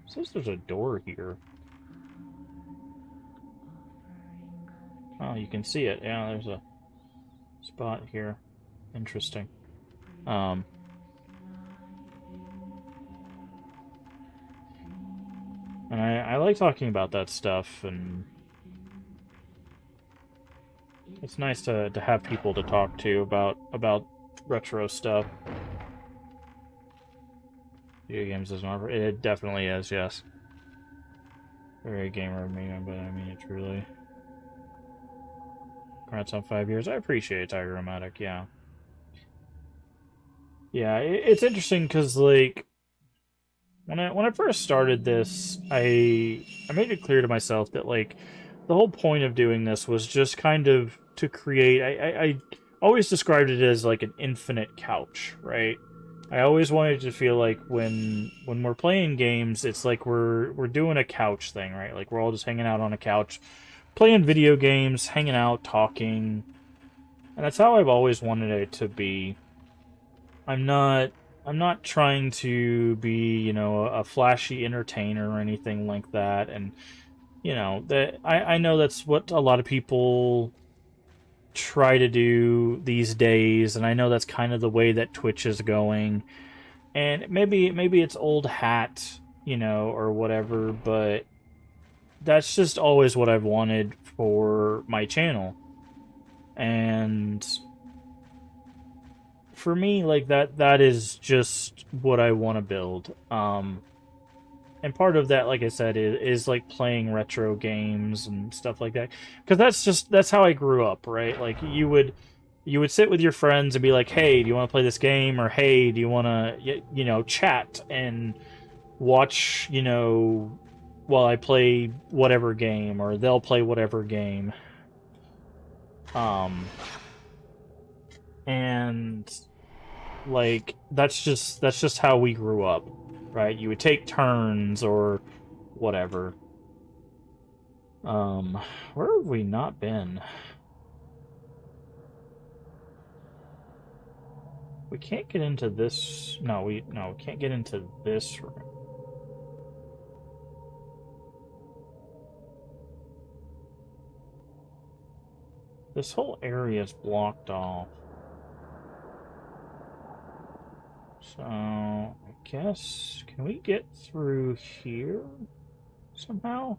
It says there's a door here. Oh, you can see it. Yeah, there's a spot here. Interesting. And I like talking about that stuff, and it's nice to have people to talk to about retro stuff. Video games is not. It definitely is, yes. Very gamer of me, but I mean it truly. Congrats on 5 years. I appreciate it, Tiger Romatic, yeah. Yeah, it's interesting because like when I first started this, I made it clear to myself that like the whole point of doing this was just kind of to create. I always described it as like an infinite couch, right? I always wanted to feel like when we're playing games, it's like we're doing a couch thing, right? Like we're all just hanging out on a couch, playing video games, hanging out, talking, and that's how I've always wanted it to be. I'm not trying to be, you know, a flashy entertainer or anything like that, and you know that I know that's what a lot of people try to do these days, and I know that's kind of the way that Twitch is going. And maybe it's old hat, you know, or whatever, but that's just always what I've wanted for my channel. And for me, like that is just what I want to build. And part of that, like I said, is like playing retro games and stuff like that, because that's how I grew up, right? Like you would sit with your friends and be like, hey, do you want to play this game? Or hey, do you want to, you know, chat and watch, you know, while I play whatever game, or they'll play whatever game. And like that's just how we grew up, right? You would take turns or whatever. Where have we not been? We can't get into this. No, we can't get into this room. This whole area is blocked off. So, I guess, can we get through here somehow?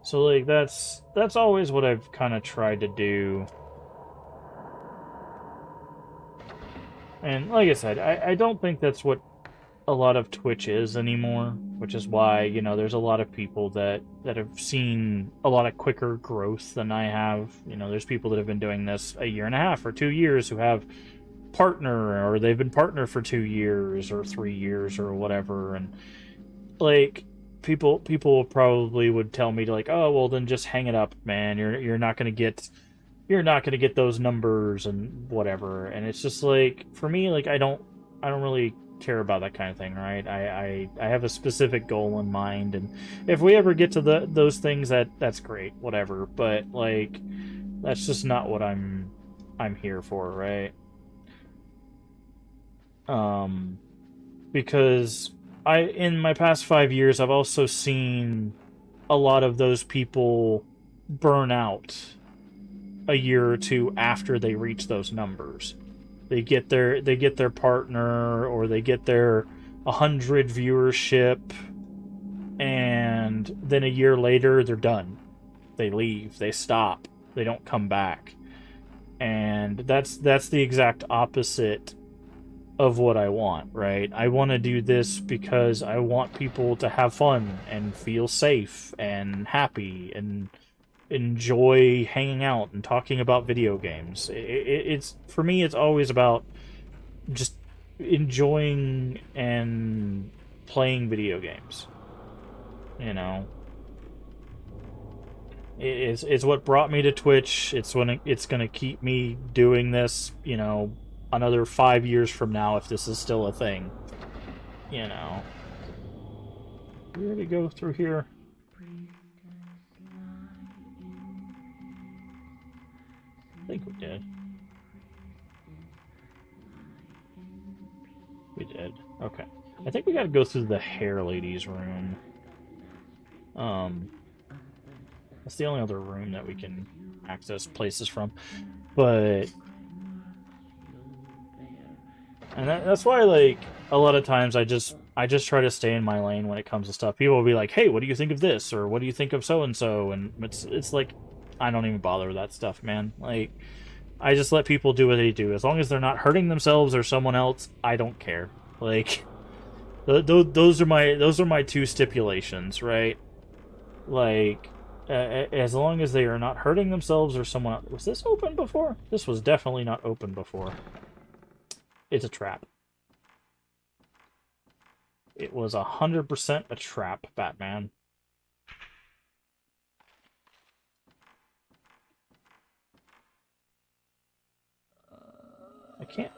So, like, that's always what I've kind of tried to do. And like I said, I don't think that's what a lot of Twitch is anymore, which is why, you know, there's a lot of people that have seen a lot of quicker growth than I have. You know, there's people that have been doing this a year and a half or 2 years who have partner, or they've been partner for 2 years or 3 years or whatever, and like people probably would tell me to like, oh well, then just hang it up, man. You're not gonna get those numbers and whatever. And it's just like, for me, like I don't really care about that kind of thing, right? I have a specific goal in mind, and if we ever get to those things, that's great, whatever. But like that's just not what I'm here for, right? Because in my past 5 years, I've also seen a lot of those people burn out a year or two after they reach those numbers. They get their partner, or they get their 100 viewership, and then a year later they're done. They leave, they stop, they don't come back. And that's the exact opposite of what I want, right? I want to do this because I want people to have fun and feel safe and happy and enjoy hanging out and talking about video games. It's for me, it's always about just enjoying and playing video games. You know, it's what brought me to Twitch. It's gonna keep me doing this. You know, another 5 years from now, if this is still a thing. You know, where to go through here? I think we did. We did. Okay. I think we gotta go through the hair lady's room. That's the only other room that we can access places from. But... And that's why, like, a lot of times I just try to stay in my lane when it comes to stuff. People will be like, hey, what do you think of this? Or what do you think of so-and-so? And it's like, I don't even bother with that stuff, man. Like, I just let people do what they do. As long as they're not hurting themselves or someone else, I don't care. Like, those are my two stipulations, right? Like, as long as they are not hurting themselves or someone else. Was this open before? This was definitely not open before. It's a trap. It was 100% a trap, Batman. I can't.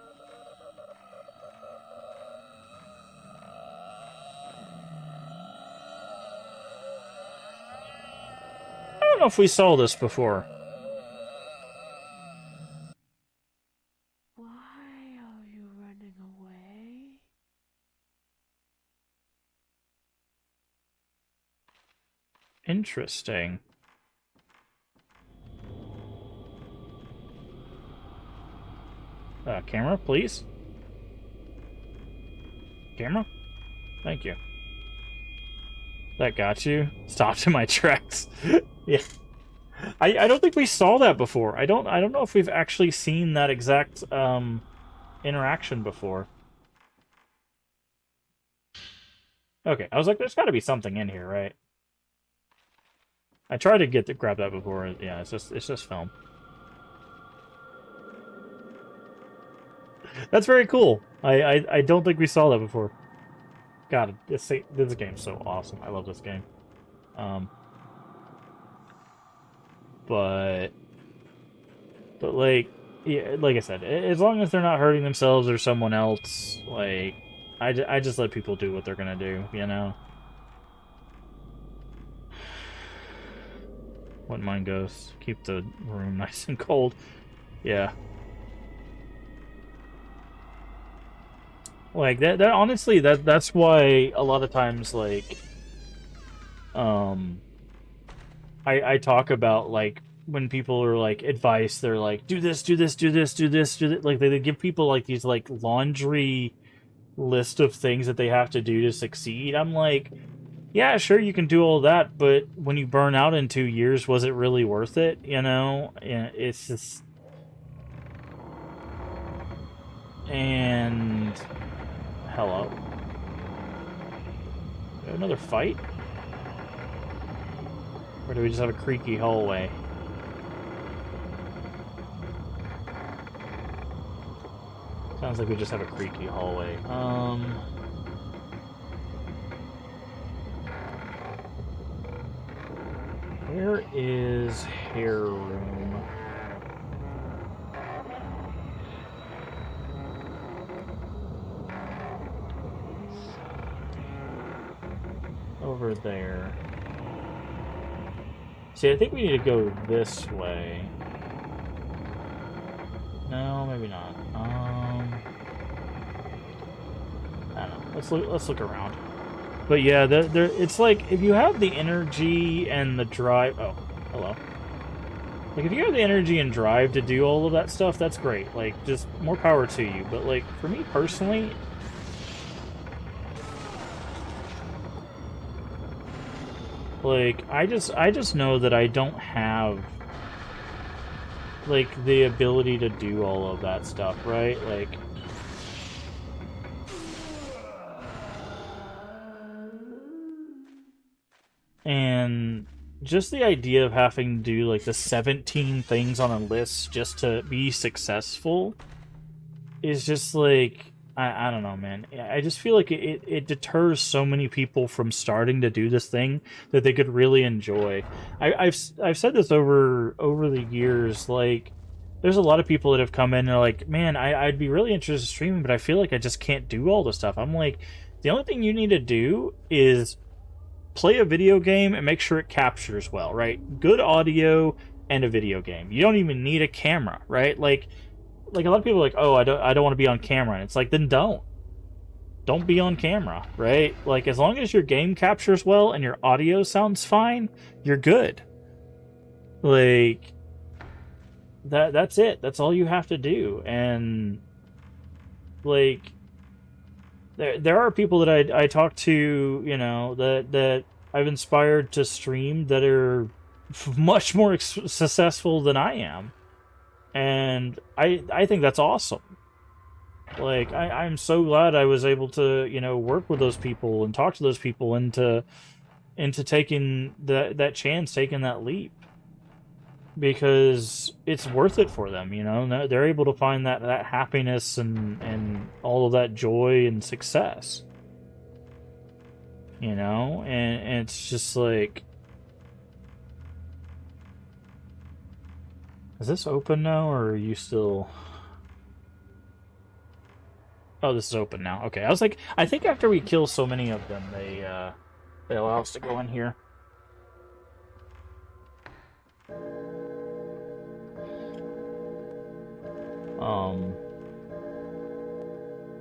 I don't know if we saw this before. Why are you running away? Interesting. Camera, please. Camera? Thank you. That got you? Stopped in my tracks. Yeah. I don't think we saw that before. I don't know if we've actually seen that exact interaction before. Okay, I was like, there's got to be something in here, right? I tried to grab that before. Yeah, it's just film. That's very cool. I don't think we saw that before. God, this game's so awesome. I love this game. But like, yeah, like I said, as long as they're not hurting themselves or someone else, like, I just let people do what they're gonna do, you know. Wouldn't mind ghosts. Keep the room nice and cold. Yeah. Like that honestly, that's why a lot of times, like, I talk about, like, when people are like advice, they're like, do this, do this, do this, do this, do this. Like they give people like these like laundry list of things that they have to do to succeed. I'm like, yeah, sure, you can do all that, but when you burn out in 2 years, was it really worth it? You know, it's just, and hello, another fight, or do we just have a creaky hallway? Sounds like we just have a creaky hallway. Where is hair room? Over there. See, I think we need to go this way. No, maybe not. I don't know. Let's look around. But yeah, it's like, if you have the energy and the drive... Oh, hello. Like, if you have the energy and drive to do all of that stuff, that's great. Like, just more power to you. But, like, for me personally... Like, I just know that I don't have, like, the ability to do all of that stuff, right? Like, And just the idea of having to do like the 17 things on a list just to be successful is just like, I don't know, man. I just feel like it deters so many people from starting to do this thing that they could really enjoy. I've said this over the years. Like, there's a lot of people that have come in and are like, man, I'd be really interested in streaming, but I feel like I just can't do all the stuff. I'm like, the only thing you need to do is play a video game and make sure it captures well, right? Good audio and a video game. You don't even need a camera, right? Like a lot of people are like, oh, I don't want to be on camera. And it's like, then don't be on camera, right? Like, as long as your game captures well and your audio sounds fine, you're good. Like, that's it. That's all you have to do. And like, there are people that I talk to, you know, that I've inspired to stream that are much more successful than I am. And I think that's awesome. Like, I'm so glad I was able to, you know, work with those people and talk to those people into taking that chance, taking that leap. Because it's worth it for them, you know? They're able to find that happiness and all of that joy and success. You know? And it's just like... Is this open now, or are you still... Oh, this is open now. Okay, I was like, I think after we kill so many of them, they allow us to go in here.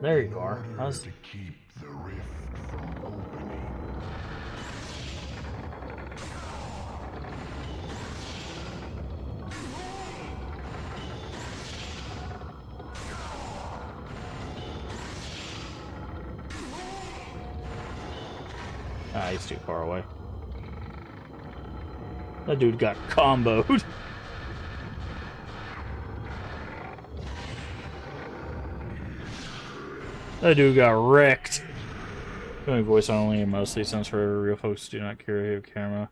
There you are. To keep the rift from opening. Ah, he's too far away. That dude got comboed. That dude got wrecked. Doing voice only and mostly since for real folks do not carry a camera.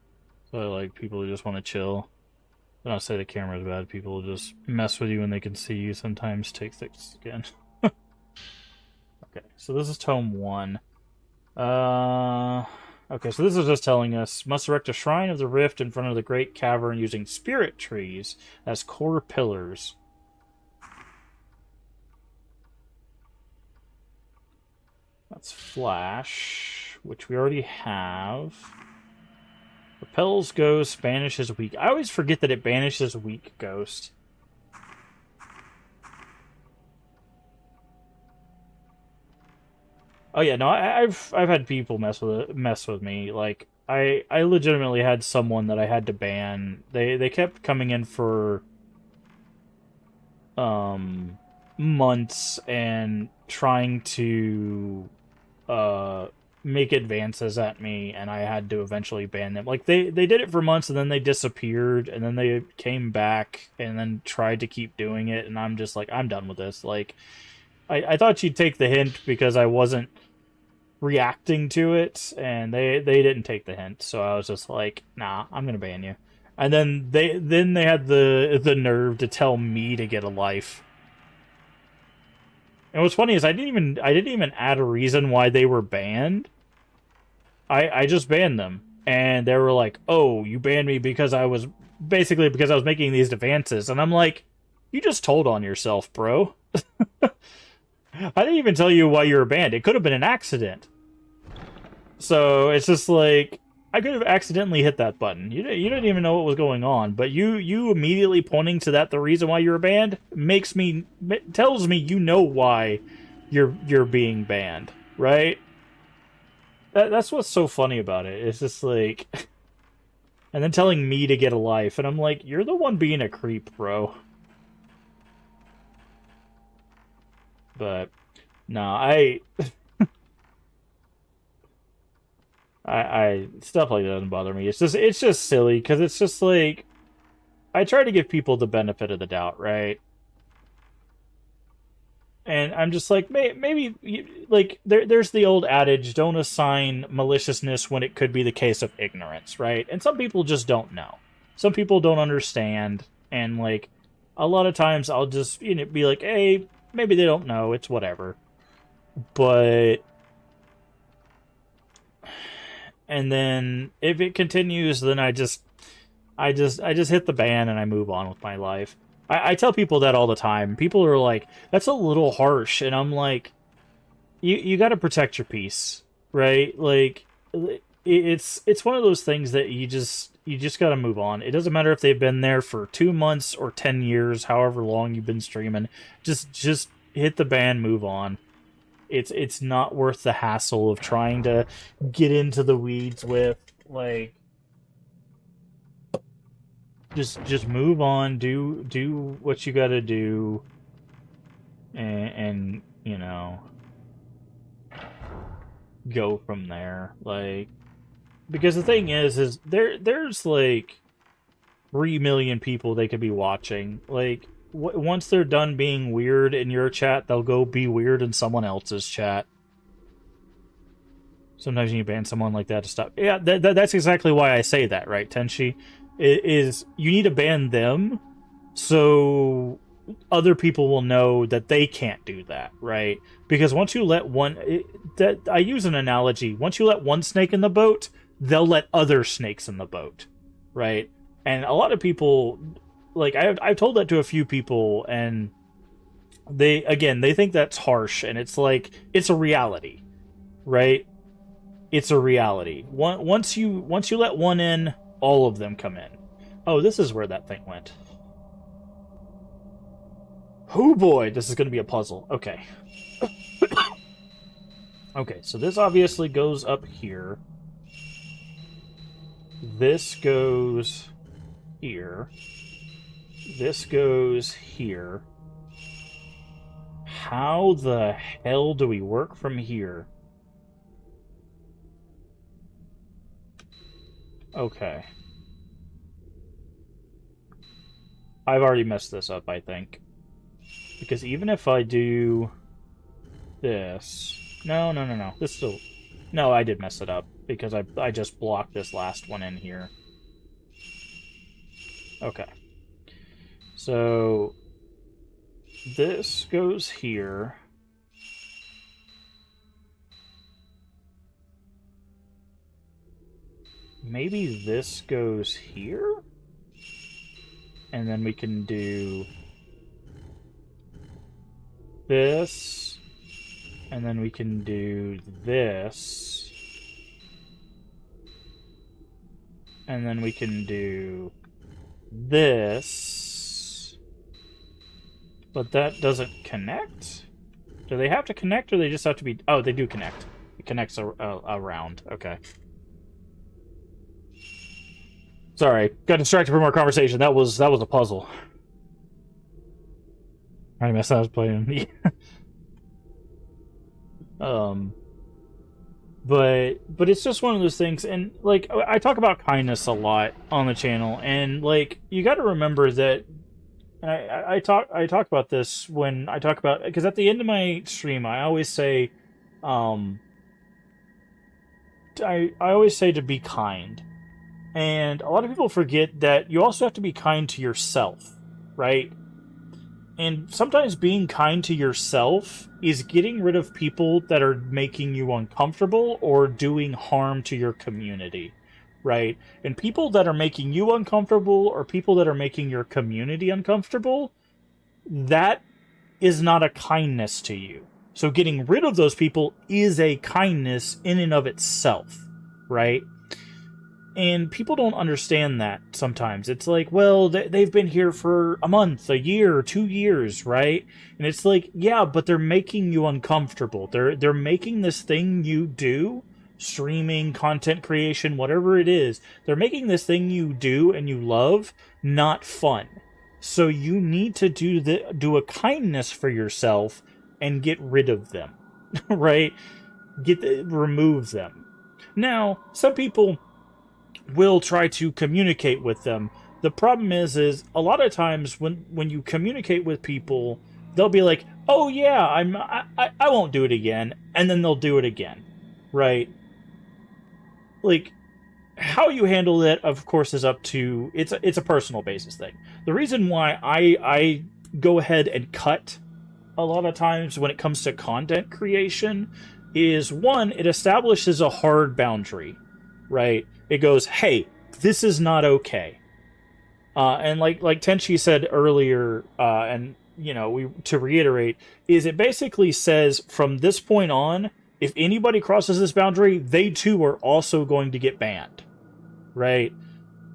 So like people who just want to chill. I don't say the camera's bad. People just mess with you when they can see you. Sometimes take things again. Okay, so this is tome 1. Okay, so this is just telling us, must erect a shrine of the rift in front of the great cavern using spirit trees as core pillars. That's Flash, which we already have. Repels Ghost, banishes weak. I always forget that it banishes weak Ghost. Oh yeah, no, I've had people mess with me. Like, I legitimately had someone that I had to ban. They kept coming in for months and trying to make advances at me, and I had to eventually ban them. Like, they did it for months, and then they disappeared, and then they came back, and then tried to keep doing it, and I'm just like, I'm done with this. Like, I thought you'd take the hint because I wasn't reacting to it, and they didn't take the hint, so I was just like, nah, I'm gonna ban you. And then they had the nerve to tell me to get a life. And what's funny is I didn't even add a reason why they were banned. I just banned them, and they were like, "Oh, you banned me because I was making these advances," and I'm like, "You just told on yourself, bro." I didn't even tell you why you were banned. It could have been an accident. So it's just like, I could have accidentally hit that button. You didn't even know what was going on, but you immediately pointing to that the reason why you were banned tells me you know why you're being banned, right? That's what's so funny about it. It's just like, and then telling me to get a life, and I'm like, you're the one being a creep, bro. But no, I stuff like that doesn't bother me. It's just silly because it's just like, I try to give people the benefit of the doubt, right? And I'm just like, maybe, like, there's the old adage, don't assign maliciousness when it could be the case of ignorance, right? And some people just don't know. Some people don't understand, and, like, a lot of times I'll just, be like, hey, maybe they don't know, it's whatever. But... And then, if it continues, then I just hit the ban and I move on with my life. I tell people that all the time. People are like, that's a little harsh. And I'm like, you got to protect your peace, right? Like, it's one of those things that you just got to move on. It doesn't matter if they've been there for 2 months or 10 years, however long you've been streaming. Just hit the ban, move on. It's not worth the hassle of trying to get into the weeds with, like, just move on, do what you gotta do, and go from there. Like, because the thing is there's like 3 million people they could be watching. Like, once they're done being weird in your chat, they'll go be weird in someone else's chat. Sometimes you ban someone like that to stop. Yeah, that's exactly why I say that, right, Tenshi? Is you need to ban them so other people will know that they can't do that, right? Because once you let I use an analogy. Once you let one snake in the boat, they'll let other snakes in the boat, right? And a lot of people, like, I've told that to a few people, and they think that's harsh, and it's like, it's a reality, right? It's a reality. Once you let one in, all of them come in. Oh, this is where that thing went. Oh boy, this is going to be a puzzle. Okay. Okay, so this obviously goes up here. This goes here. This goes here. How the hell do we work from here? Okay. I've already messed this up, I think. Because even if I do this... No. This still... No, I did mess it up. Because I just blocked this last one in here. Okay. So... This goes here. Maybe this goes here? And then we can do this. And then we can do this. And then we can do this. But that doesn't connect? Do they have to connect, or they just have to be... Oh, they do connect. It connects around. Okay. Sorry, got distracted from our conversation. That was a puzzle. I messed up. I was playing. But it's just one of those things, and like, I talk about kindness a lot on the channel, and like, you got to remember that. And I talk about this when I talk about, because at the end of my stream I always say, I always say to be kind. And a lot of people forget that you also have to be kind to yourself, right? And sometimes being kind to yourself is getting rid of people that are making you uncomfortable or doing harm to your community, right? And people that are making you uncomfortable or people that are making your community uncomfortable, that is not a kindness to you. So getting rid of those people is a kindness in and of itself, right? And people don't understand that sometimes. It's like, well, they've been here for a month, a year, 2 years, right? And it's like, yeah, but they're making you uncomfortable. They're making this thing you do, streaming, content creation, whatever it is, they're making this thing you do and you love not fun. So you need to do a kindness for yourself and get rid of them, right? Remove them. Now, some people will try to communicate with them. The problem is a lot of times when you communicate with people, they'll be like, oh yeah, I won't do it again, and then they'll do it again, right? Like, how you handle it, of course, is up to it's a personal basis thing. The reason why I go ahead and cut a lot of times when it comes to content creation is, one, it establishes a hard boundary, right? It goes, hey, this is not okay. And like Tenchi said earlier, and we to reiterate, is it basically says from this point on, if anybody crosses this boundary, they too are also going to get banned, right?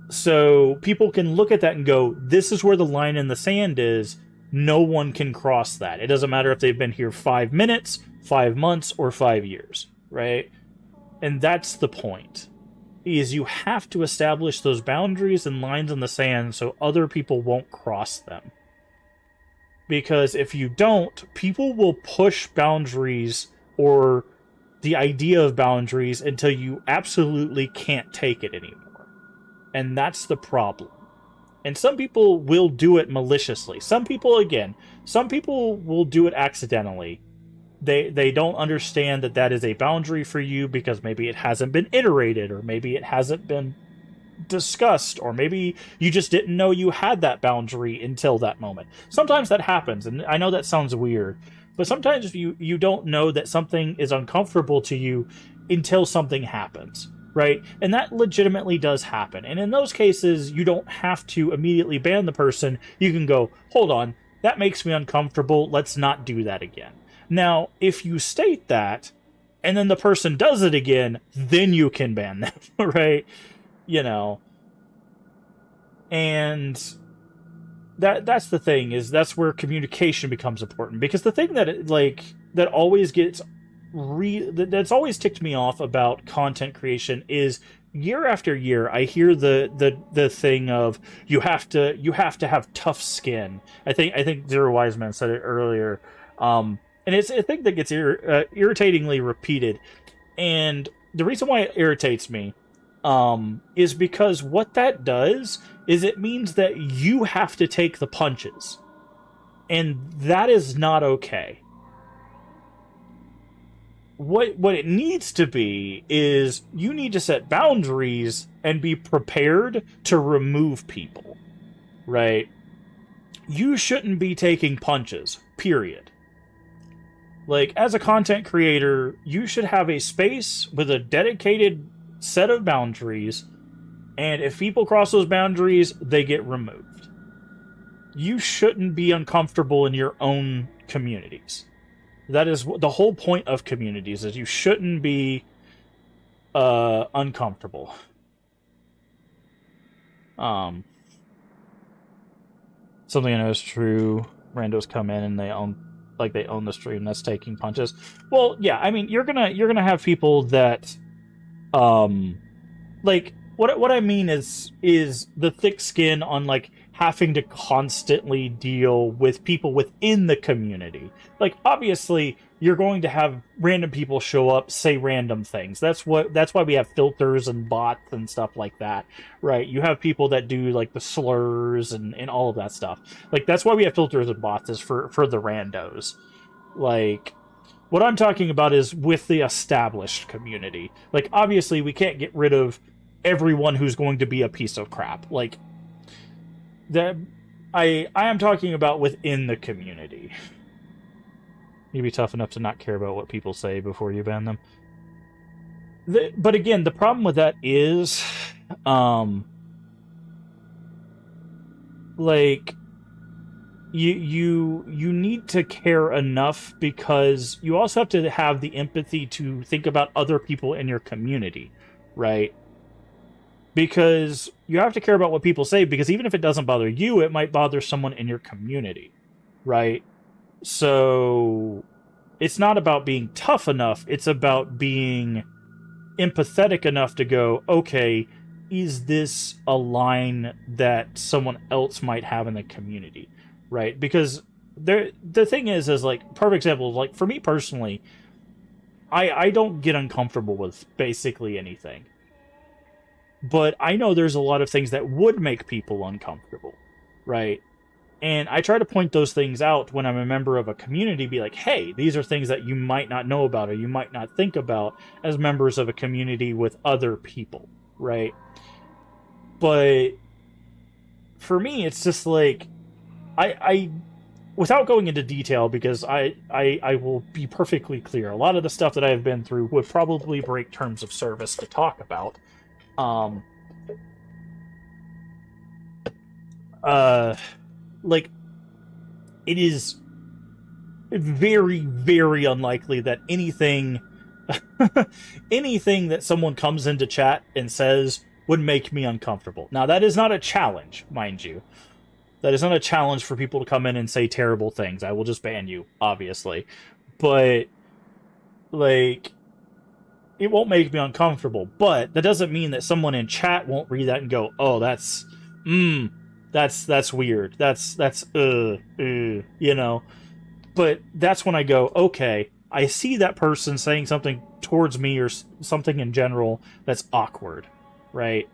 So people can look at that and go, this is where the line in the sand is. No one can cross that. It doesn't matter if they've been here 5 minutes, 5 months, or 5 years, right? And that's the point. Is you have to establish those boundaries and lines in the sand so other people won't cross them. Because if you don't, people will push boundaries or the idea of boundaries until you absolutely can't take it anymore. And that's the problem. And some people will do it maliciously. Some people will do it accidentally. They don't understand that that is a boundary for you because maybe it hasn't been iterated, or maybe it hasn't been discussed, or maybe you just didn't know you had that boundary until that moment. Sometimes that happens, and I know that sounds weird, but sometimes you don't know that something is uncomfortable to you until something happens, right? And that legitimately does happen. And in those cases, you don't have to immediately ban the person. You can go, hold on, that makes me uncomfortable. Let's not do that again. Now, if you state that, and then the person does it again, then you can ban them, right? And that's the thing, is that's where communication becomes important. Because the thing that always gets that's always ticked me off about content creation is, year after year I hear the thing of you have to have tough skin. I think Zero Wise Man said it earlier. And it's a thing that gets irritatingly repeated. And the reason why it irritates me is because what that does is it means that you have to take the punches. And that is not okay. What it needs to be is you need to set boundaries and be prepared to remove people, right? You shouldn't be taking punches, period. Like, as a content creator, you should have a space with a dedicated set of boundaries, and if people cross those boundaries, they get removed. You shouldn't be uncomfortable in your own communities. That is the whole point of communities, is you shouldn't be uncomfortable. Something I know is true. Randos come in and they own the stream. That's taking punches. Well, yeah, I mean, you're gonna have people that, like, what I mean is the thick skin on, like, having to constantly deal with people within the community. Like, obviously, you're going to have random people show up, say random things. That's why we have filters and bots and stuff like that, right? You have people that do, like, the slurs and all of that stuff. Like, that's why we have filters and bots, is for the randos. Like, what I'm talking about is with the established community. Like, obviously, we can't get rid of everyone who's going to be a piece of crap. Like, that I am talking about within the community. You be tough enough to not care about what people say before you ban them. But again, the problem with that is, like, you need to care enough, because you also have to have the empathy to think about other people in your community, right? Because you have to care about what people say, because even if it doesn't bother you, it might bother someone in your community, right? So it's not about being tough enough, it's about being empathetic enough to go, okay, is this a line that someone else might have in the community, right? Because the thing is like, perfect example, like, for me personally, I don't get uncomfortable with basically anything. But I know there's a lot of things that would make people uncomfortable, right? And I try to point those things out when I'm a member of a community, be like, hey, these are things that you might not know about or you might not think about as members of a community with other people, right? But for me, it's just like, I without going into detail, because I will be perfectly clear, a lot of the stuff that I have been through would probably break terms of service to talk about. Like, it is very, very unlikely that anything anything that someone comes into chat and says would make me uncomfortable. Now, that is not a challenge, mind you. That is not a challenge for people to come in and say terrible things. I will just ban you, obviously. But, like, it won't make me uncomfortable. But that doesn't mean that someone in chat won't read that and go, oh, that's weird. That's you know. But that's when I go, okay, I see that person saying something towards me or something in general that's awkward, right?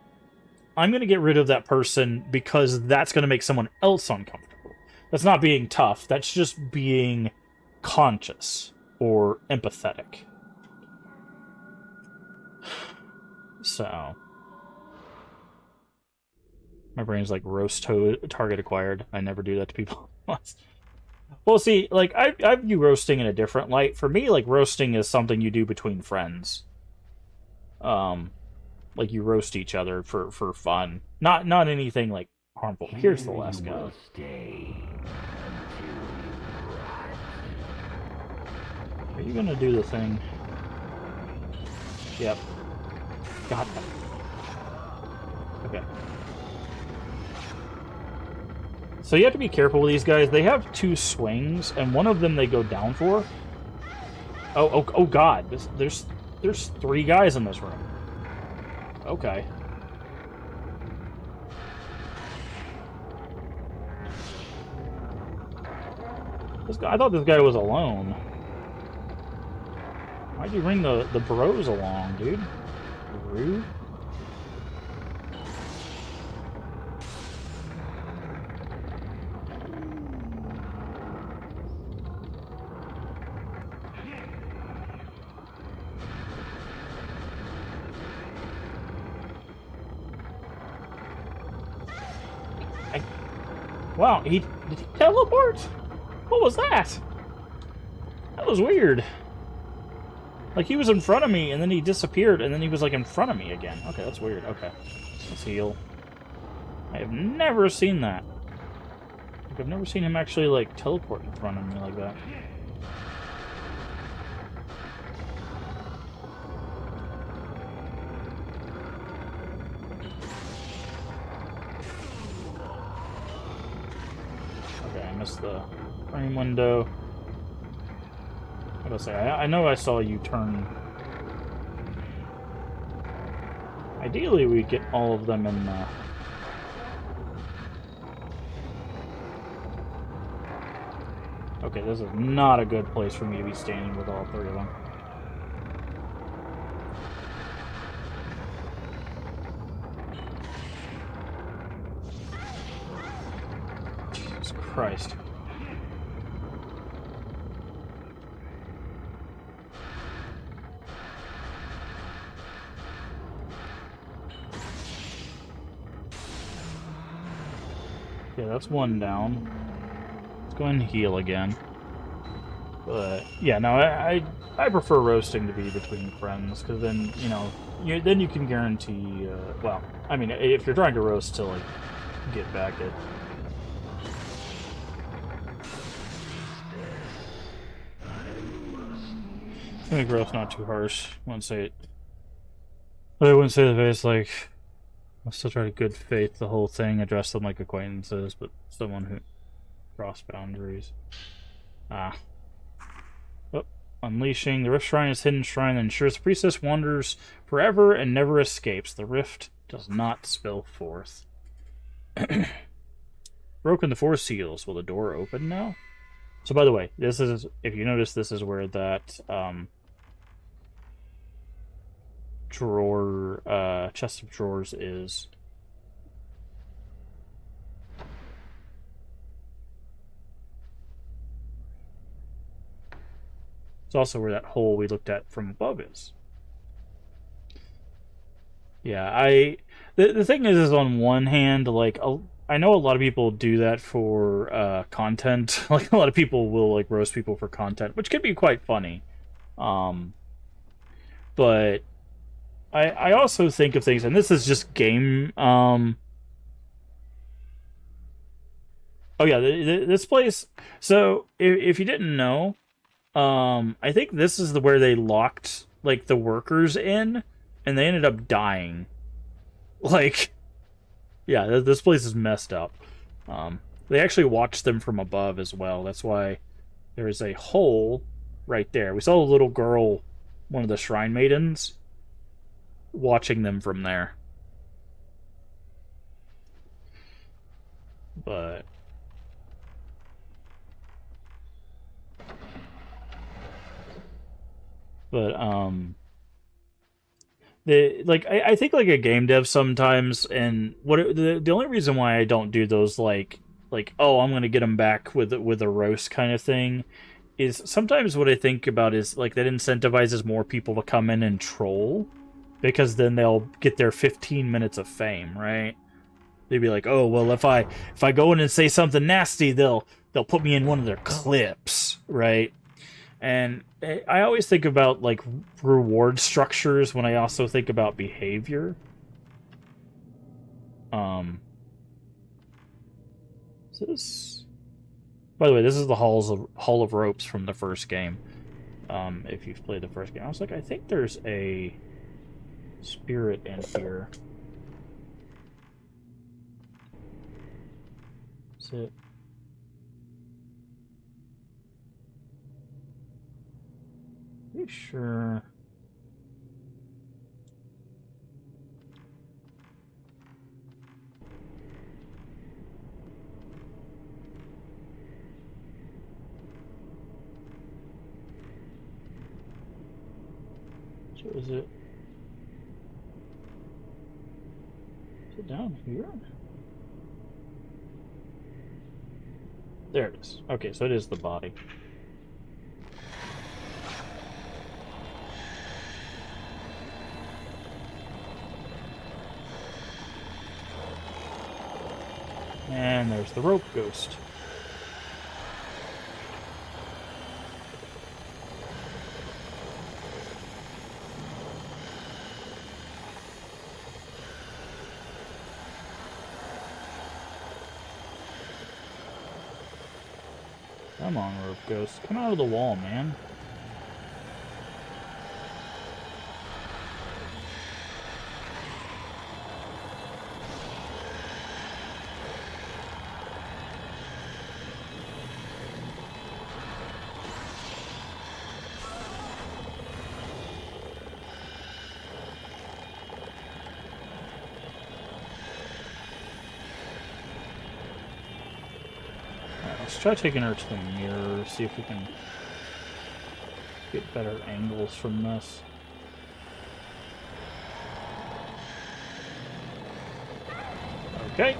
I'm going to get rid of that person because that's going to make someone else uncomfortable. That's not being tough. That's just being conscious or empathetic. So, my brain's like, roast target acquired. I never do that to people. Well, see, like, I view roasting in a different light. For me, like, roasting is something you do between friends. Like, you roast each other for fun. Not anything, like, harmful. Here's the last guy. Are you gonna do the thing? Yep. Got them. Okay. So you have to be careful with these guys. They have two swings, and one of them they go down for. Oh God! There's 3 guys in this room. Okay. I thought this guy was alone. Why'd you bring the bros along, dude? Rude. Wow, did he teleport? What was that? That was weird. Like, he was in front of me, and then he disappeared, and then he was, like, in front of me again. Okay, that's weird. Okay. Let's heal. I have never seen that. Like, I've never seen him actually, like, teleport in front of me like that. The frame window. What did I say? I know I saw you turn. Ideally, we get all of them in. Okay, this is not a good place for me to be standing with all 3 of them. Jesus Christ. Yeah, that's 1 down. Let's go ahead and heal again. But yeah, no, I prefer roasting to be between friends, because then, you know, then you can guarantee. Well, I mean, if you're trying to roast to, like, get back at. Make roast not too harsh. I wouldn't say it. But I wouldn't say the face like. I'll still try to good faith the whole thing, address them like acquaintances, but someone who cross boundaries. Oh. Unleashing. The Rift Shrine is hidden shrine that ensures the priestess wanders forever and never escapes. The rift does not spill forth. Broken the 4 seals. Will the door open now? So, by the way, this is, if you notice, this is where that drawer, chest of drawers is. It's also where that hole we looked at from above is. Yeah, the thing is on one hand, like I know a lot of people do that for content. Like a lot of people will like roast people for content, which can be quite funny. Um, but I also think of things, and this is just game. Oh yeah, this place. So if you didn't know, I think this is where they locked like the workers in, and they ended up dying. Like, yeah, this place is messed up. They actually watched them from above as well. That's why there is a hole right there. We saw a little girl, one of the shrine maidens, watching them from there. But but the like I think like a game dev sometimes, and the only reason why I don't do those like oh I'm gonna get them back with a roast kind of thing is sometimes what I think about is like that incentivizes more people to come in and troll because then they'll get their 15 minutes of fame, right? They'd be like, oh well, if I go in and say something nasty, they'll put me in one of their clips, right? And I always think about like reward structures when I also think about behavior. Um, is this? By the way, this is the Hall of Ropes from the first game. If you've played the first game, I was like, I think there's a spirit in here. Is it? Pretty sure. So is it? Is it down here? There it is. Okay, so it is the body. And there's the rope ghost. Come on, rope ghost. Come out of the wall, man. Let's try taking her to the mirror, see if we can get better angles from this. Okay.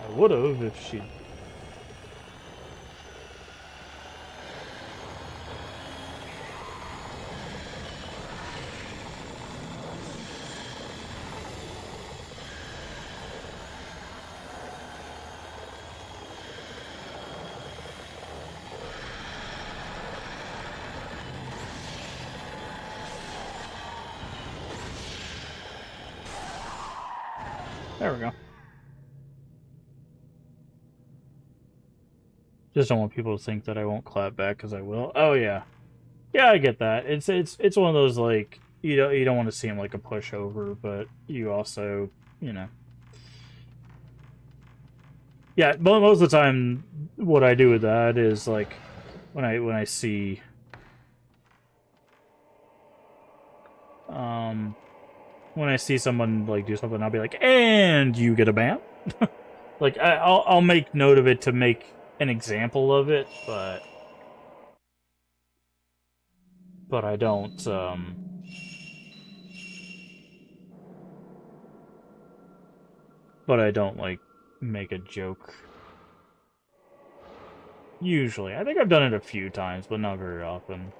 I would have if she... There we go. Just don't want people to think that I won't clap back because I will. Oh yeah, yeah, I get that. It's one of those like you don't want to seem like a pushover, but you also yeah. But most of the time, what I do with that is like when I see when I see someone like do something, I'll be like, and you get a ban. Like I'll make note of it to make an example of it, but I don't like make a joke. Usually. I think I've done it a few times, but not very often.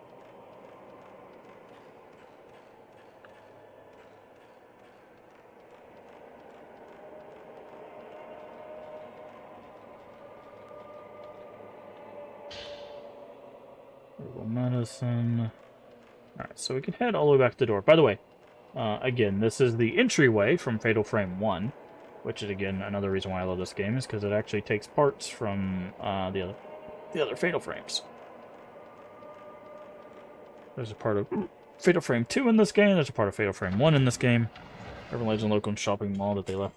Herbal medicine. Alright, so we can head all the way back to the door. By the way, again, this is the entryway from Fatal Frame 1, which is, again, another reason why I love this game, is because it actually takes parts from the other Fatal Frames. There's a part of Fatal Frame 2 in this game, there's a part of Fatal Frame 1 in this game. Urban Legend Local Shopping Mall that they left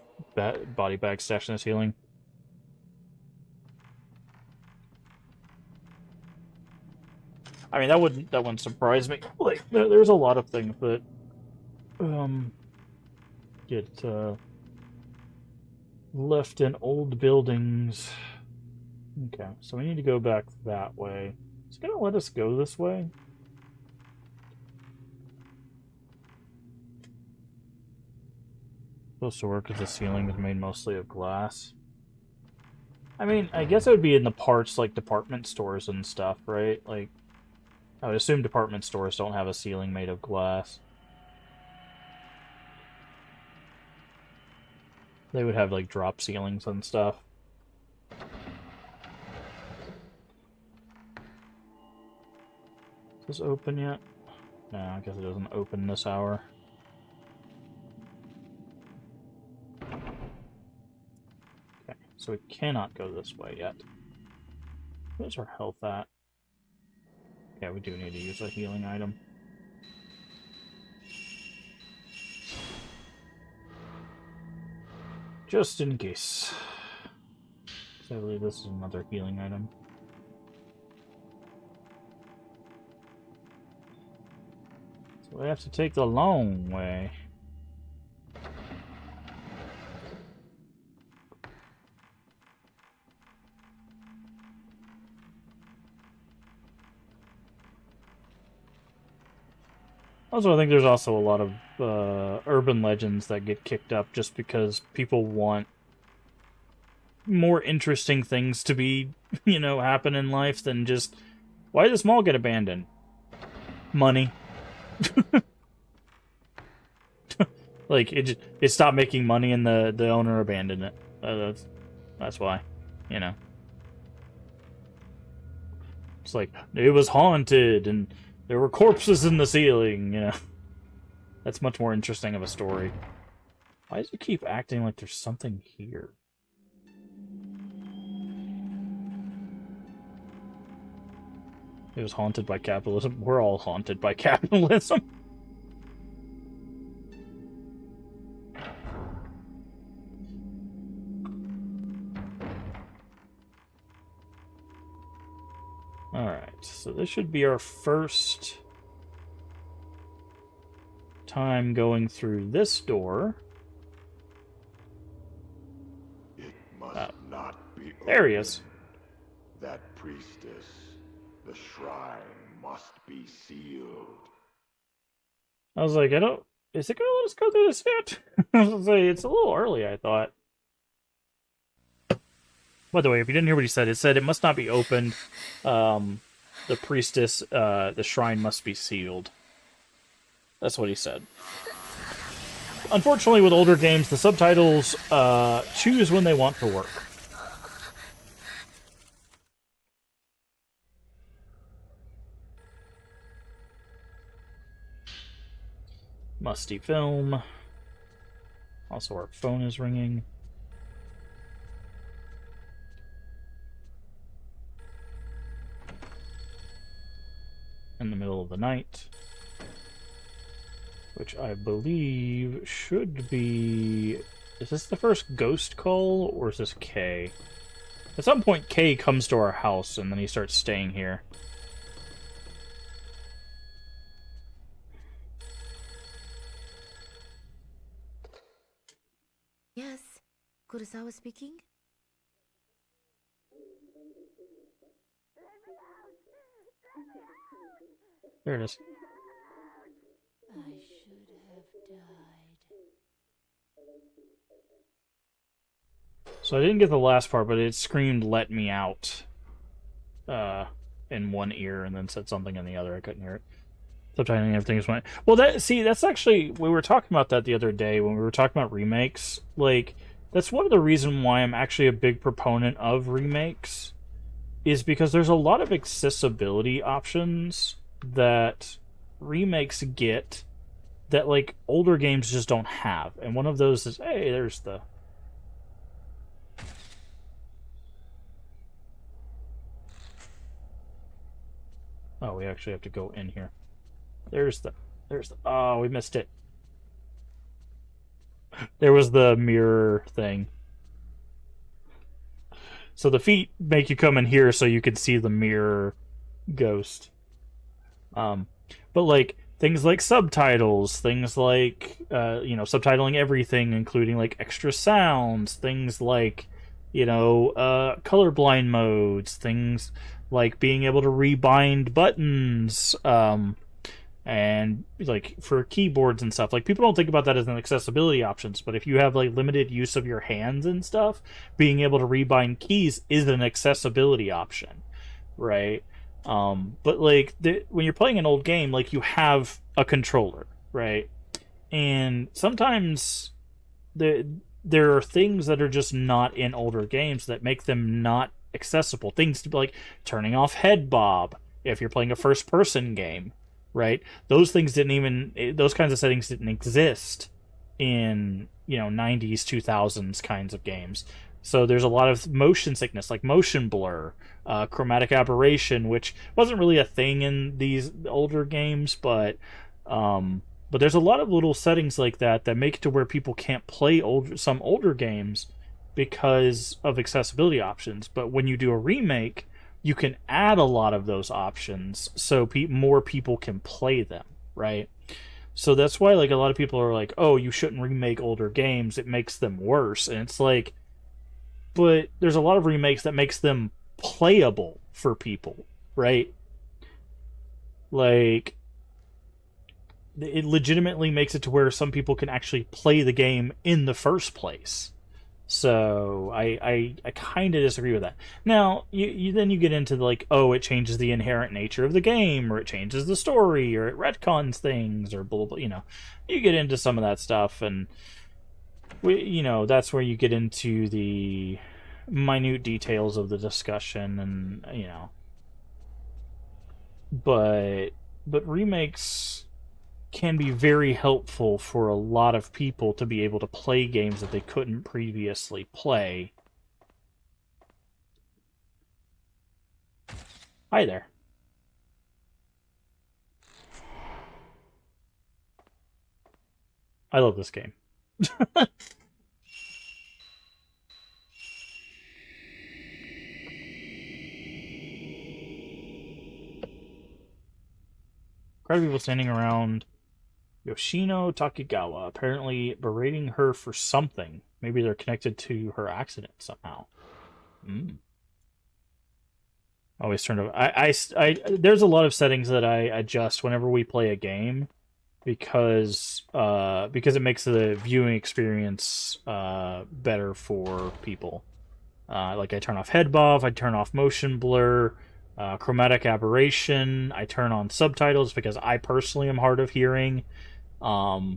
body bags stashed in the ceiling. I mean, that wouldn't surprise me. Like, there's a lot of things that get left in old buildings. Okay, so we need to go back that way. Is it gonna let us go this way? Supposed to work if the ceiling is made mostly of glass. I mean, I guess it would be in the parts like department stores and stuff, right? Like, I would assume department stores don't have a ceiling made of glass. They would have, like, drop ceilings and stuff. Is this open yet? No, I guess it doesn't open this hour. Okay, so we cannot go this way yet. Where's our health at? Yeah, we do need to use a healing item. Just in case. So I believe this is another healing item. So we have to take the long way. Also, I think there's also a lot of urban legends that get kicked up just because people want more interesting things to be, happen in life than just, why did this mall get abandoned? Money. Like, it stopped making money and the owner abandoned it. That's why, It's like, it was haunted and there were corpses in the ceiling, That's much more interesting of a story. Why does it keep acting like there's something here? It was haunted by capitalism. We're all haunted by capitalism. Alright, so this should be our first time going through this door. It must not be there he is. That priestess, the shrine must be sealed. I was like, is it gonna let us go through this yet? I was gonna say, it's a little early, I thought. By the way, if you didn't hear what he said it must not be opened. The priestess, the shrine must be sealed. That's what he said. Unfortunately, with older games, the subtitles choose when they want to work. Musty film. Also, our phone is ringing. In the middle of the night. Which I believe should be... Is this the first ghost call, or is this K? At some point, K comes to our house, and then he starts staying here. Yes, Kurosawa speaking. There it is. I should have died. So I didn't get the last part, but it screamed, "Let me out." in one ear and then said something in the other. I couldn't hear it. Subtitling everything is fine. Well, that's actually, we were talking about that the other day when we were talking about remakes. Like, that's one of the reasons why I'm actually a big proponent of remakes, is because there's a lot of accessibility options that remakes get that, like, older games just don't have. And one of those is, hey, there's the... Oh, we actually have to go in here. There's the... Oh, we missed it. There was the mirror thing. So the feet make you come in here so you can see the mirror ghost. But, like, things like subtitles, things like, subtitling everything, including, like, extra sounds, things like, colorblind modes, things like being able to rebind buttons, and, like, for keyboards and stuff. Like, people don't think about that as an accessibility options, but if you have, like, limited use of your hands and stuff, being able to rebind keys is an accessibility option, right? But, like, when you're playing an old game, like, you have a controller, right? And sometimes there are things that are just not in older games that make them not accessible. Things to be like turning off head bob if you're playing a first-person game, right? Those kinds of settings didn't exist in, 90s, 2000s kinds of games. So there's a lot of motion sickness, like motion blur, chromatic aberration, which wasn't really a thing in these older games, but there's a lot of little settings like that make it to where people can't play some older games because of accessibility options. But when you do a remake, you can add a lot of those options so more people can play them, right? So that's why, like, a lot of people are like, oh, you shouldn't remake older games, it makes them worse. And it's like, but there's a lot of remakes that makes them playable for people, right? Like, it legitimately makes it to where some people can actually play the game in the first place. So I kind of disagree with that. Now, you then you get into, like, oh, it changes the inherent nature of the game, or it changes the story, or it retcons things, or blah, blah, blah, you get into some of that stuff, and that's where you get into the minute details of the discussion, and but remakes can be very helpful for a lot of people to be able to play games that they couldn't previously play. Hi there. I love this game. Crowd of people standing around Yoshino Takegawa, apparently berating her for something. Maybe they're connected to her accident somehow. Always turn over. There's a lot of settings that I adjust whenever we play a game because it makes the viewing experience better for people. Like, I turn off head bob, I turn off motion blur, chromatic aberration. I turn on subtitles because I personally am hard of hearing. There's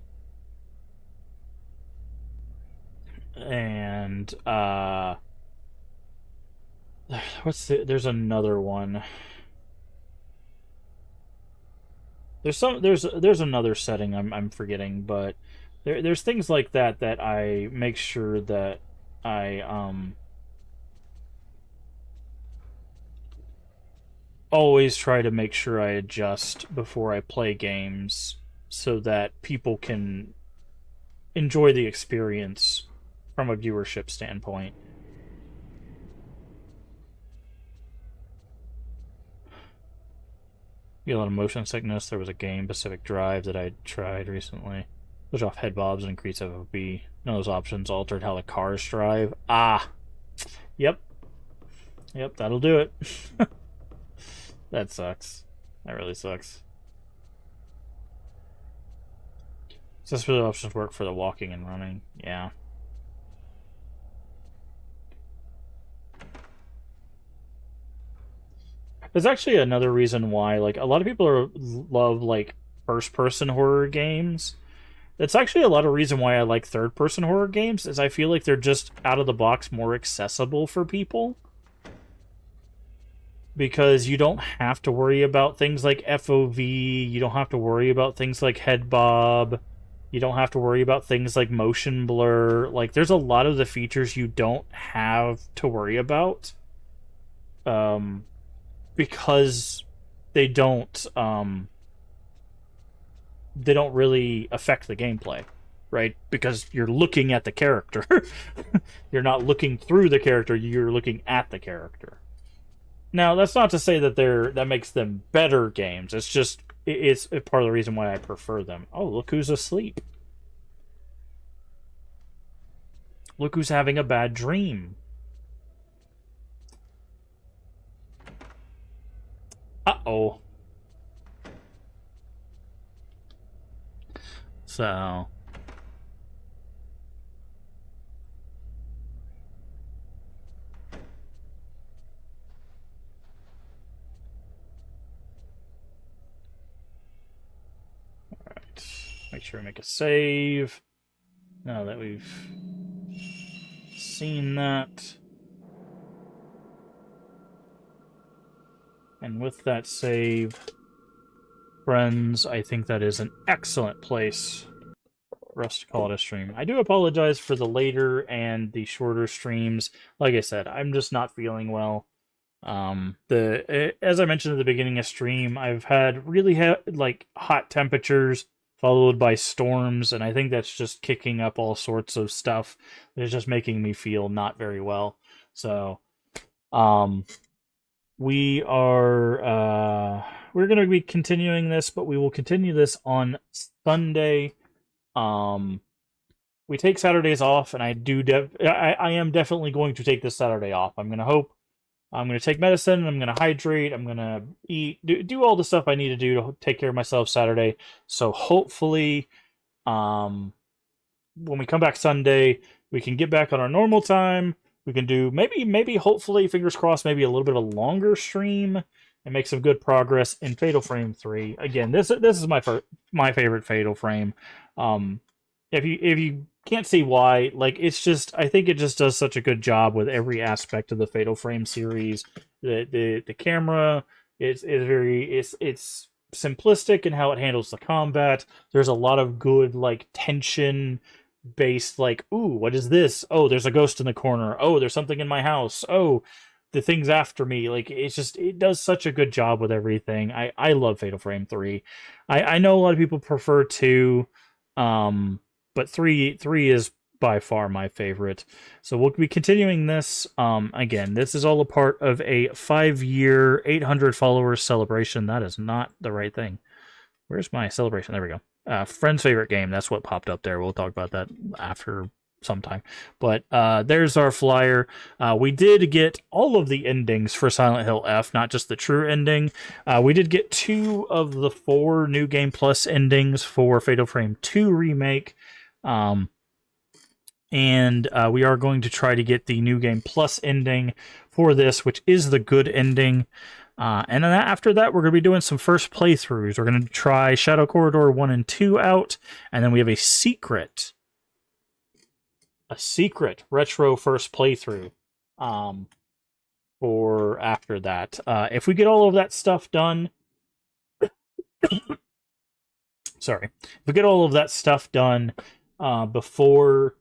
another one. There's another setting I'm forgetting, but there's things like that I make sure that I always try to make sure I adjust before I play games so that people can enjoy the experience from a viewership standpoint. You get a lot of motion sickness. There was a game, Pacific Drive, that I tried recently. Switch off head bobs and increase FOV. None of those options altered how the cars drive. Yep, that'll do it. That sucks. That really sucks. Accessibility options work for the walking and running. Yeah. There's actually another reason why, like, a lot of people love like first-person horror games. That's actually a lot of reason why I like third-person horror games, is I feel like they're just out of the box more accessible for people. Because you don't have to worry about things like FOV, you don't have to worry about things like head bob, you don't have to worry about things like motion blur. Like, there's a lot of the features you don't have to worry about. Because they don't really affect the gameplay, right? Because you're looking at the character. You're not looking through the character, you're looking at the character. Now, that's not to say that that makes them better games. It's just it's part of the reason why I prefer them. Oh, look who's asleep. Look who's having a bad dream. Uh-oh. So... Make sure we make a save. Now that we've seen that. And with that save, friends, I think that is an excellent place for us to call it a stream. I do apologize for the later and the shorter streams. Like I said, I'm just not feeling well. As I mentioned at the beginning of stream, I've had really hot temperatures followed by storms, and I think that's just kicking up all sorts of stuff. It's just making me feel not very well. So, we're going to be continuing this, but we will continue this on Sunday. We take Saturdays off, and I am definitely going to take this Saturday off. I'm going to take medicine, I'm going to hydrate, I'm going to eat, do all the stuff I need to do to take care of myself Saturday. So hopefully, when we come back Sunday, we can get back on our normal time. We can do, maybe, hopefully, fingers crossed, maybe a little bit of a longer stream and make some good progress in Fatal Frame 3. Again, this is my favorite Fatal Frame. If you can't see why, like, it's just, I think it just does such a good job with every aspect of the Fatal Frame series. The camera is it's simplistic in how it handles the combat. There's a lot of good, like, tension based, like, ooh, what is this? Oh, there's a ghost in the corner. Oh, there's something in my house. Oh, the thing's after me. Like, it does such a good job with everything. I love Fatal Frame 3. I know a lot of people prefer 2, but 3 is by far my favorite. So we'll be continuing this. Again, this is all a part of a 5-year, 800 followers celebration. That is not the right thing. Where's my celebration? There we go. Friend's favorite game. That's what popped up there. We'll talk about that after sometime. But there's our flyer. We did get all of the endings for Silent Hill F, not just the true ending. We did get 2 of the 4 New Game Plus endings for Fatal Frame 2 Remake. And we are going to try to get the New Game Plus ending for this, which is the good ending. And then after that, we're going to be doing some first playthroughs. We're going to try Shadow Corridor 1 and 2 out, and then we have a secret retro first playthrough for after that. If we get all of that stuff done, sorry, if we get all of that stuff done before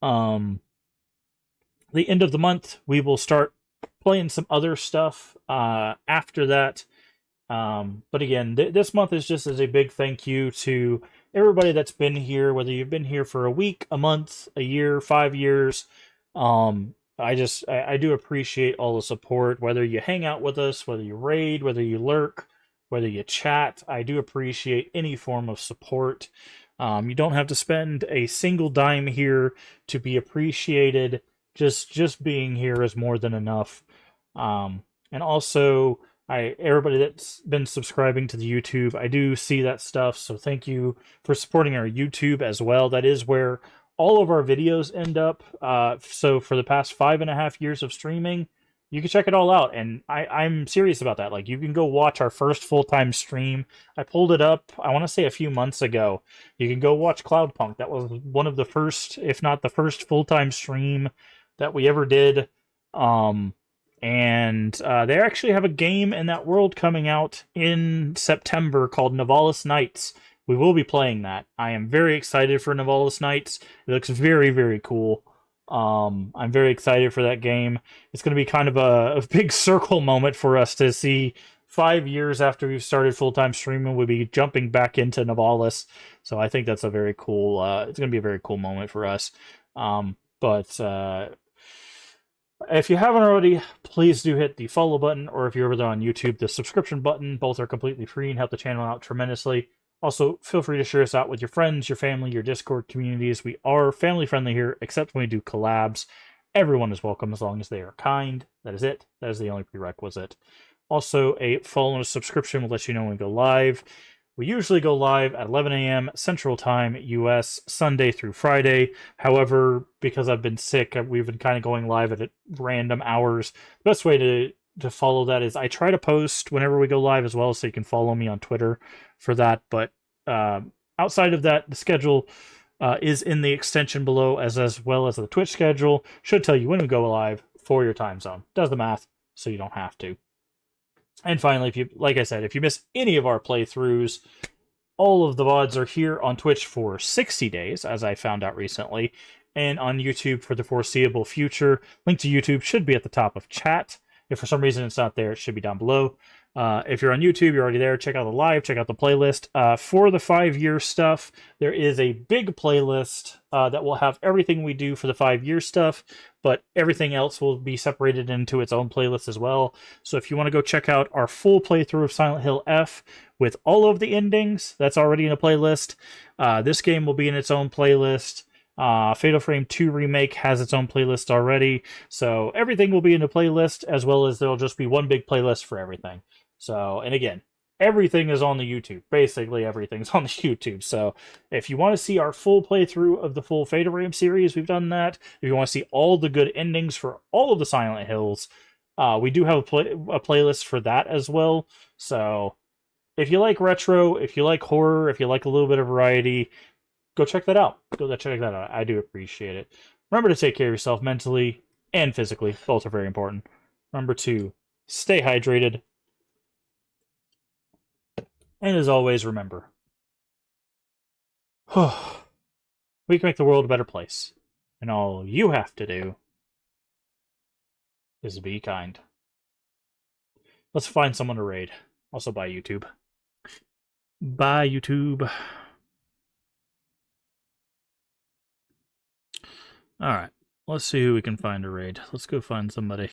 the end of the month, we will start playing some other stuff after that. But again, this month is just as a big thank you to everybody that's been here, whether you've been here for a week, a month, a year, 5 years. I do appreciate all the support, whether you hang out with us, whether you raid, whether you lurk, whether you chat. I do appreciate any form of support. You don't have to spend a single dime here to be appreciated. Just being here is more than enough. And also, everybody that's been subscribing to the YouTube, I do see that stuff, so thank you for supporting our YouTube as well. That is where all of our videos end up. So for the past 5.5 years of streaming, you can check it all out. And I'm serious about that. Like, you can go watch our first full-time stream. I pulled it up, I want to say a few months ago. You can go watch Cloudpunk. That was one of the first, if not the first full-time stream that we ever did. And they actually have a game in that world coming out in September called Nivalis Nights. We will be playing that. I am very excited for Nivalis Nights. It looks very, very cool. I'm very excited for that game. It's going to be kind of a big circle moment for us to see 5 years after we've started full-time streaming. We'll be jumping back into Nivalis. So I think that's a very cool, it's going to be a very cool moment for us. But if you haven't already, please do hit the follow button, or if you're over there on YouTube, the subscription button. Both are completely free and help the channel out tremendously. Also, feel free to share us out with your friends, your family, your Discord communities. We are family friendly here, except when we do collabs. Everyone is welcome as long as they are kind. That is it. That is the only prerequisite. Also, a follow and a subscription will let you know when we go live. We usually go live at 11 a.m. Central Time, US, Sunday through Friday. However, because I've been sick, we've been kind of going live at random hours. The best way to follow that is I try to post whenever we go live as well, so you can follow me on Twitter for that. But outside of that, the schedule is in the extension below, as well as the Twitch schedule. Should tell you when we go live for your time zone. Does the math, so you don't have to. And finally, if you, like I said, if you miss any of our playthroughs, all of the VODs are here on Twitch for 60 days, as I found out recently, and on YouTube for the foreseeable future. Link to YouTube should be at the top of chat. If for some reason it's not there, it should be down below. If you're on YouTube, you're already there. Check out the live, check out the playlist. For the 5-year stuff, there is a big playlist that will have everything we do for the 5-year stuff, but everything else will be separated into its own playlist as well. So if you want to go check out our full playthrough of Silent Hill F with all of the endings, that's already in a playlist. This game will be in its own playlist. Fatal Frame 2 Remake has its own playlist already. So everything will be in a playlist, as well as there'll just be one big playlist for everything. So, and again, everything is on the YouTube. Basically, everything's on the YouTube. So, if you want to see our full playthrough of the full Fatal Frame series, we've done that. If you want to see all the good endings for all of the Silent Hills, we do have a playlist for that as well. So, if you like retro, if you like horror, if you like a little bit of variety, go check that out. Go check that out. I do appreciate it. Remember to take care of yourself mentally and physically. Both are very important. Remember to stay hydrated. And as always, remember, we can make the world a better place. And all you have to do is be kind. Let's find someone to raid. Also, bye, YouTube. Bye, YouTube. Alright, let's see who we can find to raid. Let's go find somebody.